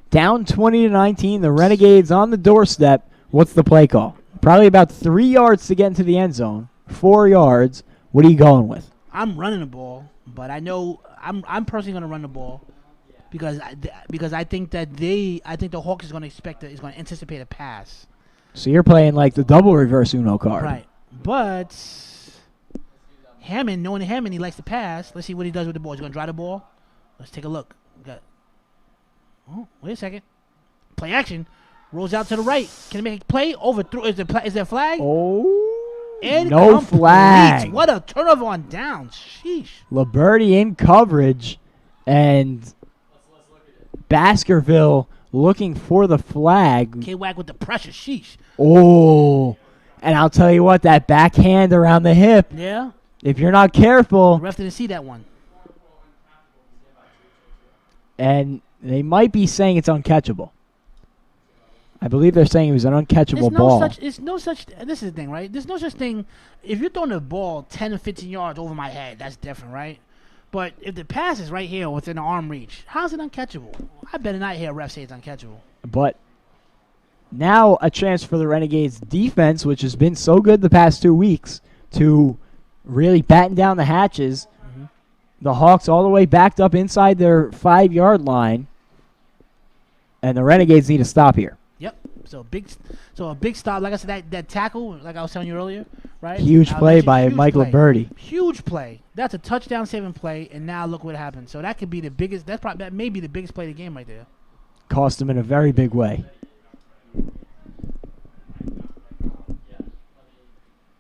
Down 20-19, the Renegades on the doorstep. What's the play call? Probably about 3 yards to get into the end zone. 4 yards. What are you going with? I'm running the ball, but I know I'm personally going to run the ball because I think that the Hawks is going to anticipate a pass. So you're playing like the double reverse Uno card. Right. But Hammond, knowing Hammond, he likes to pass. Let's see what he does with the ball. He's going to drive the ball. Let's take a look. Wait a second. Play action. Rolls out to the right. Can he make a play? Overthrow. Is there a flag? Oh. Incomplete. No flag. What a turnover on downs. Sheesh. Liberty in coverage. And Baskerville looking for the flag. K-Wag with the pressure. Sheesh. Oh. And I'll tell you what, that backhand around the hip. Yeah. If you're not careful. The ref didn't see that one. And they might be saying it's uncatchable. I believe they're saying it was an uncatchable ball. This is the thing, right? There's no such thing. If you're throwing the ball 10 or 15 yards over my head, that's different, right? But if the pass is right here within the arm reach, how's it uncatchable? I better not hear a ref say it's uncatchable. But now a chance for the Renegades defense, which has been so good the past 2 weeks, to really batten down the hatches. Mm-hmm. The Hawks all the way backed up inside their 5-yard line. And the Renegades need to stop here. Yep. So a big stop. Like I said, that tackle, like I was telling you earlier, right? Huge play by Mike Liberty. Huge play. That's a touchdown saving play, and now look what happened. So that could be the biggest. That may be the biggest play of the game right there. Cost him in a very big way.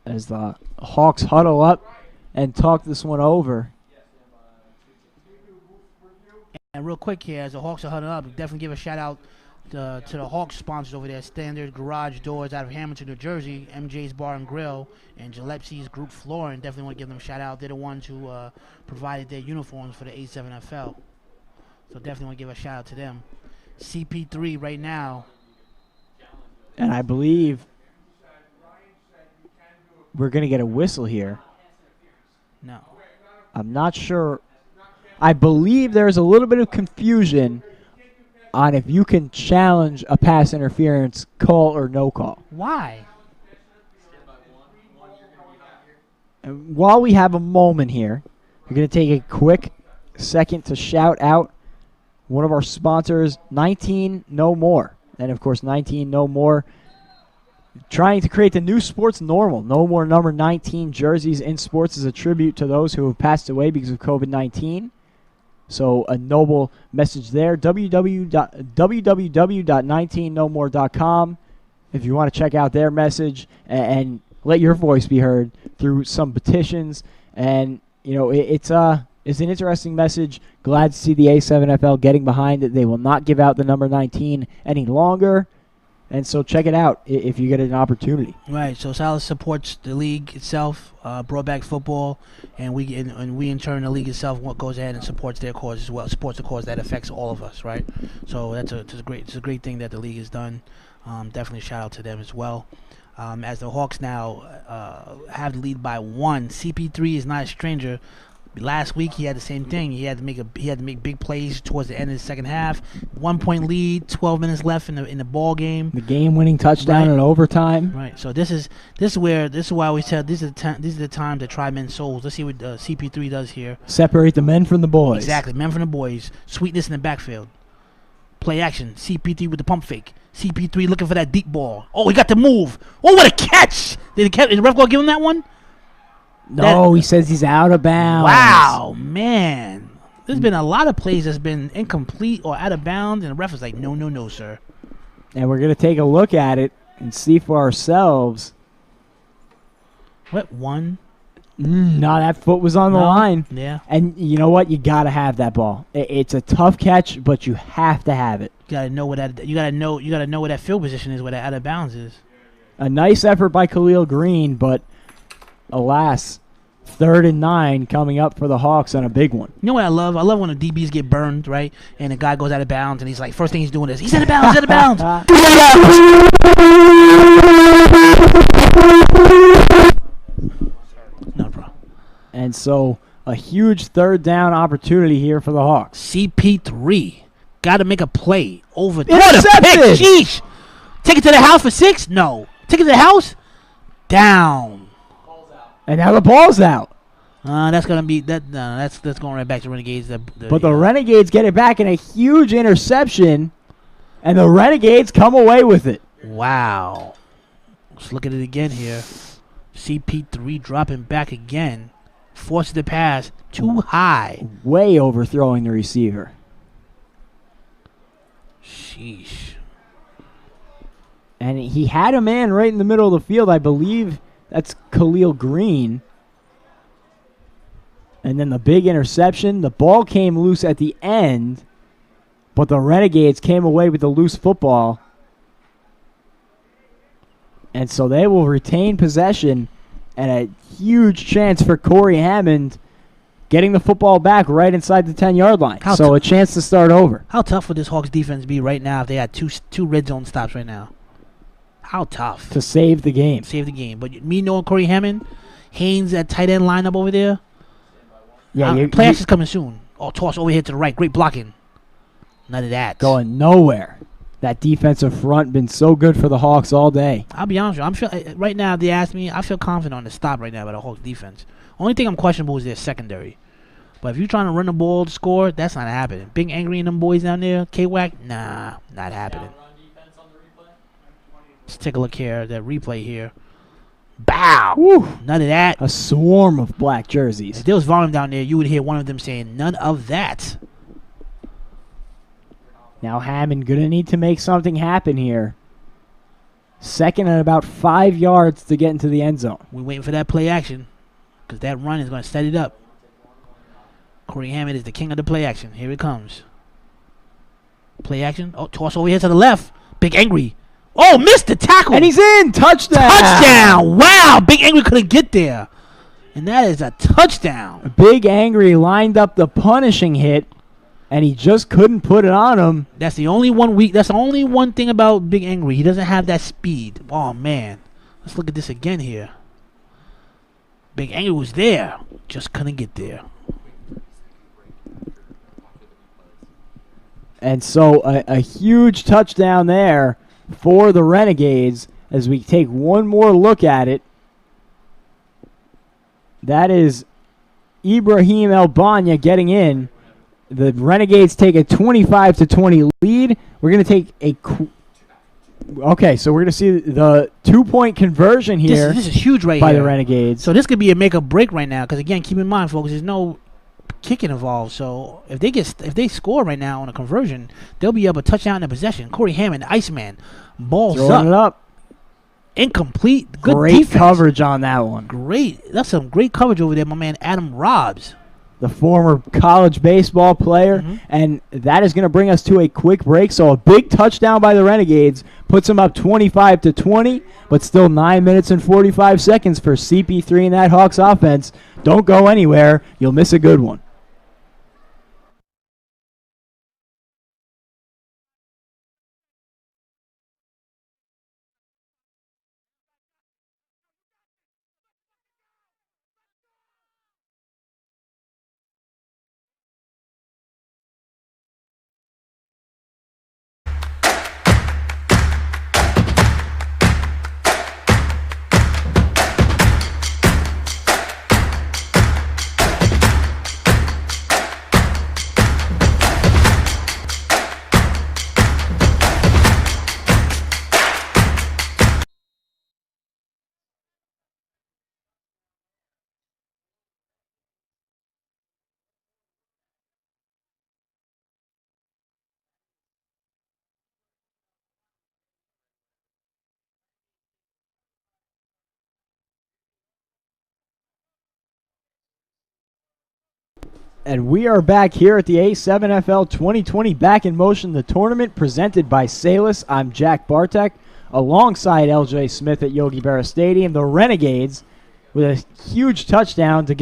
As the Hawks huddle up and talk this one over. And real quick here, as the Hawks are huddling up, definitely give a shout out to the Hawks sponsors over there, Standard Garage Doors out of Hamilton, New Jersey, MJ's Bar and Grill, and Gillespie's Group Flooring. Definitely want to give them a shout out. They're the ones who provided their uniforms for the A7FL. So definitely want to give a shout out to them. CP3 right now. And I believe we're going to get a whistle here. No. I'm not sure. I believe there's a little bit of confusion on if you can challenge a pass interference call or no call. Why? And while we have a moment here, we're going to take a quick second to shout out one of our sponsors, 19 No More. And, of course, 19 No More, trying to create the new sports normal. No more number 19 jerseys in sports is a tribute to those who have passed away because of COVID-19. So a noble message there. www.19nomore.com if you want to check out their message and let your voice be heard through some petitions. And, you know, it's is an interesting message. Glad to see the A7FL getting behind it. They will not give out the number 19 any longer. And so check it out if you get an opportunity. Right. So Salus supports the league itself, brought back football, and we in turn, the league itself, goes ahead and supports their cause as well. Supports the cause that affects all of us. Right. So it's a great thing that the league has done. Definitely shout out to them as well. As the Hawks now have the lead by 1. CP3 is not a stranger. Last week he had the same thing. He had to make big plays towards the end of the second half. 1 point lead, 12 minutes left in the ball game. The game-winning touchdown in overtime. Right. So this is why I always tell these are the time to try men's souls. Let's see what CP3 does here. Separate the men from the boys. Exactly, men from the boys. Sweetness in the backfield. Play action. CP3 with the pump fake. CP3 looking for that deep ball. Oh, he got the move. Oh, what a catch! Did the ref go give him that one? No, he says he's out of bounds. Wow, man. There's been a lot of plays that's been incomplete or out of bounds, and the ref is like, no, sir. And we're going to take a look at it and see for ourselves. What, 1? No, that foot was on the line. Yeah. And you know what? You got to have that ball. It's a tough catch, but you have to have it. You gotta know where that field position is, where that out of bounds is. A nice effort by Khalil Green, but alas, 3rd and 9 coming up for the Hawks on a big one. You know what I love? I love when the DBs get burned, right? And the guy goes out of bounds, and he's like, first thing he's doing is, he's out of bounds, out of bounds. No problem. And so a huge 3rd down opportunity here for the Hawks. CP3 got to make a play over. Intercepted! What a pick! Sheesh! Take it to the house for 6? No. Take it to the house? Down. And now the ball's out. That's gonna be that. That's going right back to Renegades. But the Renegades get it back in a huge interception, and the Renegades come away with it. Wow. Let's look at it again here. CP3 dropping back again, forces the pass too high. Way overthrowing the receiver. Sheesh. And he had a man right in the middle of the field, I believe. That's Khalil Green. And then the big interception. The ball came loose at the end, but the Renegades came away with the loose football. And so they will retain possession, and a huge chance for Corey Hammond getting the football back right inside the 10-yard line. So a chance to start over. How tough would this Hawks defense be right now if they had two red zone stops right now? How tough. To save the game. Save the game. But me knowing Corey Hammond, Haynes, that tight end lineup over there. Yeah, play action's coming soon. Oh, toss over here to the right. Great blocking. None of that. Going nowhere. That defensive front been so good for the Hawks all day. I'll be honest with you. Right now, if they ask me, I feel confident on the stop right now by the Hawks defense. Only thing I'm questionable is their secondary. But if you're trying to run the ball to score, that's not happening. Big Angry and them boys down there, K-Wack, nah, not happening. Let's take a look here. That replay here. Bow! Woo. None of that. A swarm of black jerseys. If there was volume down there, you would hear one of them saying, none of that. Now Hammond going to need to make something happen here. 2nd and about 5 yards to get into the end zone. We're waiting for that play action because that run is going to set it up. Corey Hammond is the king of the play action. Here it comes. Play action. Oh, toss over here to the left. Big Angry. Oh, missed the tackle. And he's in. Touchdown. Touchdown. Wow. Big Angry couldn't get there. And that is a touchdown. Big Angry lined up the punishing hit, and he just couldn't put it on him. That's the only one thing about Big Angry. He doesn't have that speed. Oh, man. Let's look at this again here. Big Angry was there. Just couldn't get there. And so a huge touchdown there for the Renegades as we take one more look at it. That is Ibrahim Elbanya getting in. The Renegades take a 25-20 lead. We're going to take a... Okay, so we're going to see the 2-point conversion here. This is huge right by here. the Renegades. So this could be a make or break right now because, again, keep in mind, folks, there's no kicking involved. So if they score right now on a conversion, they'll be able to touch down in possession. Corey Hammond, Iceman, balls throwing it up. Incomplete. Good great defense. Coverage on that one. Great. That's some great coverage over there, my man Adam Robbs. the former college baseball player. And that is going to bring us to a quick break. So a big touchdown by the Renegades puts them up 25-20, but still 9 minutes and 45 seconds for CP3 and that Hawks offense. Don't go anywhere. You'll miss a good one. And we are back here at the A7FL 2020 Back in Motion, the tournament presented by Salus. I'm Jack Bartek, alongside LJ Smith at Yogi Berra Stadium. The Renegades with a huge touchdown to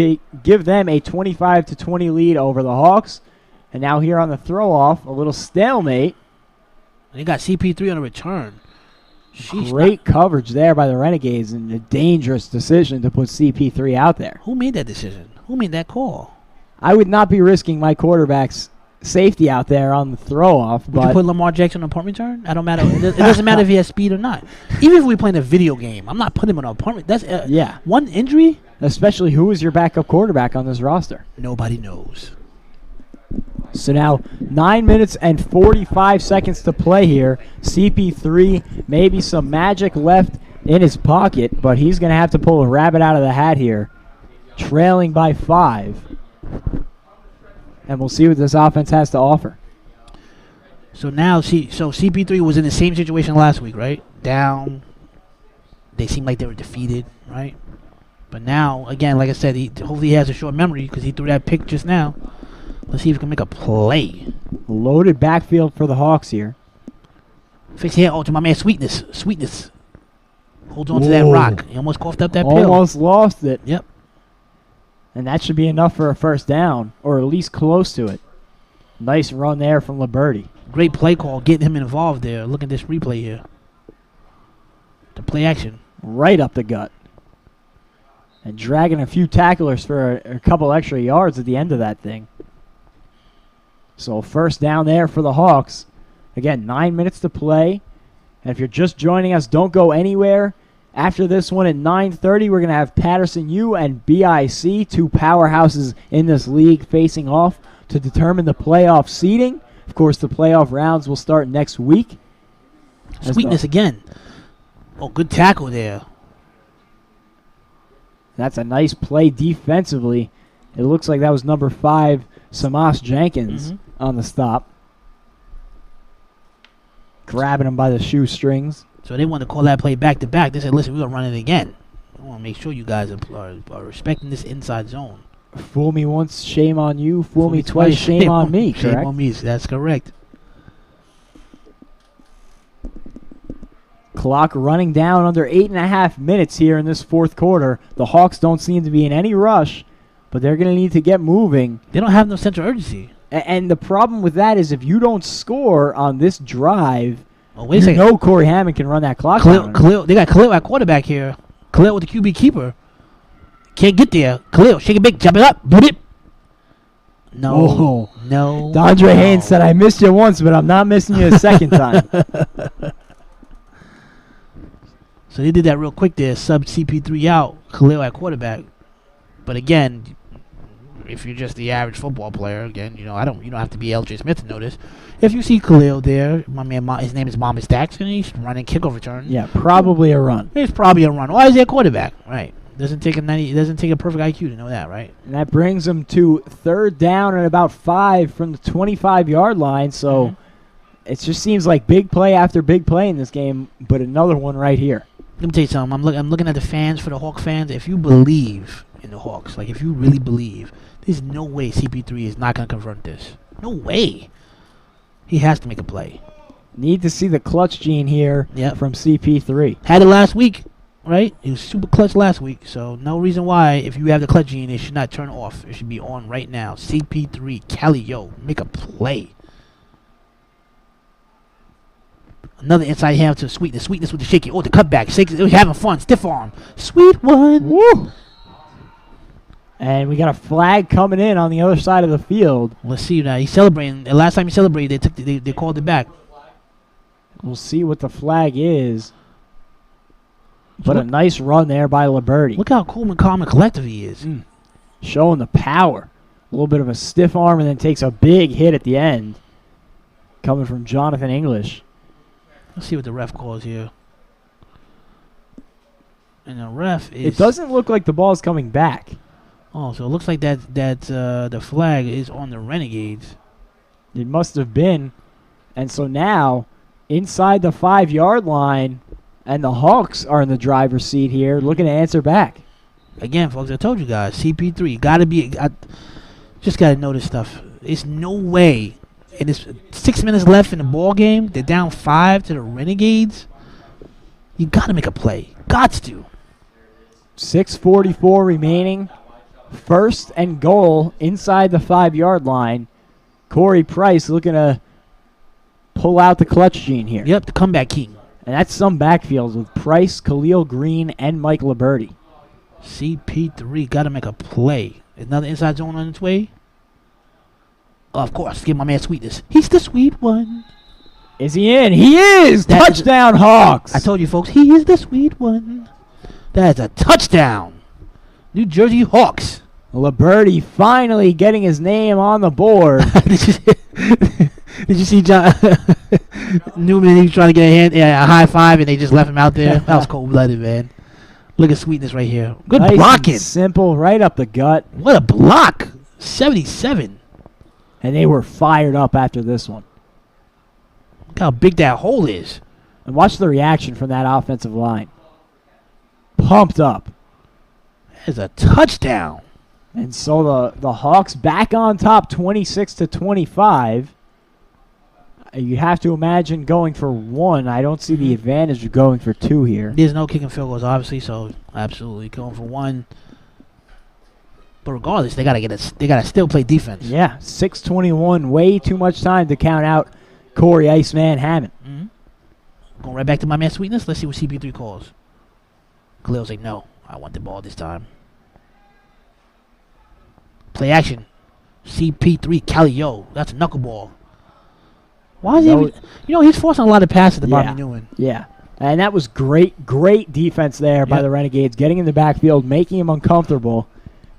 give them a 25-20 lead over the Hawks. And now here on the throw-off, a little stalemate. They got CP3 on a return. Great coverage there by the Renegades, and a dangerous decision to put CP3 out there. Who made that decision? Who made that call? I would not be risking my quarterback's safety out there on the throw-off. Would you put Lamar Jackson on a punt return? I don't matter. It doesn't matter if he has speed or not. Even if we're playing a video game, I'm not putting him on a punt. That's one injury. Especially who is your backup quarterback on this roster? Nobody knows. So now 9 minutes and 45 seconds to play here. CP3, maybe some magic left in his pocket, but he's going to have to pull a rabbit out of the hat here. Trailing by 5. And we'll see what this offense has to offer. So now, CP3 was in the same situation last week, right? Down. They seemed like they were defeated, right? But now, again, like I said, hopefully he has a short memory because he threw that pick just now. Let's see if he can make a play. Loaded backfield for the Hawks here. Fix here. Oh, to my man Sweetness. Sweetness holds on to that rock. He almost coughed up that pill. Almost lost it. Yep. And that should be enough for a first down, or at least close to it. Nice run there from Liberty. Great play call, getting him involved there. Look at this replay here. The play action. Right up the gut. And dragging a few tacklers for a couple extra yards at the end of that thing. So first down there for the Hawks. Again, 9 minutes to play. And if you're just joining us, don't go anywhere. After this one at 9:30, we're going to have Paterson U and BIC, two powerhouses in this league, facing off to determine the playoff seeding. Of course, the playoff rounds will start next week. Sweetness again. Oh, good tackle there. That's a nice play defensively. It looks like that was number 5, Samas Jenkins, on the stop. Grabbing him by the shoestrings. So they want to call that play back-to-back. They said, listen, we're going to run it again. I want to make sure you guys are respecting this inside zone. Fool me once, shame on you. Fool me twice, shame on me, correct? Shame on me, that's correct. Clock running down under 8.5 minutes here in this fourth quarter. The Hawks don't seem to be in any rush, but they're going to need to get moving. They don't have no sense of urgency. And the problem with that is if you don't score on this drive, wait a second. know Corey Hammond can run that clock down. They got Khalil at quarterback here. Khalil with the QB keeper. Can't get there. Khalil, shake it big, jump it up, boot it. No. DeAndre Haynes said, I missed you once, but I'm not missing you a second time. So they did that real quick there. Sub CP3 out, Khalil at quarterback. But again, if you're just the average football player, again, you don't have to be LJ Smith to know this. If you see Khalil there, my man, his name is Mama Stacks, and he's running kickoff return. Yeah, probably a run. It's probably a run. Why is he a quarterback? Right. Doesn't take a perfect IQ to know that, right? And that brings him to third down and about 5 from the 25-yard line. So it just seems like big play after big play in this game, but another one right here. Let me tell you something. I'm looking at the fans, for the Hawk fans. If you believe in the Hawks, like if you really believe, There's no way CP3 is not going to convert this. No way. He has to make a play. Need to see the clutch gene here from CP3. Had it last week, right? He was super clutch last week, so no reason why, if you have the clutch gene, it should not turn off. It should be on right now. CP3, Calio, make a play. Another inside hand to Sweetness. Sweetness with the shaky. Oh, the cutback. Shake, having fun. Stiff arm. Sweet one. Woo! And we got a flag coming in on the other side of the field. Let's see now. He's celebrating. The last time he celebrated, they called it back. We'll see what the flag is. But a nice run there by Liberty. Look how cool and calm and collective he is. Showing the power. A little bit of a stiff arm and then takes a big hit at the end. Coming from Jonathan English. Let's see what the ref calls here. And the ref is... It doesn't look like the ball's coming back. Oh, so it looks like that the flag is on the Renegades. It must have been. And so now, inside the 5-yard line, and the Hawks are in the driver's seat here, looking to answer back. Again, folks, I told you guys, CP3, got to be... just got to know this stuff. It's no way. And it's 6 minutes left in the ball game. They're down 5 to the Renegades. You got to make a play. Gots to. 6:44 remaining. First and goal inside the 5-yard line. Corey Price looking to pull out the clutch gene here. Yep, the comeback king. And that's some backfields with Price, Khalil Green, and Mike Liberty. CP3 got to make a play. Another inside zone on its way. Oh, of course, give my man Sweetness. He's the sweet one. Is he in? He is! Touchdown, Hawks! I told you, folks, he is the sweet one. That is a touchdown. New Jersey Hawks. Liberty finally getting his name on the board. Did you see John Newman? He was trying to get a high five, and they just left him out there. That was cold-blooded, man. Look at Sweetness right here. Good nice blocking. Simple, right up the gut. What a block. 77. And they were fired up after this one. Look how big that hole is. And watch the reaction from that offensive line. Pumped up. It's a touchdown. And so the Hawks back on top 26-25. You have to imagine going for 1. I don't see the advantage of going for 2 here. There's no kicking field goals, obviously, so absolutely going for 1. But regardless, they gotta still play defense. Yeah, 6:21, way too much time to count out Corey Iceman Hammond. Going right back to my man Sweetness. Let's see what CP3 calls. Khalil's like, no, I want the ball this time. Play action. CP3 Calio. That's a knuckleball. Why is he he's forcing a lot of passes to Bobby Newman. Yeah. And that was great defense there by the Renegades, getting in the backfield, making him uncomfortable,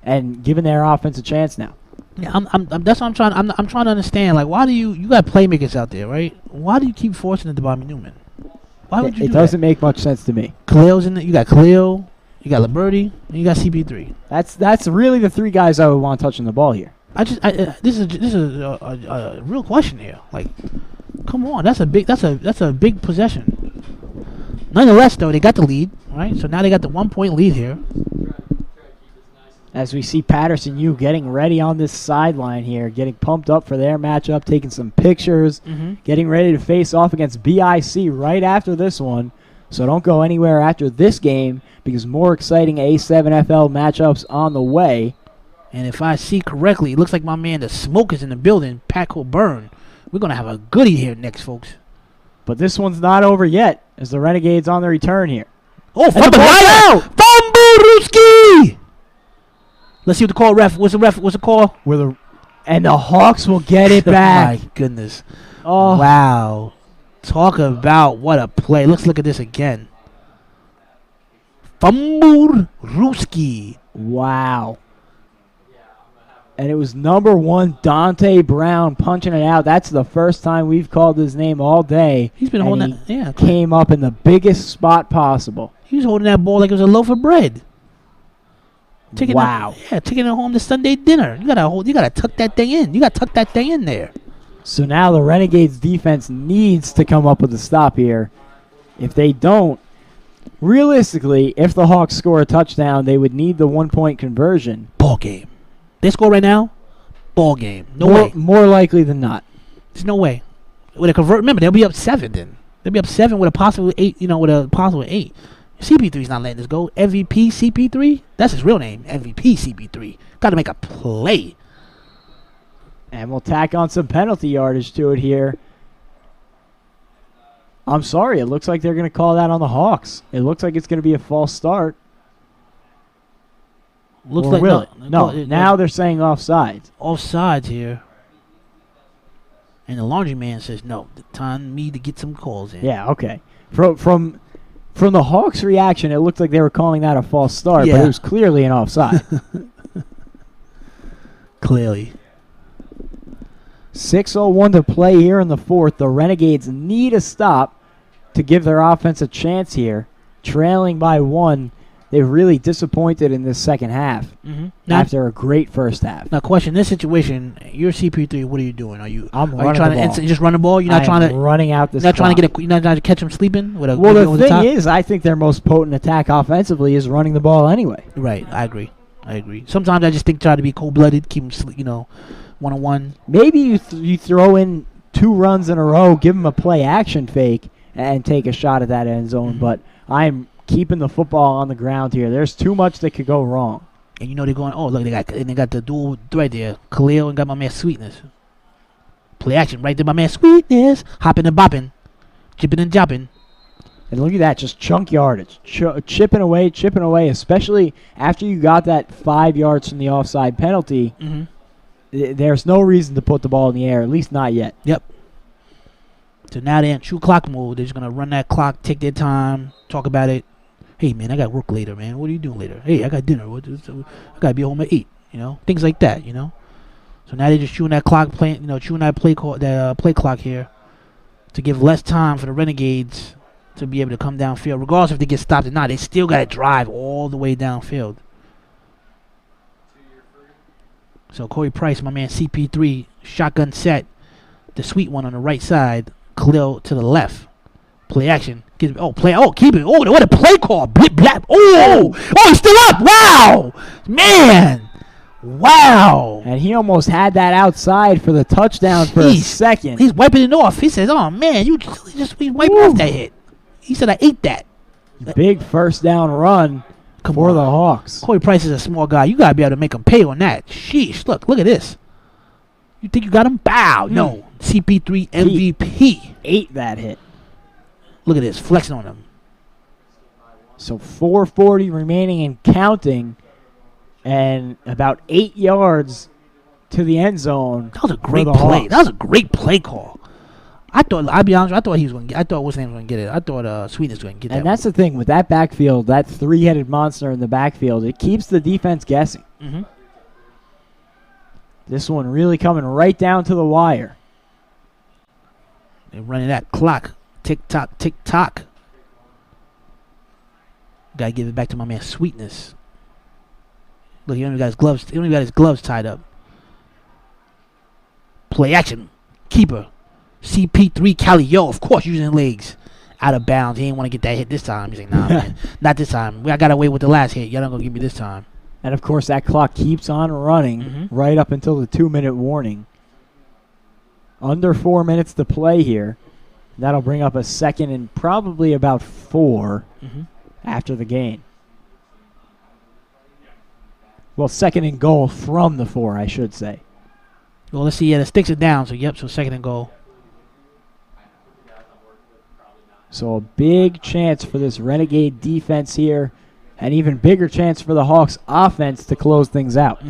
and giving their offense a chance now. Yeah, that's what I'm trying. I'm trying to understand. Like, why do you got playmakers out there, right? Why do you keep forcing it to Bobby Newman? Why would you? It doesn't make much sense to me. Khalil's in there. You got Khalil, you got Liberty, and you got CP3. That's really the 3 guys I would want touching the ball here. This is a real question here. Like, come on, that's a big possession. Nonetheless, though, they got the lead, right? So now they got the 1-point lead here. As we see Paterson U getting ready on this sideline here, getting pumped up for their matchup, taking some pictures, getting ready to face off against BIC right after this one. So don't go anywhere after this game because more exciting A7FL matchups on the way. And if I see correctly, it looks like my man, the smoke is in the building, Pat Coburn. We're going to have a goodie here next, folks. But this one's not over yet as the Renegades on the return here. Oh, fumble right out! Fumble, let's see what the call, ref. What's the call? And the Hawks will get it back. My goodness. Oh. Wow. Talk about what a play. Let's look at this again. Fumble Ruski. Wow. And it was number 1, Dante Brown, punching it out. That's the first time we've called his name all day. He's been holding that. Yeah. Came up in the biggest spot possible. He was holding that ball like it was a loaf of bread. Taking it home to Sunday dinner. You gotta tuck that thing in. You gotta tuck that thing in there. So now the Renegades defense needs to come up with a stop here. If they don't, realistically, if the Hawks score a touchdown, they would need the 1-point conversion. Ball game. They score right now, ball game. No more, way. More likely than not. There's no way. With a convert, remember they'll be up 7 then. They'll be up 7 with a possible 8. With a possible 8. CP3's not letting this go. MVP CP3. That's his real name. MVP CP3. Got to make a play. And we'll tack on some penalty yardage to it here. I'm sorry. It looks like they're going to call that on the Hawks. It looks like it's going to be a false start. Looks or like will no. it? Now they're saying offsides. Offsides here. And the laundry man says, no, time me to get some calls in. Yeah, okay. From the Hawks' reaction, it looked like they were calling that a false start, but it was clearly an offside. Clearly. 6:01 to play here in the fourth. The Renegades need a stop to give their offense a chance here. Trailing by 1. They've really disappointed in this second half after a great first half. Now, question: this situation, you're CP3. What are you doing? Are you running trying the ball. to just run the ball? You're not trying to running out this. You're not trying to get you're not trying to catch them sleeping with a. Well, over the top? thing is, I think their most potent attack offensively is running the ball anyway. Right, I agree. Sometimes I just think try to be cold-blooded, keep them, one-on-one. Maybe you throw in 2 runs in a row, give them a play action fake, and take a shot at that end zone. But I'm keeping the football on the ground here. There's too much that could go wrong. And they're going. Oh, look, they got the dual right there. Khalil and got my man Sweetness. Play action right there, my man Sweetness, hopping and bopping, chipping and jopping. And look at that, just chunk yardage, chipping away, especially after you got that 5 yards from the offside penalty. There's no reason to put the ball in the air, at least not yet. Yep. So now they're in true clock mode. They're just going to run that clock, take their time, talk about it. Hey, man, I got work later, man. What are you doing later? Hey, I got dinner. I got to be home at 8, things like that, So now they're just chewing that clock, chewing that play clock here to give less time for the Renegades to be able to come downfield. Regardless if they get stopped or not, they still got to drive all the way downfield. So Corey Price, my man CP3, shotgun set. The sweet one on the right side. Khalil to the left. Play action. Keep it. Oh, what a play call. Blip, blap. Oh, he's still up. Wow. Man. Wow. And he almost had that outside for the touchdown for a second. He's wiping it off. He says, oh, man, you just wipe off that hit. He said, I ate that. Big first down run for the Hawks. Corey Price is a small guy. You got to be able to make him pay on that. Sheesh. Look at this. You think you got him? Bow. No. CP3 MVP. He ate that hit. Look at this. Flexing on him. So 4:40 remaining and counting. And about 8 yards to the end zone. That was a great play. Hawks. That was a great play call. I'll be honest, I thought he was going to get it. I thought what's name was going to get it. I thought Sweetness was going to get that. And that's the thing with that backfield, that 3-headed monster in the backfield, it keeps the defense guessing. This one really coming right down to the wire. They're running that clock. Tick tock, tick tock. Gotta give it back to my man Sweetness. Look, he only got his gloves. He only got his gloves tied up. Play action. Keeper. CP3 Calio, of course, using legs. Out of bounds. He didn't want to get that hit this time. He's like, nah, man. Not this time. I got away with the last hit. Y'all not going to give me this time. And, of course, that clock keeps on running right up until the 2-minute warning. Under 4 minutes to play here. That'll bring up a second and probably about 4 after the gain. Well, second and goal from the 4, I should say. Well, let's see. Yeah, the sticks are down. So second and goal. So a big chance for this Renegade defense here. An even bigger chance for the Hawks offense to close things out.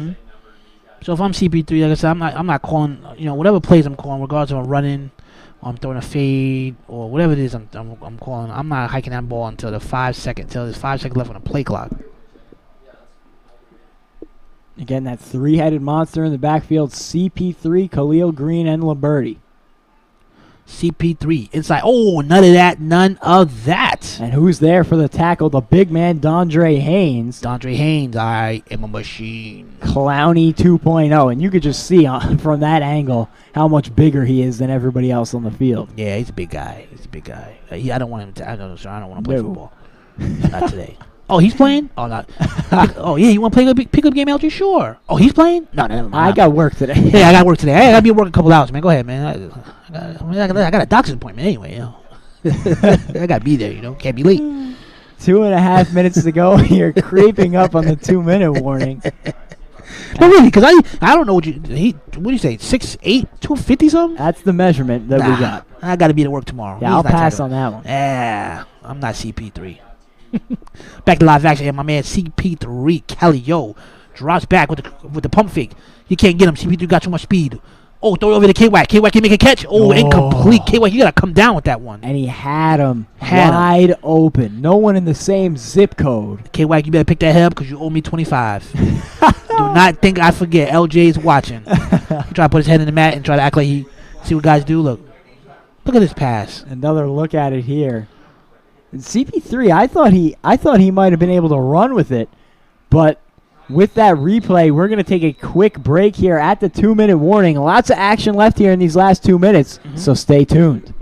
So if I'm CP3, like I said, I'm not calling, whatever plays I'm calling, regardless if I'm running, or I'm throwing a fade, or whatever it is I'm calling. I'm not hiking that ball until there's 5 seconds left on the play clock. Again, that 3-headed monster in the backfield, CP3, Khalil Green, and Liberty. CP3 inside. Oh, none of that. And who's there for the tackle? The big man, Dondre Haynes. I am a machine. Clowney 2.0. And you could just see from that angle how much bigger he is than everybody else on the field. Yeah, he's a big guy. I don't want him to. I don't want to play football. Not today. Oh, he's playing? Oh, not. Oh, yeah, you want to play a pickup game, LG? Sure. Oh, he's playing? No, never mind. I got work today. Yeah, I got work today. I got to be at work in a couple hours, man. Go ahead, man. I got a doctor's appointment anyway, you know. I got to be there, you know. Can't be late. 2.5 minutes to go. You're creeping up on the 2-minute warning. No, really, because I don't know what do you say, 6'8", 250 something? That's the measurement that we got. I got to be to work tomorrow. Yeah, I'll pass on that one. Yeah, I'm not CP3. Back to live action here, my man CP3 Calio drops back with the pump fake. You can't get him. CP3 got too much speed. Oh, throw it over to K-Wack. K-Wack can make a catch. Oh, incomplete. K-Wack, you got to come down with that one. And he had him wide open. No one in the same zip code. K-Wack, you better pick that head up because you owe me 25. Do not think I forget. LJ's watching. He try to put his head in the mat and try to act like he see what guys do. Look at this pass. Another look at it here. And CP3, I thought he might have been able to run with it, but with that replay, we're going to take a quick break here at the 2-minute warning. Lots of action left here in these last 2 minutes, so stay tuned.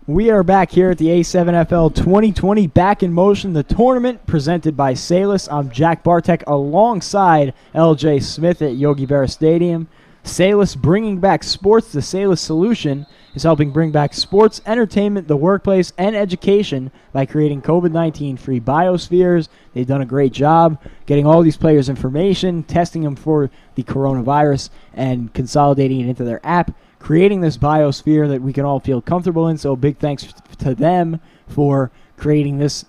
We are back here at the A7FL 2020 Back in Motion, the tournament presented by Salus. I'm Jack Bartek alongside LJ Smith at Yogi Berra Stadium. Salus bringing back sports. The Salus solution is helping bring back sports, entertainment, the workplace, and education by creating COVID-19 free biospheres. They've done a great job getting all these players information, testing them for the coronavirus, and consolidating it into their app, creating this biosphere that we can all feel comfortable in. So big thanks to them for creating this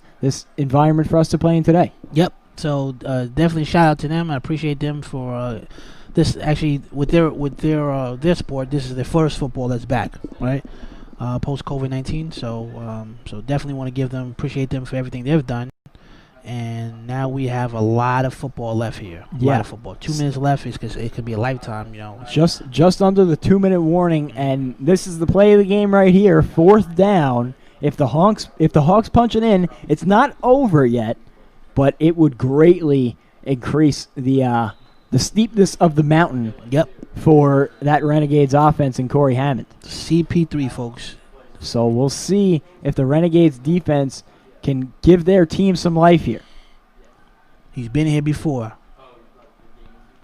environment for us to play in today. Yep. So definitely shout out to them. I appreciate them for this. Actually, with their sport, this is their first football that's back, right? Post COVID-19. So definitely want to appreciate them for everything they've done. And now we have a lot of football left here. A lot of football. 2 minutes left because it could be a lifetime, you know. Just under the 2-minute warning, and this is the play of the game right here. 4th down. If the Hawks punch it in, it's not over yet, but it would greatly increase the steepness of the mountain. Yep. For that Renegades offense and Corey Hammond. CP3, folks. So we'll see if the Renegades defense can give their team some life here. He's been here before.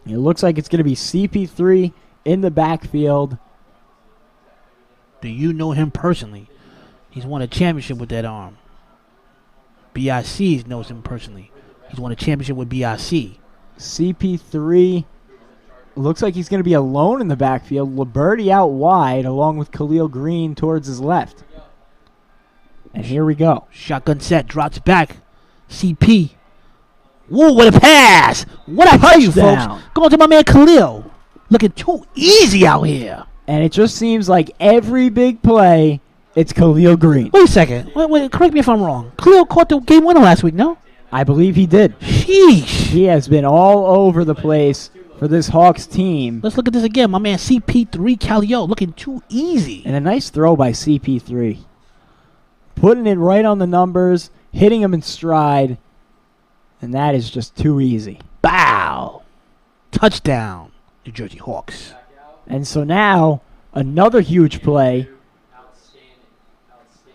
It looks like it's going to be CP3 in the backfield. Do you know him personally? He's won a championship with that arm. BIC knows him personally. He's won a championship with BIC. CP3 looks like he's going to be alone in the backfield. Liberty out wide along with Khalil Green towards his left. And here we go. Shotgun set, drops back. CP. Whoa, what a pass! What I tell you, folks. Going to my man Khalil. Looking too easy out here. And it just seems like every big play, it's Khalil Green. Wait a second. Wait, correct me if I'm wrong. Khalil caught the game winner last week, no? I believe he did. Sheesh. He has been all over the place for this Hawks team. Let's look at this again. My man CP3 Calio looking too easy. And a nice throw by CP3. Putting it right on the numbers, hitting him in stride, and that is just too easy. Bow. Touchdown, New Jersey Hawks. And so now, another huge play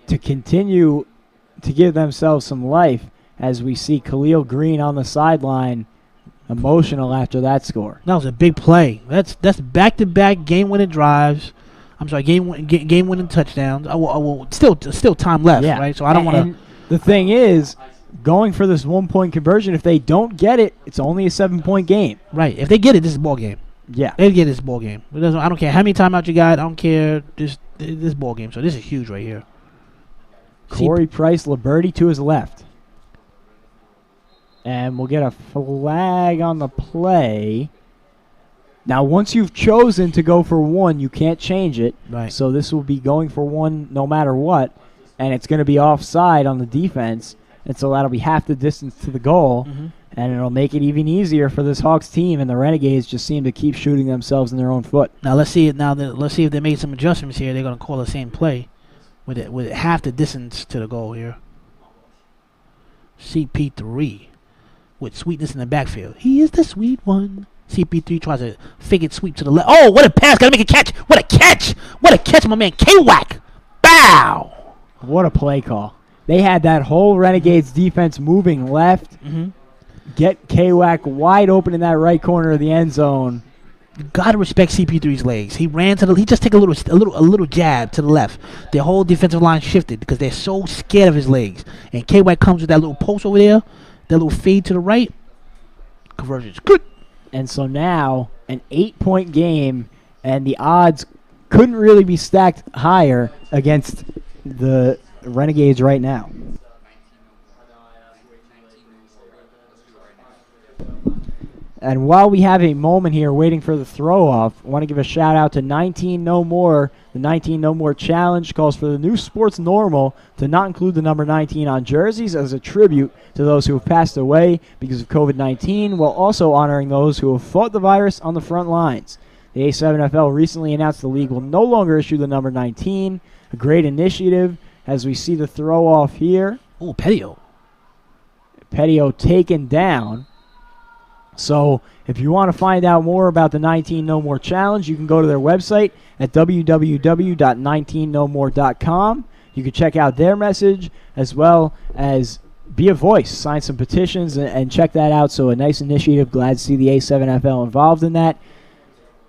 to continue to give themselves some life as we see Khalil Green on the sideline, emotional after that score. That was a big play. That's back-to-back game-winning drives. I'm sorry, game-winning touchdowns. Still time left, right? So I don't want to. The thing is, going for this 1-point conversion, if they don't get it, it's only a 7-point game. Right. If they get it, this is a ball game. Yeah. They get this ball game. I don't care how many timeouts you got. I don't care. This ball game. So this is huge right here. Corey Price, Liberty to his left. And we'll get a flag on the play. Now, once you've chosen to go for 1, you can't change it. Right. So this will be going for 1 no matter what. And it's going to be offside on the defense. And so that'll be half the distance to the goal. Mm-hmm. And it'll make it even easier for this Hawks team. And the Renegades just seem to keep shooting themselves in their own foot. Now, let's see if they made some adjustments here. They're going to call the same play with half the distance to the goal here. CP3 with sweetness in the backfield. He is the sweet one. CP3 tries to fake it sweep to the left. Oh, what a pass. Got to make a catch. What a catch. What a catch, my man. K-Wack. Bow. What a play call. They had that whole Renegades defense moving left. Mm-hmm. Get K-Wack wide open in that right corner of the end zone. You gotta respect CP3's legs. He ran to the. He just took a little jab to the left. Their whole defensive line shifted because they're so scared of his legs. And K-Wack comes with that little post over there, that little fade to the right. Conversion's good. And so now an 8-point game, and the odds couldn't really be stacked higher against the Renegades right now. And while we have a moment here waiting for the throw-off, I want to give a shout-out to 19 No More. The 19 No More Challenge calls for the new sports normal to not include the number 19 on jerseys as a tribute to those who have passed away because of COVID-19, while also honoring those who have fought the virus on the front lines. The A7FL recently announced the league will no longer issue the number 19, a great initiative as we see the throw-off here. Oh, Petio. Petio taken down. So if you want to find out more about the 19 No More Challenge, you can go to their website at www.19nomore.com. You can check out their message as well as be a voice, sign some petitions, and check that out. So a nice initiative. Glad to see the A7FL involved in that.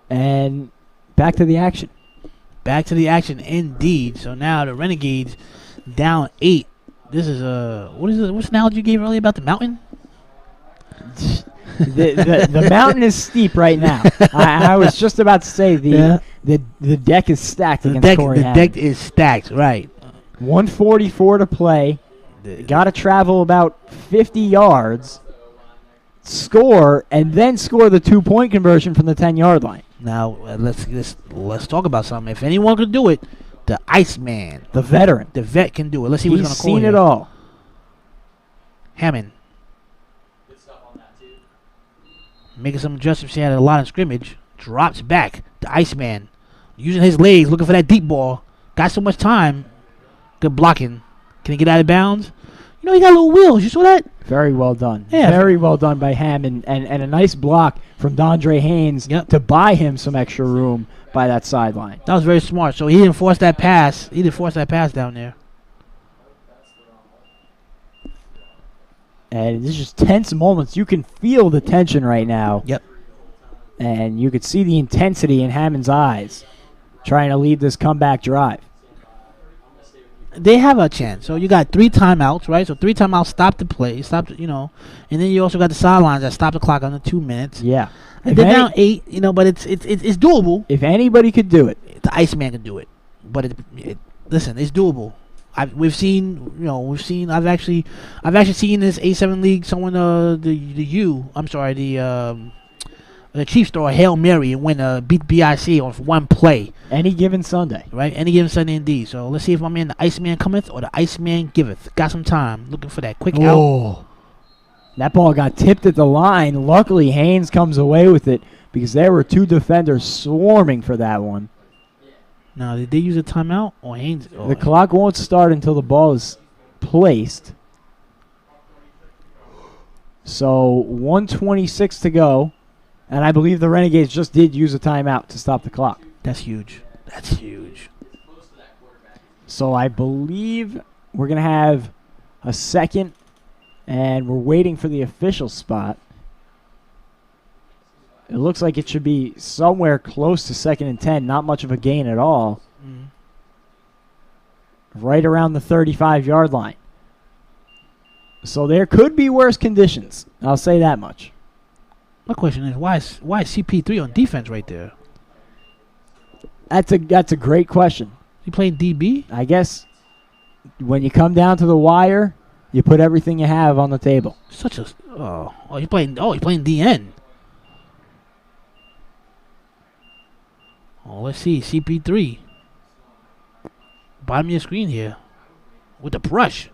And back to the action. Back to the action indeed. So now the Renegades down 8. This is what's the analogy you gave earlier about the mountain? The mountain is steep right now. I was just about to say the deck is stacked against Corey Hammond. The deck is stacked, right. 1:44 to play. Got to travel about 50 yards, score, and then score the 2-point conversion from the 10-yard line. Now let's talk about something. If anyone could do it, the Iceman, the veteran, the vet can do it. Let's see what he's going to call. He's seen it all. Hammond. Making some adjustments. He had a lot of scrimmage. Drops back. The Iceman. Using his legs. Looking for that deep ball. Got so much time. Good blocking. Can he get out of bounds? You know, he got little wheels. You saw that? Very well done. Yeah. Very well done by Hammond. And a nice block from Dondre Haynes to buy him some extra room by that sideline. That was very smart. So he didn't force that pass. He didn't force that pass down there. And it's just tense moments. You can feel the tension right now. Yep. And you could see the intensity in Hammond's eyes trying to lead this comeback drive. They have a chance. So you got 3 timeouts, right? So 3 timeouts stop the play, and then you also got the sidelines that stop the clock under 2 minutes. Yeah. And they're down 8, but it's doable. If anybody could do it, the Iceman can do it. But listen, it's doable. I've actually seen this A7 league someone the Chiefs throw a Hail Mary and beat BIC on 1 play. Any given Sunday. Right? Any given Sunday indeed. So let's see if my man the Iceman cometh or the Iceman giveth. Got some time. Looking for that quick out. That ball got tipped at the line. Luckily Haynes comes away with it because there were 2 defenders swarming for that one. Now, did they use a timeout or Haynes? The clock won't start until the ball is placed. So 1:26 to go. And I believe the Renegades just did use a timeout to stop the clock. That's huge. That's huge. So I believe we're going to have a second, and we're waiting for the official spot. It looks like it should be somewhere close to 2nd and 10. Not much of a gain at all. Right around the 35-yard line. So there could be worse conditions. I'll say that much. My question is, why is CP3 on defense right there? That's a great question. He playing DB? I guess when you come down to the wire, you put everything you have on the table. He's playing DN. Oh, let's see, CP3. Bottom of your screen here. With the brush.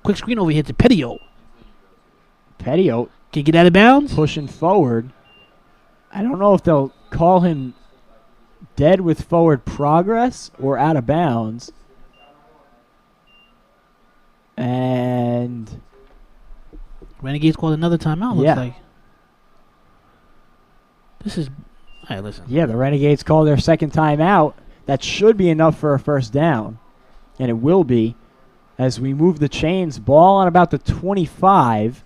Quick screen over here to Petio. Petio. Can you get out of bounds? Pushing forward. I don't know if they'll call him dead with forward progress or out of bounds. And Renegades called another timeout, looks like. This is... All right, listen. Yeah, the Renegades call their second timeout. That should be enough for a first down. And it will be. As we move the chains, ball on about the 25.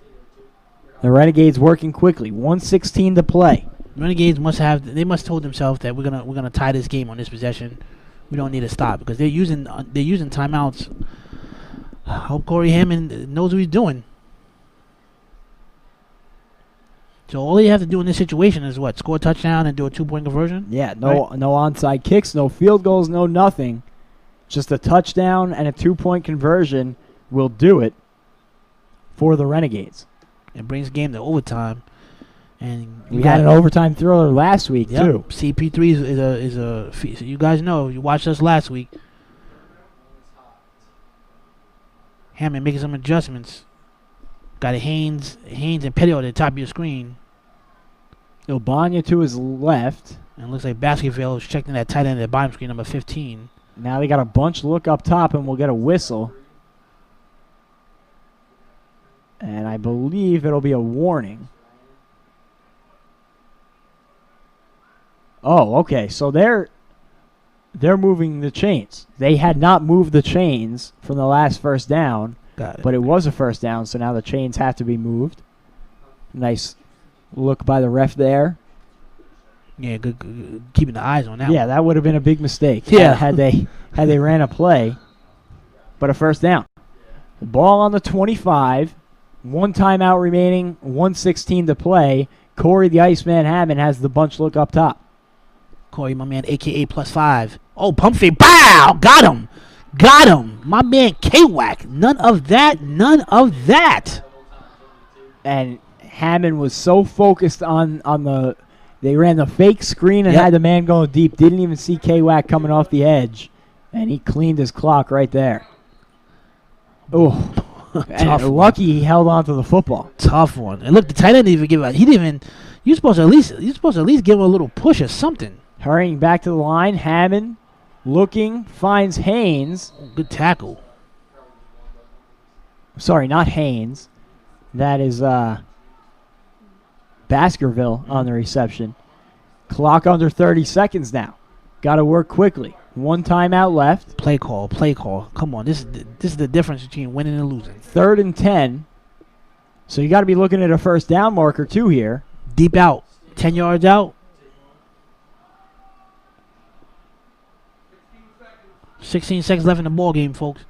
The Renegades working quickly. 1:16 to play. Renegades must have told themselves that we're gonna tie this game on this possession. We don't need to stop because they're using timeouts. I hope Corey Hammond knows what he's doing. So all you have to do in this situation is what? Score a touchdown and do a 2-point conversion? Yeah, no onside kicks, no field goals, no nothing. Just a touchdown and a 2-point conversion will do it for the Renegades. It brings the game to overtime. And we had an overtime thriller last week, too. CP3 is a you guys know, you watched us last week. Hammond making some adjustments. Got a Haynes and Petio at the top of your screen. Ilbanya to his left. And it looks like Baskerville is checking that tight end at the bottom screen, number 15. Now they got a bunch look up top, and we'll get a whistle. And I believe it'll be a warning. Oh, okay. So they're moving the chains. They had not moved the chains from the last first down. Got it. But it was a first down, so now the chains have to be moved. Nice look by the ref there. Yeah, good keeping the eyes on that. Yeah, that would have been a big mistake. Yeah. had they ran a play, but a first down. The ball on the 25. 1 timeout remaining. 1:16 to play. Corey the Iceman Hammond has the bunch look up top. Corey, my man, a.k.a. +5. Oh, pump fake. Bow! Got him. Got him. My man, K-Wack. None of that. None of that. And Hammond was so focused on the... They ran the fake screen and had the man going deep. Didn't even see K-Wack coming off the edge. And he cleaned his clock right there. Oh. Lucky he held on to the football. Tough one. And look, the tight end didn't even give out. He didn't even... You're supposed to at least give him a little push or something. Hurrying back to the line, Hammond looking, finds Haynes. Good tackle. Sorry, not Haynes. That is Baskerville on the reception. Clock under 30 seconds now. Got to work quickly. 1 timeout left. Play call. Come on, this is the difference between winning and losing. 3rd and 10. So you got to be looking at a first down marker too here. Deep out. 10 yards out. 16 seconds left in the ball game, folks.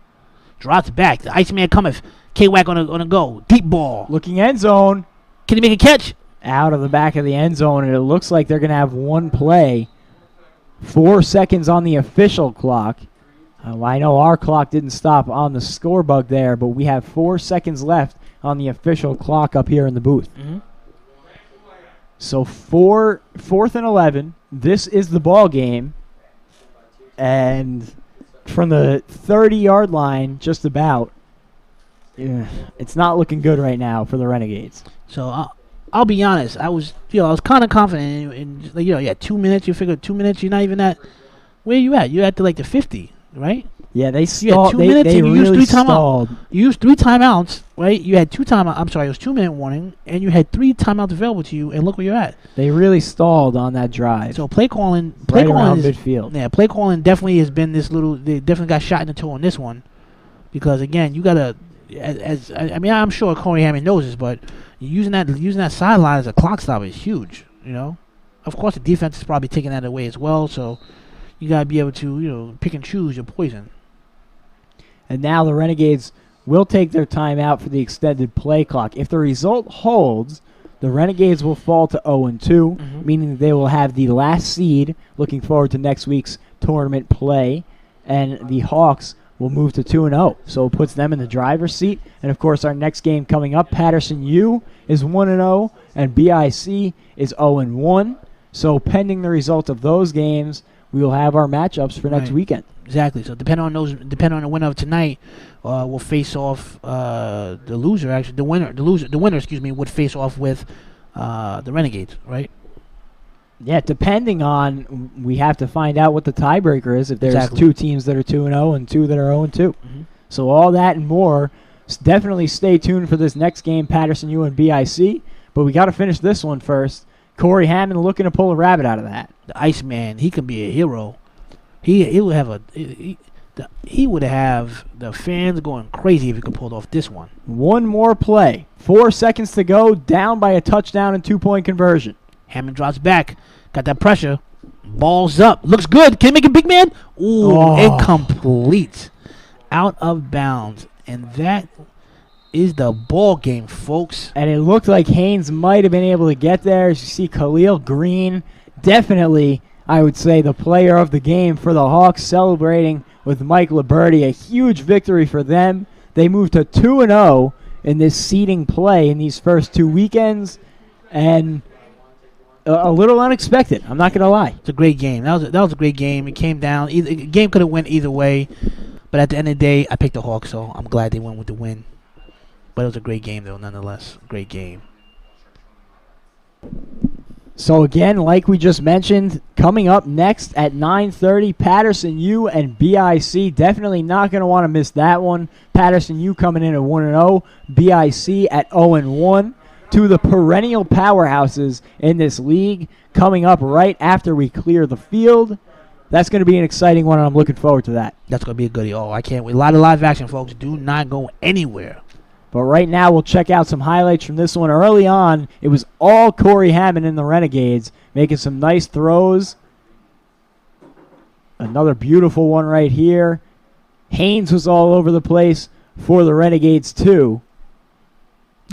Drops back. The Iceman cometh. K-Wack on a go. Deep ball. Looking end zone. Can he make a catch? Out of the back of the end zone, and it looks like they're going to have one play. 4 seconds on the official clock. I know our clock didn't stop on the score bug there, but we have 4 seconds left on the official clock up here in the booth. Mm-hmm. So 4th and 11. This is the ball game. And from the 30-yard line, just about, it's not looking good right now for the Renegades. So I'll be honest. I was kind of confident in 2 minutes. You figure 2 minutes. You're not even at where you at. You're at the 50, right? Yeah, they stalled. You had 2 minutes they and you really used 3 stalled. timeouts. You used 3 timeouts, right? You had 2 timeouts. I'm sorry, it was 2-minute warning, and you had 3 timeouts available to you. And look where you're at. They really stalled on that drive. So play calling around is, midfield. Yeah, play calling definitely has been this little. They definitely got shot in the toe on this one, because again, you gotta. I'm sure Corey Hammond knows this, but using that sideline as a clock stopper is huge. Of course the defense is probably taking that away as well. So you gotta be able to pick and choose your poison. And now the Renegades will take their time out for the extended play clock. If the result holds, the Renegades will fall to 0-2, meaning they will have the last seed looking forward to next week's tournament play, and the Hawks will move to 2-0. So it puts them in the driver's seat. And, of course, our next game coming up, Paterson U is 1-0, and BIC is 0-1. So pending the results of those games, we will have our matchups for next weekend. Exactly. So depending on the winner of tonight, will face off the winner. Excuse me, would face off with the Renegades, right? Yeah, depending on, we have to find out what the tiebreaker is. If there's two teams that are 2-0 and two that are 0-2, so all that and more. Definitely stay tuned for this next game, Paterson U and BIC. But we got to finish this one first. Corey Hammond looking to pull a rabbit out of the hat. The Iceman, he can be a hero. He would have the fans going crazy if he could pull off this one. One more play. 4 seconds to go. Down by a touchdown and 2-point conversion. Hammond drops back. Got that pressure. Balls up. Looks good. Can he make a big man? Ooh, incomplete. Out of bounds. And that is the ball game, folks. And it looked like Haynes might have been able to get there. As you see, Khalil Green, definitely, I would say, the player of the game for the Hawks, celebrating with Mike Liberty. A huge victory for them. They moved to 2-0 in this seeding play in these first 2 weekends. And a little unexpected, I'm not going to lie. It's a great game. That was a great game. It came down. The game could have went either way. But at the end of the day, I picked the Hawks, so I'm glad they went with the win. But it was a great game, though, nonetheless. Great game. So, again, like we just mentioned, coming up next at 9:30, Paterson U and BIC. Definitely not going to want to miss that one. Paterson U coming in at 1-0. BIC at 0-1. Two of the perennial powerhouses in this league coming up right after we clear the field. That's going to be an exciting one, and I'm looking forward to that. That's going to be a goodie. Oh, I can't wait. A lot of live action, folks. Do not go anywhere. But right now, we'll check out some highlights from this one. Early on, it was all Corey Hammond in the Renegades, making some nice throws. Another beautiful one right here. Haynes was all over the place for the Renegades, too.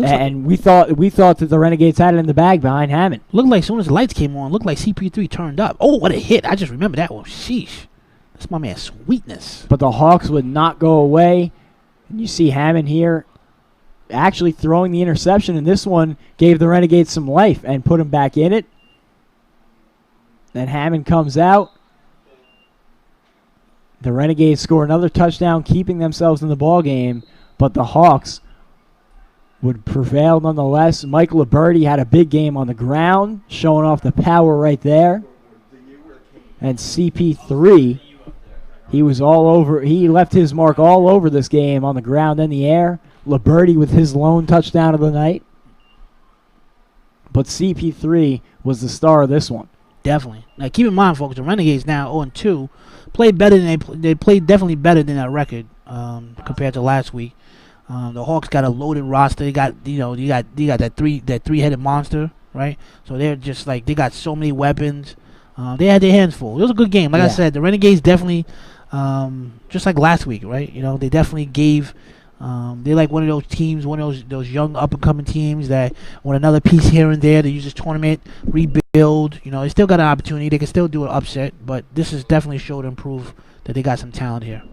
And we thought that the Renegades had it in the bag behind Hammond. Looked like as soon as the lights came on, looked like CP3 turned up. Oh, what a hit. I just remember that one. Sheesh. That's my man Sweetness. But the Hawks would not go away. And you see Hammond here actually throwing the interception, and this one gave the Renegades some life and put him back in it. Then Hammond comes out. The Renegades score another touchdown, keeping themselves in the ball game, but the Hawks would prevail nonetheless. Mike Liberty had a big game on the ground, showing off the power right there. And CP3, he was all over. He left his mark all over this game on the ground and the air. Liberty with his lone touchdown of the night. But CP3 was the star of this one. Definitely. Now, keep in mind, folks, the Renegades now 0-2 played better than they played definitely better than that record compared to last week. The Hawks got a loaded roster. They got you got that three-headed monster, right? So they're just like they got so many weapons. They had their hands full. It was a good game. Like I said, the Renegades definitely just like last week, right? You know, they definitely gave. They're like one of those teams, one of those young up-and-coming teams that want another piece here and there to use this tournament, rebuild. You know, they still got an opportunity. They can still do an upset, but this is definitely show to prove that they got some talent here.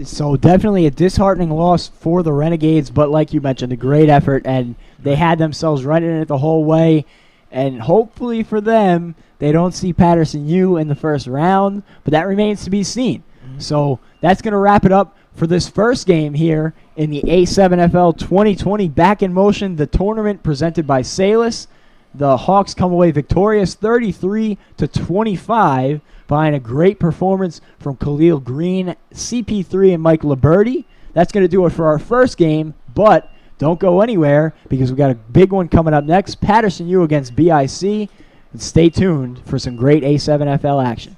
So definitely a disheartening loss for the Renegades, but like you mentioned, a great effort, and they had themselves running it the whole way. And hopefully for them, they don't see Paterson U in the first round, but that remains to be seen. So that's going to wrap it up for this first game here in the A7FL 2020 Back in Motion, the tournament presented by Salus. The Hawks come away victorious 33-25 behind a great performance from Khalil Green, CP3, and Mike Liberty. That's going to do it for our first game, but don't go anywhere because we got a big one coming up next, Paterson U against BIC. And stay tuned for some great A7FL action.